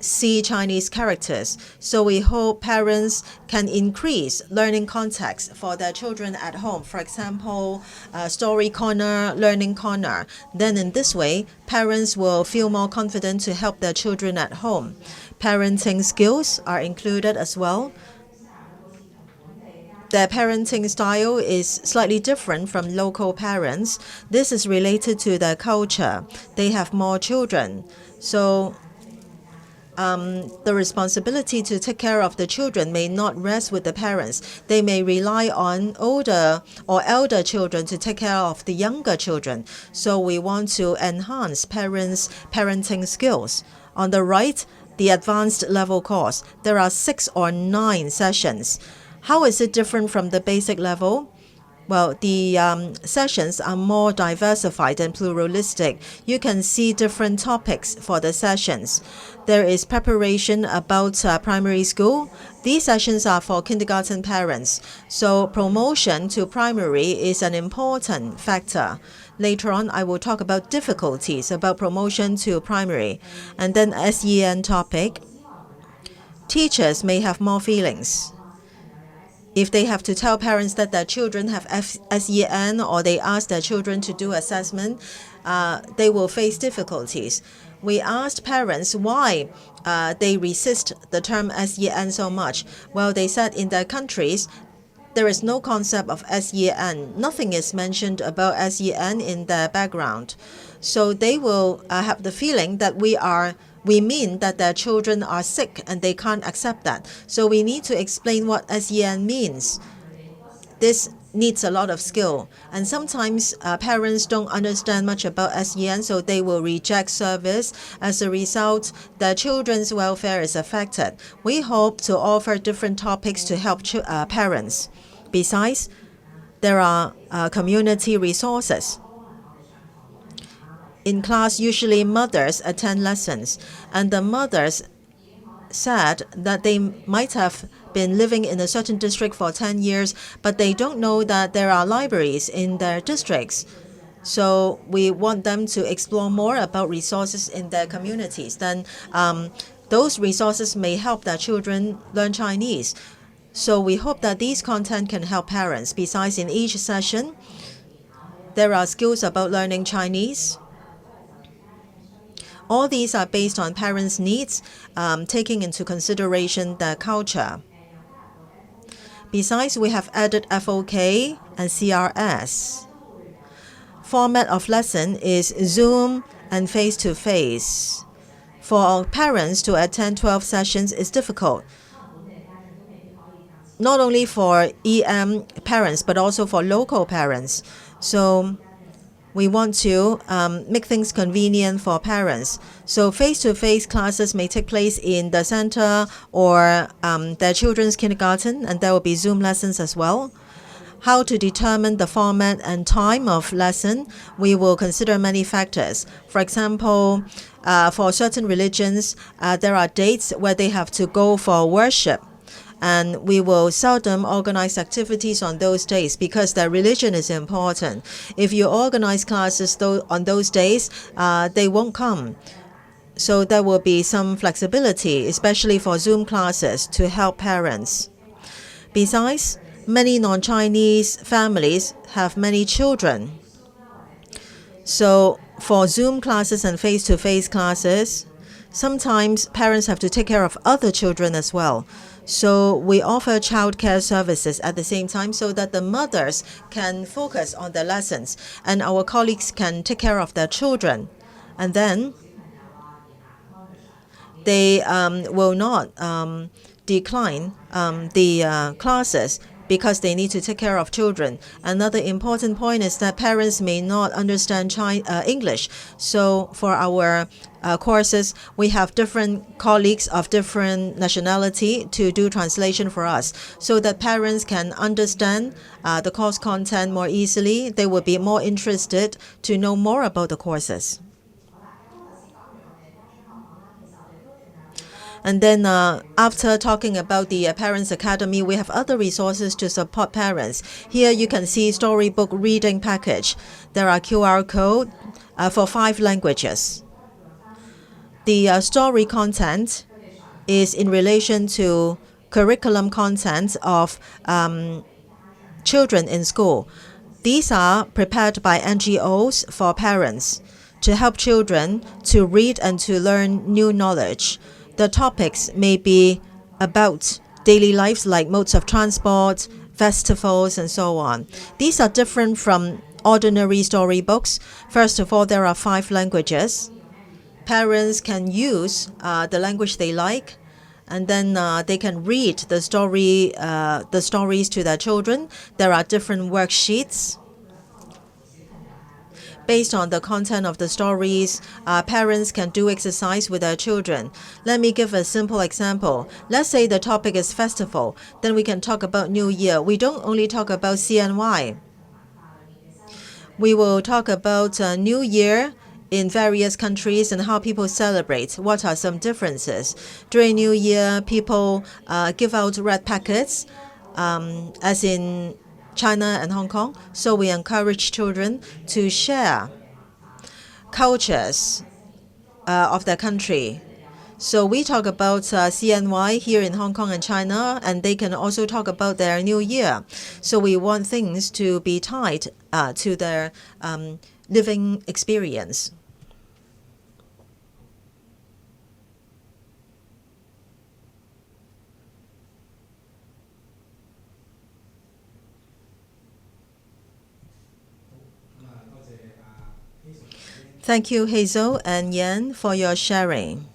see Chinese characters. So we hope parents can increase learning context for their children at home. For example, story corner, learning corner. Then in this way, parents will feel more confident to help their children at home. Parenting skills are included as well. Their parenting style is slightly different from local parents. This is related to their culture. They have more children. So the responsibility to take care of the children may not rest with the parents. They may rely on older or elder children to take care of the younger children. So we want to enhance parents' parenting skills. On the right, the advanced level course. There are 6 or 9 sessions. How is it different from the basic level? Well, the sessions are more diversified and pluralistic. You can see different topics for the sessions. There is preparation about primary school. These sessions are for kindergarten parents. So promotion to primary is an important factor. Later on, I will talk about difficulties about promotion to primary. And then SEN topic. Teachers may have more feelings. If they have to tell parents that their children have SEN or they ask their children to do assessment, they will face difficulties. We asked parents why they resist the term SEN so much. Well, they said in their countries, there is no concept of SEN. Nothing is mentioned about SEN in their background. So they will have the feeling that we mean that their children are sick and they can't accept that. So we need to explain what SEN means. This needs a lot of skill. And sometimes parents don't understand much about SEN, so they will reject service. As a result, their children's welfare is affected. We hope to offer different topics to help parents. Besides, there are community resources. In class, usually mothers attend lessons, and the mothers said that they might have been living in a certain district for 10 years, but they don't know that there are libraries in their districts. So we want them to explore more about resources in their communities. Then those resources may help their children learn Chinese. So we hope that these content can help parents. Besides, in each session, there are skills about learning Chinese. All these are based on parents' needs, taking into consideration their culture. Besides, we have added FOK and CRS. Format of lesson is Zoom and face-to-face. For parents to attend 12 sessions is difficult. Not only for EM parents, but also for local parents. So we want to make things convenient for parents. So face-to-face classes may take place in the center or their children's kindergarten, and there will be Zoom lessons as well. How to determine the format and time of lesson, we will consider many factors. For example, for certain religions, there are dates where they have to go for worship. And we will seldom organize activities on those days because their religion is important. If you organize classes on those days, they won't come. So there will be some flexibility, especially for Zoom classes, to help parents. Besides, many non-Chinese families have many children. So for Zoom classes and face-to-face classes, sometimes parents have to take care of other children as well. So we offer childcare services at the same time so that the mothers can focus on their lessons and our colleagues can take care of their children. And then they will not decline the classes because they need to take care of children. Another important point is that parents may not understand English. So for our courses, we have different colleagues of different nationality to do translation for us so that parents can understand the course content more easily. They will be more interested to know more about the courses. And then after talking about the Parents Academy, we have other resources to support parents. Here you can see storybook reading package. There are QR code for 5 languages. The story content is in relation to curriculum content of children in school. These are prepared by NGOs for parents to help children to read and to learn new knowledge. The topics may be about daily lives like modes of transport, festivals, and so on. These are different from ordinary storybooks. First of all, there are 5 languages. parents can use the language they like, and then they can read the stories to their children. There are different worksheets. Based on the content of the stories, parents can do exercise with their children. Let me give a simple example. Let's say the topic is festival. Then we can talk about New Year. We don't only talk about CNY. We will talk about New Year in various countries and how people celebrate. What are some differences? During New Year, people give out red packets, as in China and Hong Kong. So we encourage children to share cultures of their country. So we talk about CNY here in Hong Kong and China, and they can also talk about their New Year. So we want things to be tied to their living experience. Thank you, Hazel and Yan, for your sharing.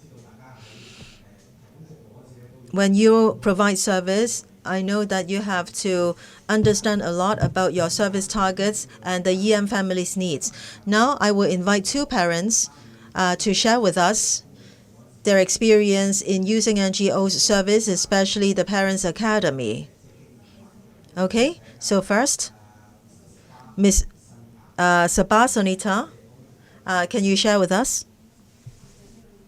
When you provide service, I know that you have to understand a lot about your service targets and the EM family's needs. Now, I will invite two parents to share with us their experience in using NGO's service, especially the Parents Academy. Okay, so first, Ms. Sabah Sonita, can you share with us?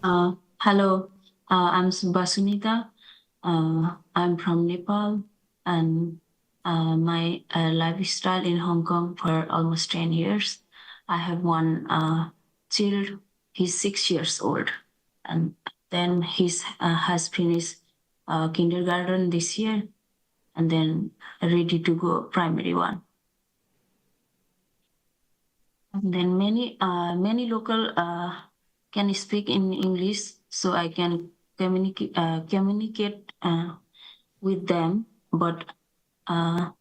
Hello, I'm Basunita. I'm from Nepal, and my lifestyle in Hong Kong for almost 10 years. I have one child. He's 6 years old, and then he has finished kindergarten this year, and then ready to go primary one. And then many local can speak in English, so I can communicate with them. But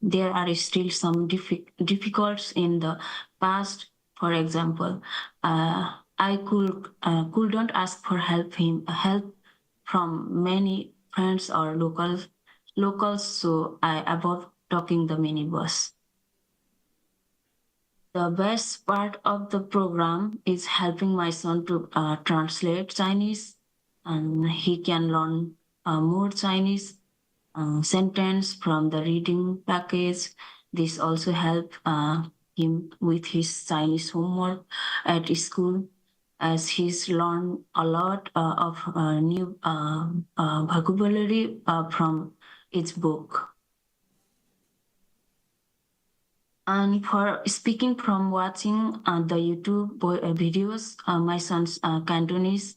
there are still some difficulties in the past. For example, I couldn't ask for help from many friends or locals, so I avoid talking the minibus. The best part of the program is helping my son to translate Chinese, and he can learn more Chinese sentence from the reading package. This also helps him with his Chinese homework at school, as he's learned a lot of new vocabulary from its book. And for speaking from watching the YouTube videos, my son's Cantonese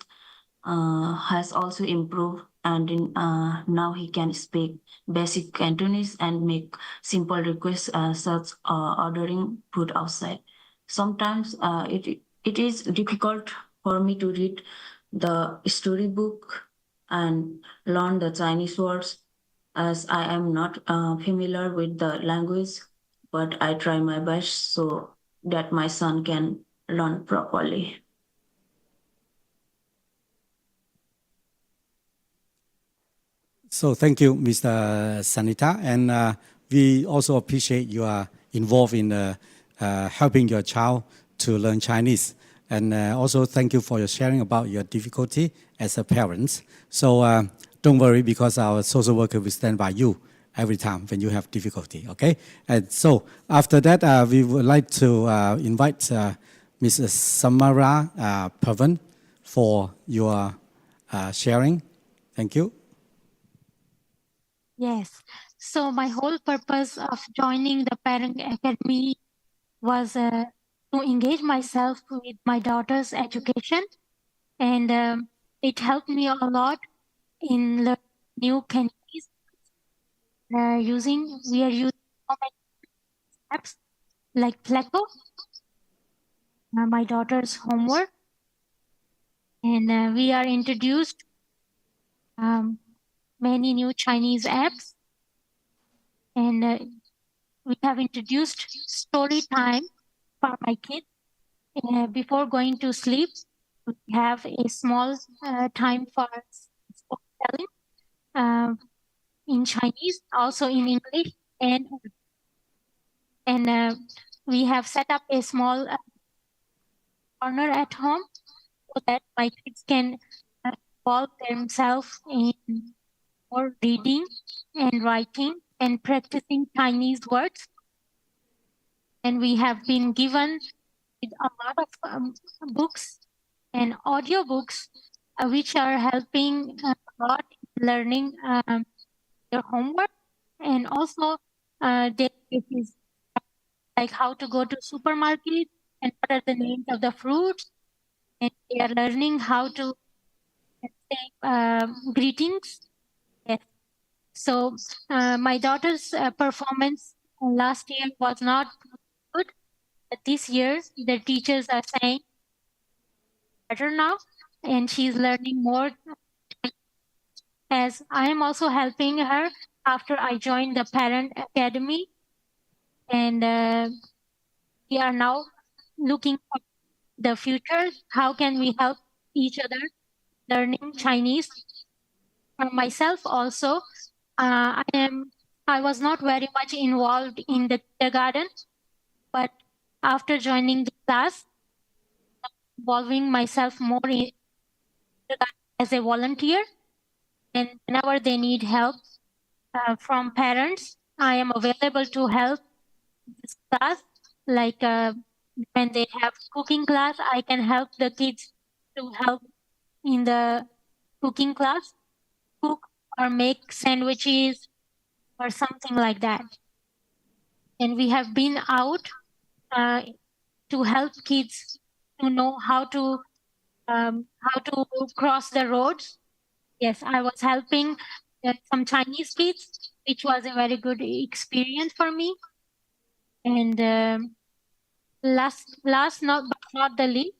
has also improved, and now he can speak basic Cantonese and make simple requests such ordering food outside. Sometimes it is difficult for me to read the storybook and learn the Chinese words, as I am not familiar with the language. But I try my best so that my son can learn properly. So thank you, Mr. Sanita, and we also appreciate you are involved in helping your child to learn Chinese. And also thank you for your sharing about your difficulty as a parent. So don't worry, because our social worker will stand by you every time when you have difficulty, okay? And so after that, we would like to invite Mrs. Samara Pavan for your sharing. Thank you. Yes, so my whole purpose of joining the Parent Academy was to engage myself with my daughter's education, and it helped me a lot in learning new Cantonese. We are using so many apps like Pleco, my daughter's homework, and we are introduced many new Chinese apps, and we have introduced story time for my kids. Before going to sleep, we have a small time for storytelling in Chinese, also in English, and we have set up a small corner at home so that my kids can involve themselves in more reading and writing and practicing Chinese words. And we have been given with a lot of books and audiobooks which are helping a lot in learning their homework, and also is like how to go to supermarket and what are the names of the fruits, and they are learning how to say greetings. Yes. So my daughter's performance last year was not good, but this year the teachers are saying better now, and she's learning more. As I am also helping her after I joined the parent academy, and we are now looking at the future. How can we help each other learning Chinese? For myself also, I was not very much involved in the kindergarten, but after joining the class, involving myself more in as a volunteer, and whenever they need help from parents, I am available to help this class. Like when they have cooking class, I can help the kids to help in the cooking class, cook or make sandwiches or something like that. And we have been out to help kids to know how to cross the roads. Yes, I was helping some Chinese kids, which was a very good experience for me. And last but not the least,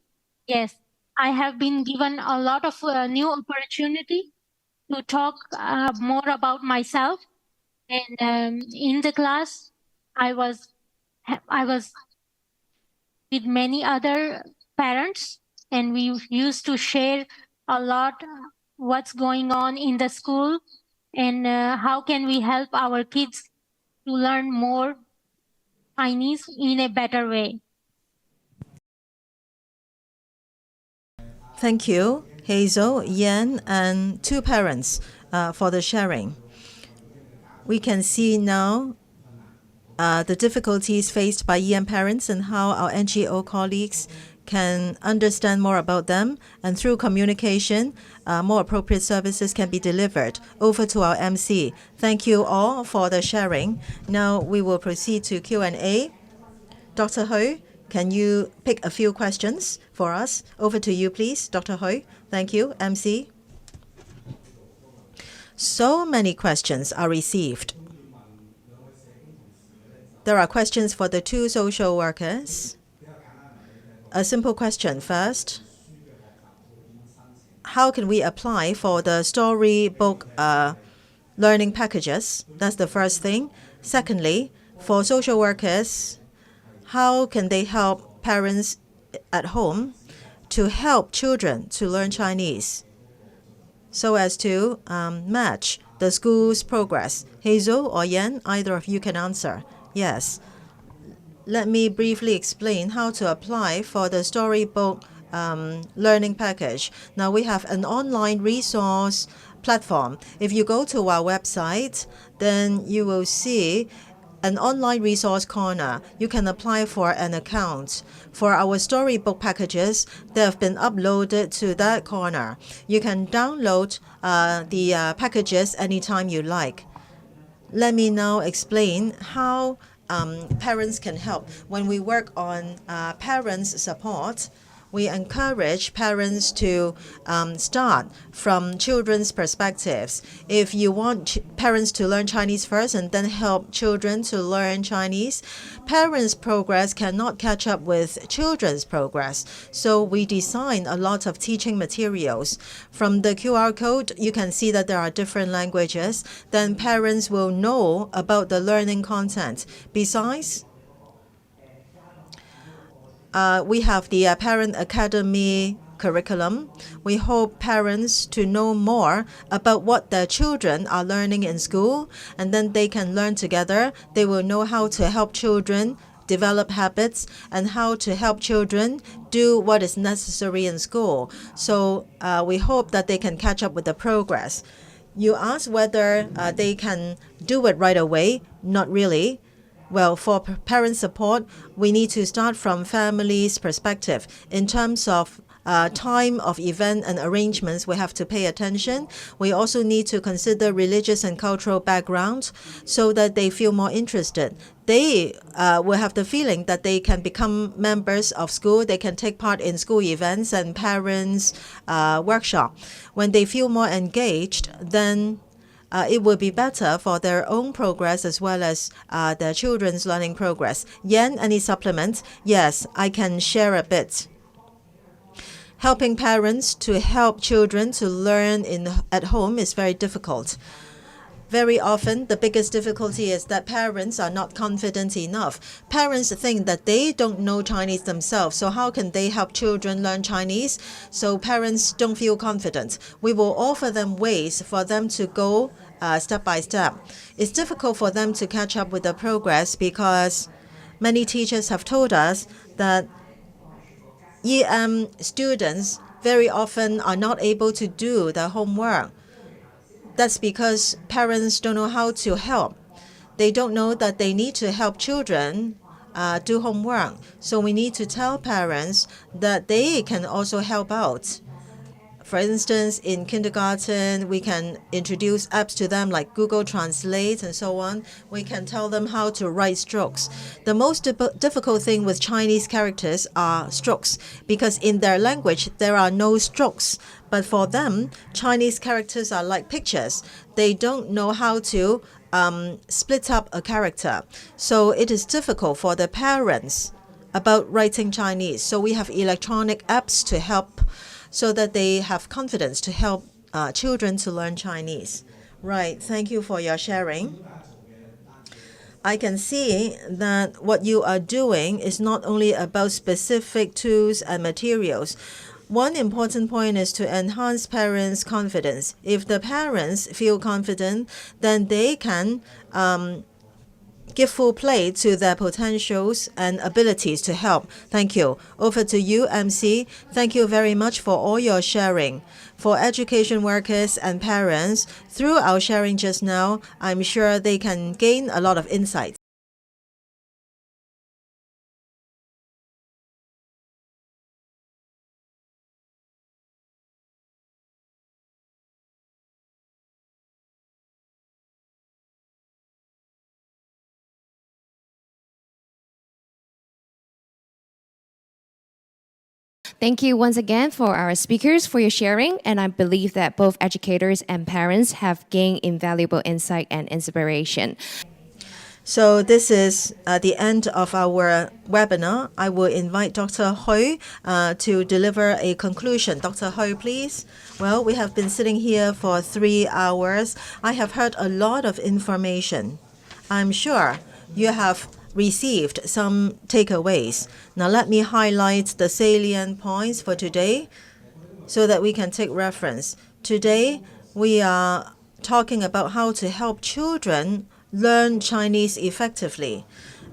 yes, I have been given a lot of new opportunity to talk more about myself. And in the class, I was with many other parents, and we used to share a lot what's going on in the school, and how can we help our kids to learn more Chinese in a better way. Thank you, Hazel, Yan, and two parents for the sharing. We can see now the difficulties faced by EM parents and how our NGO colleagues can understand more about them, and through communication, more appropriate services can be delivered. Over to our MC. Thank you all for the sharing. Now we will proceed to Q&A. Dr. Hui, can you pick a few questions for us? Over to you, please, Dr. Hui. Thank you, MC. So many questions are received. There are questions for the two social workers. A simple question first. How can we apply for the storybook learning packages? That's the first thing. Secondly, for social workers, how can they help parents at home to help children to learn Chinese so as to match the school's progress? Hazel or Yan, either of you can answer. Yes. Let me briefly explain how to apply for the storybook learning package. Now we have an online resource platform. If you go to our website, then you will see an online resource corner. You can apply for an account. For our storybook packages, they have been uploaded to that corner. You can download the packages anytime you like. Let me now explain how parents can help. When we work on parents' support, we encourage parents to start from children's perspectives. If you want parents to learn Chinese first and then help children to learn Chinese, parents' progress cannot catch up with children's progress. So we design a lot of teaching materials. From the QR code, you can see that there are different languages. Then parents will know about the learning content. Besides, we have the Parent Academy curriculum. We hope parents to know more about what their children are learning in school, and then they can learn together. They will know how to help children develop habits and how to help children do what is necessary in school. So we hope that they can catch up with the progress. You asked whether they can do it right away. Not really. Well, for parent support, we need to start from families' perspective. In terms of time of event and arrangements, we have to pay attention. We also need to consider religious and cultural background so that they feel more interested. They will have the feeling that they can become members of school. They can take part in school events and parents' workshop. When they feel more engaged, then it will be better for their own progress as well as their children's learning progress. Yan, any supplements? Yes, I can share a bit. Helping parents to help children to learn at home is very difficult. Very often, the biggest difficulty is that parents are not confident enough. Parents think that they don't know Chinese themselves, so how can they help children learn Chinese? So parents don't feel confident. We will offer them ways for them to go step by step. It's difficult for them to catch up with the progress because many teachers have told us that EM students very often are not able to do their homework. That's because parents don't know how to help. They don't know that they need to help children do homework. So we need to tell parents that they can also help out. For instance, in kindergarten, we can introduce apps to them like Google Translate and so on. We can tell them how to write strokes. The most difficult thing with Chinese characters are strokes because in their language, there are no strokes. But for them, Chinese characters are like pictures. They don't know how to split up a character. So it is difficult for the parents about writing Chinese. So we have electronic apps to help so that they have confidence to help children to learn Chinese. Right, thank you for your sharing. I can see that what you are doing is not only about specific tools and materials. One important point is to enhance parents' confidence. If the parents feel confident, then they can give full play to their potentials and abilities to help. Thank you. Over to you, MC. Thank you very much for all your sharing. For education workers and parents, through our sharing just now, I'm sure they can gain a lot of insight. Thank you once again for our speakers for your sharing, and I believe that both educators and parents have gained invaluable insight and inspiration. So this is the end of our webinar. I will invite Dr. Hui to deliver a conclusion. Dr. Hui, please. Well, we have been sitting here for 3 hours. I have heard a lot of information. I'm sure you have received some takeaways. Now let me highlight the salient points for today so that we can take reference. Today, we are talking about how to help children learn Chinese effectively.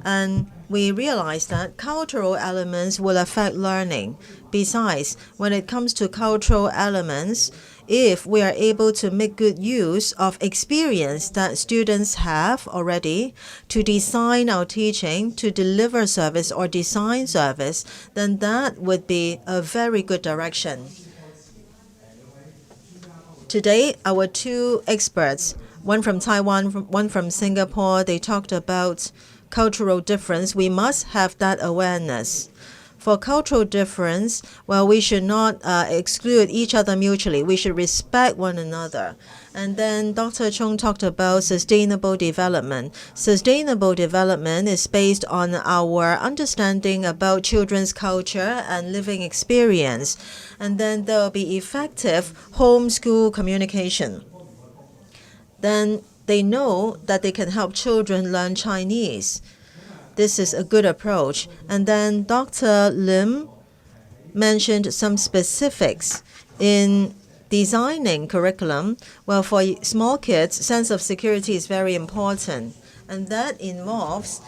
And we realize that cultural elements will affect learning. Besides, when it comes to cultural elements, if we are able to make good use of experience that students have already to design our teaching, to deliver service or design service, then that would be a very good direction. Today, our two experts, one from Taiwan, one from Singapore, they talked about cultural difference. We must have that awareness. For cultural difference, well, we should not exclude each other mutually. We should respect one another. And then Dr. Chung talked about sustainable development. Sustainable development is based on our understanding about children's culture and living experience. And then there will be effective homeschool communication. Then they know that they can help children learn Chinese. This is a good approach. And then Dr. Lim mentioned some specifics in designing curriculum. Well, for small kids, sense of security is very important, and that involves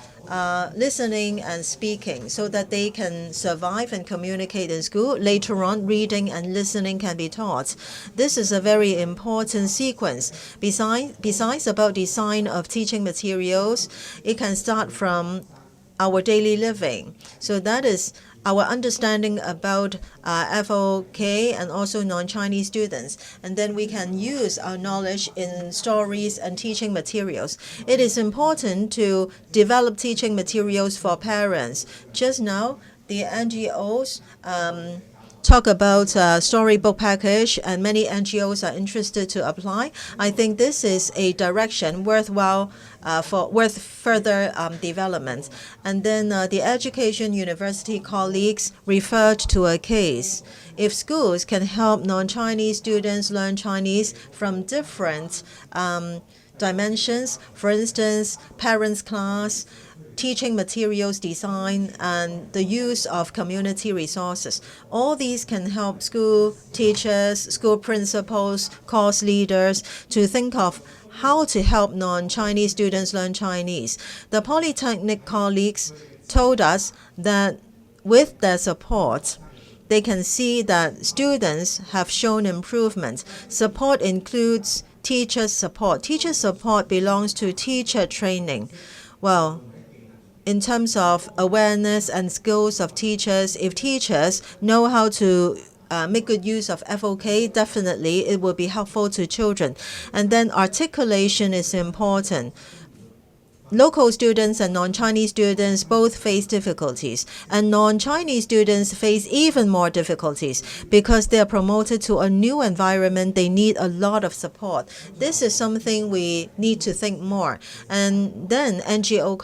listening and speaking so that they can survive and communicate in school. Later on, reading and listening can be taught. This is a very important sequence. Besides about design of teaching materials, it can start from our daily living. So that is our understanding about FOK and also non-Chinese students. And then we can use our knowledge in stories and teaching materials. It is important to develop teaching materials for parents. Just now, the NGOs talk about storybook package, and many NGOs are interested to apply. I think this is a direction worthwhile worth further development. And then the education university colleagues referred to a case. If schools can help non-Chinese students learn Chinese from different dimensions, for instance, parents' class, teaching materials design, and the use of community resources. All these can help school teachers, school principals, course leaders to think of how to help non-Chinese students learn Chinese. The Polytechnic colleagues told us that with their support, they can see that students have shown improvement. Support includes teacher support. Teacher support belongs to teacher training. Well, in terms of awareness and skills of teachers, if teachers know how to make good use of FOK, definitely it will be helpful to children. And then articulation is important. Local students and non-Chinese students both face difficulties, and non-Chinese students face even more difficulties because they are promoted to a new environment. They need a lot of support. This is something we need to think more. And then NGO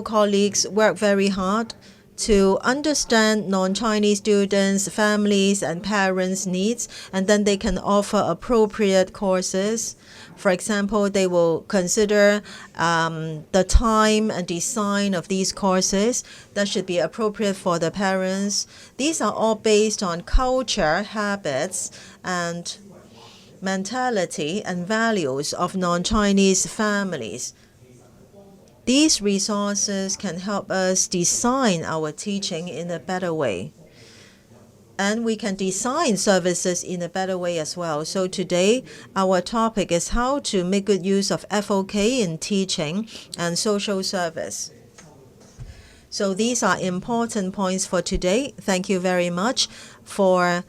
colleagues work very hard to understand non-Chinese students, families, and parents' needs, and then they can offer appropriate courses. For example, they will consider the time and design of these courses that should be appropriate for the parents. These are all based on culture, habits, and mentality and values of non-Chinese families. These resources can help us design our teaching in a better way. And we can design services in a better way as well. So today, our topic is how to make good use of FOK in teaching and social service. So these are important points for today. Thank you very much for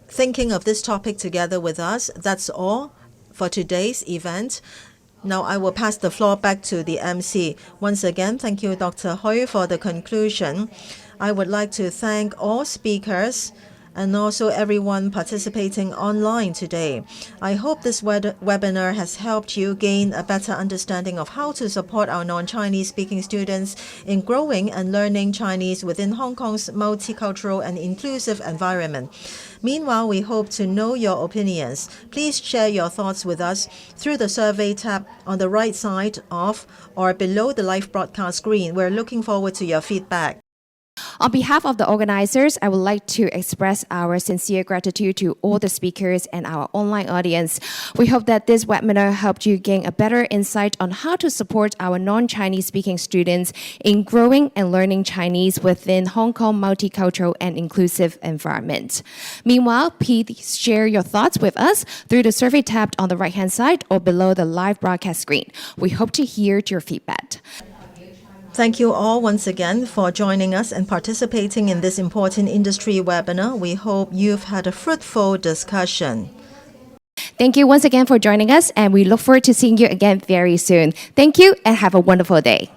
thinking of this topic together with us. That's all for today's event. Now I will pass the floor back to the MC. Once again, thank you, Dr. Hui, for the conclusion. I would like to thank all speakers and also everyone participating online today. I hope this webinar has helped you gain a better understanding of how to support our non-Chinese speaking students in growing and learning Chinese within Hong Kong's multicultural and inclusive environment. Meanwhile, we hope to know your opinions. Please share your thoughts with us through the survey tab on the right side of or below the live broadcast screen. We're looking forward to your feedback. On behalf of the organizers, I would like to express our sincere gratitude to all the speakers and our online audience. We hope that this webinar helped you gain a better insight on how to support our non-Chinese speaking students in growing and learning Chinese within Hong Kong multicultural and inclusive environment. Meanwhile, please share your thoughts with us through the survey tab on the right-hand side or below the live broadcast screen. We hope to hear your feedback. Thank you all once again for joining us and participating in this important industry webinar. We hope you've had a fruitful discussion. Thank you once again for joining us, and we look forward to seeing you again very soon. Thank you and have a wonderful day.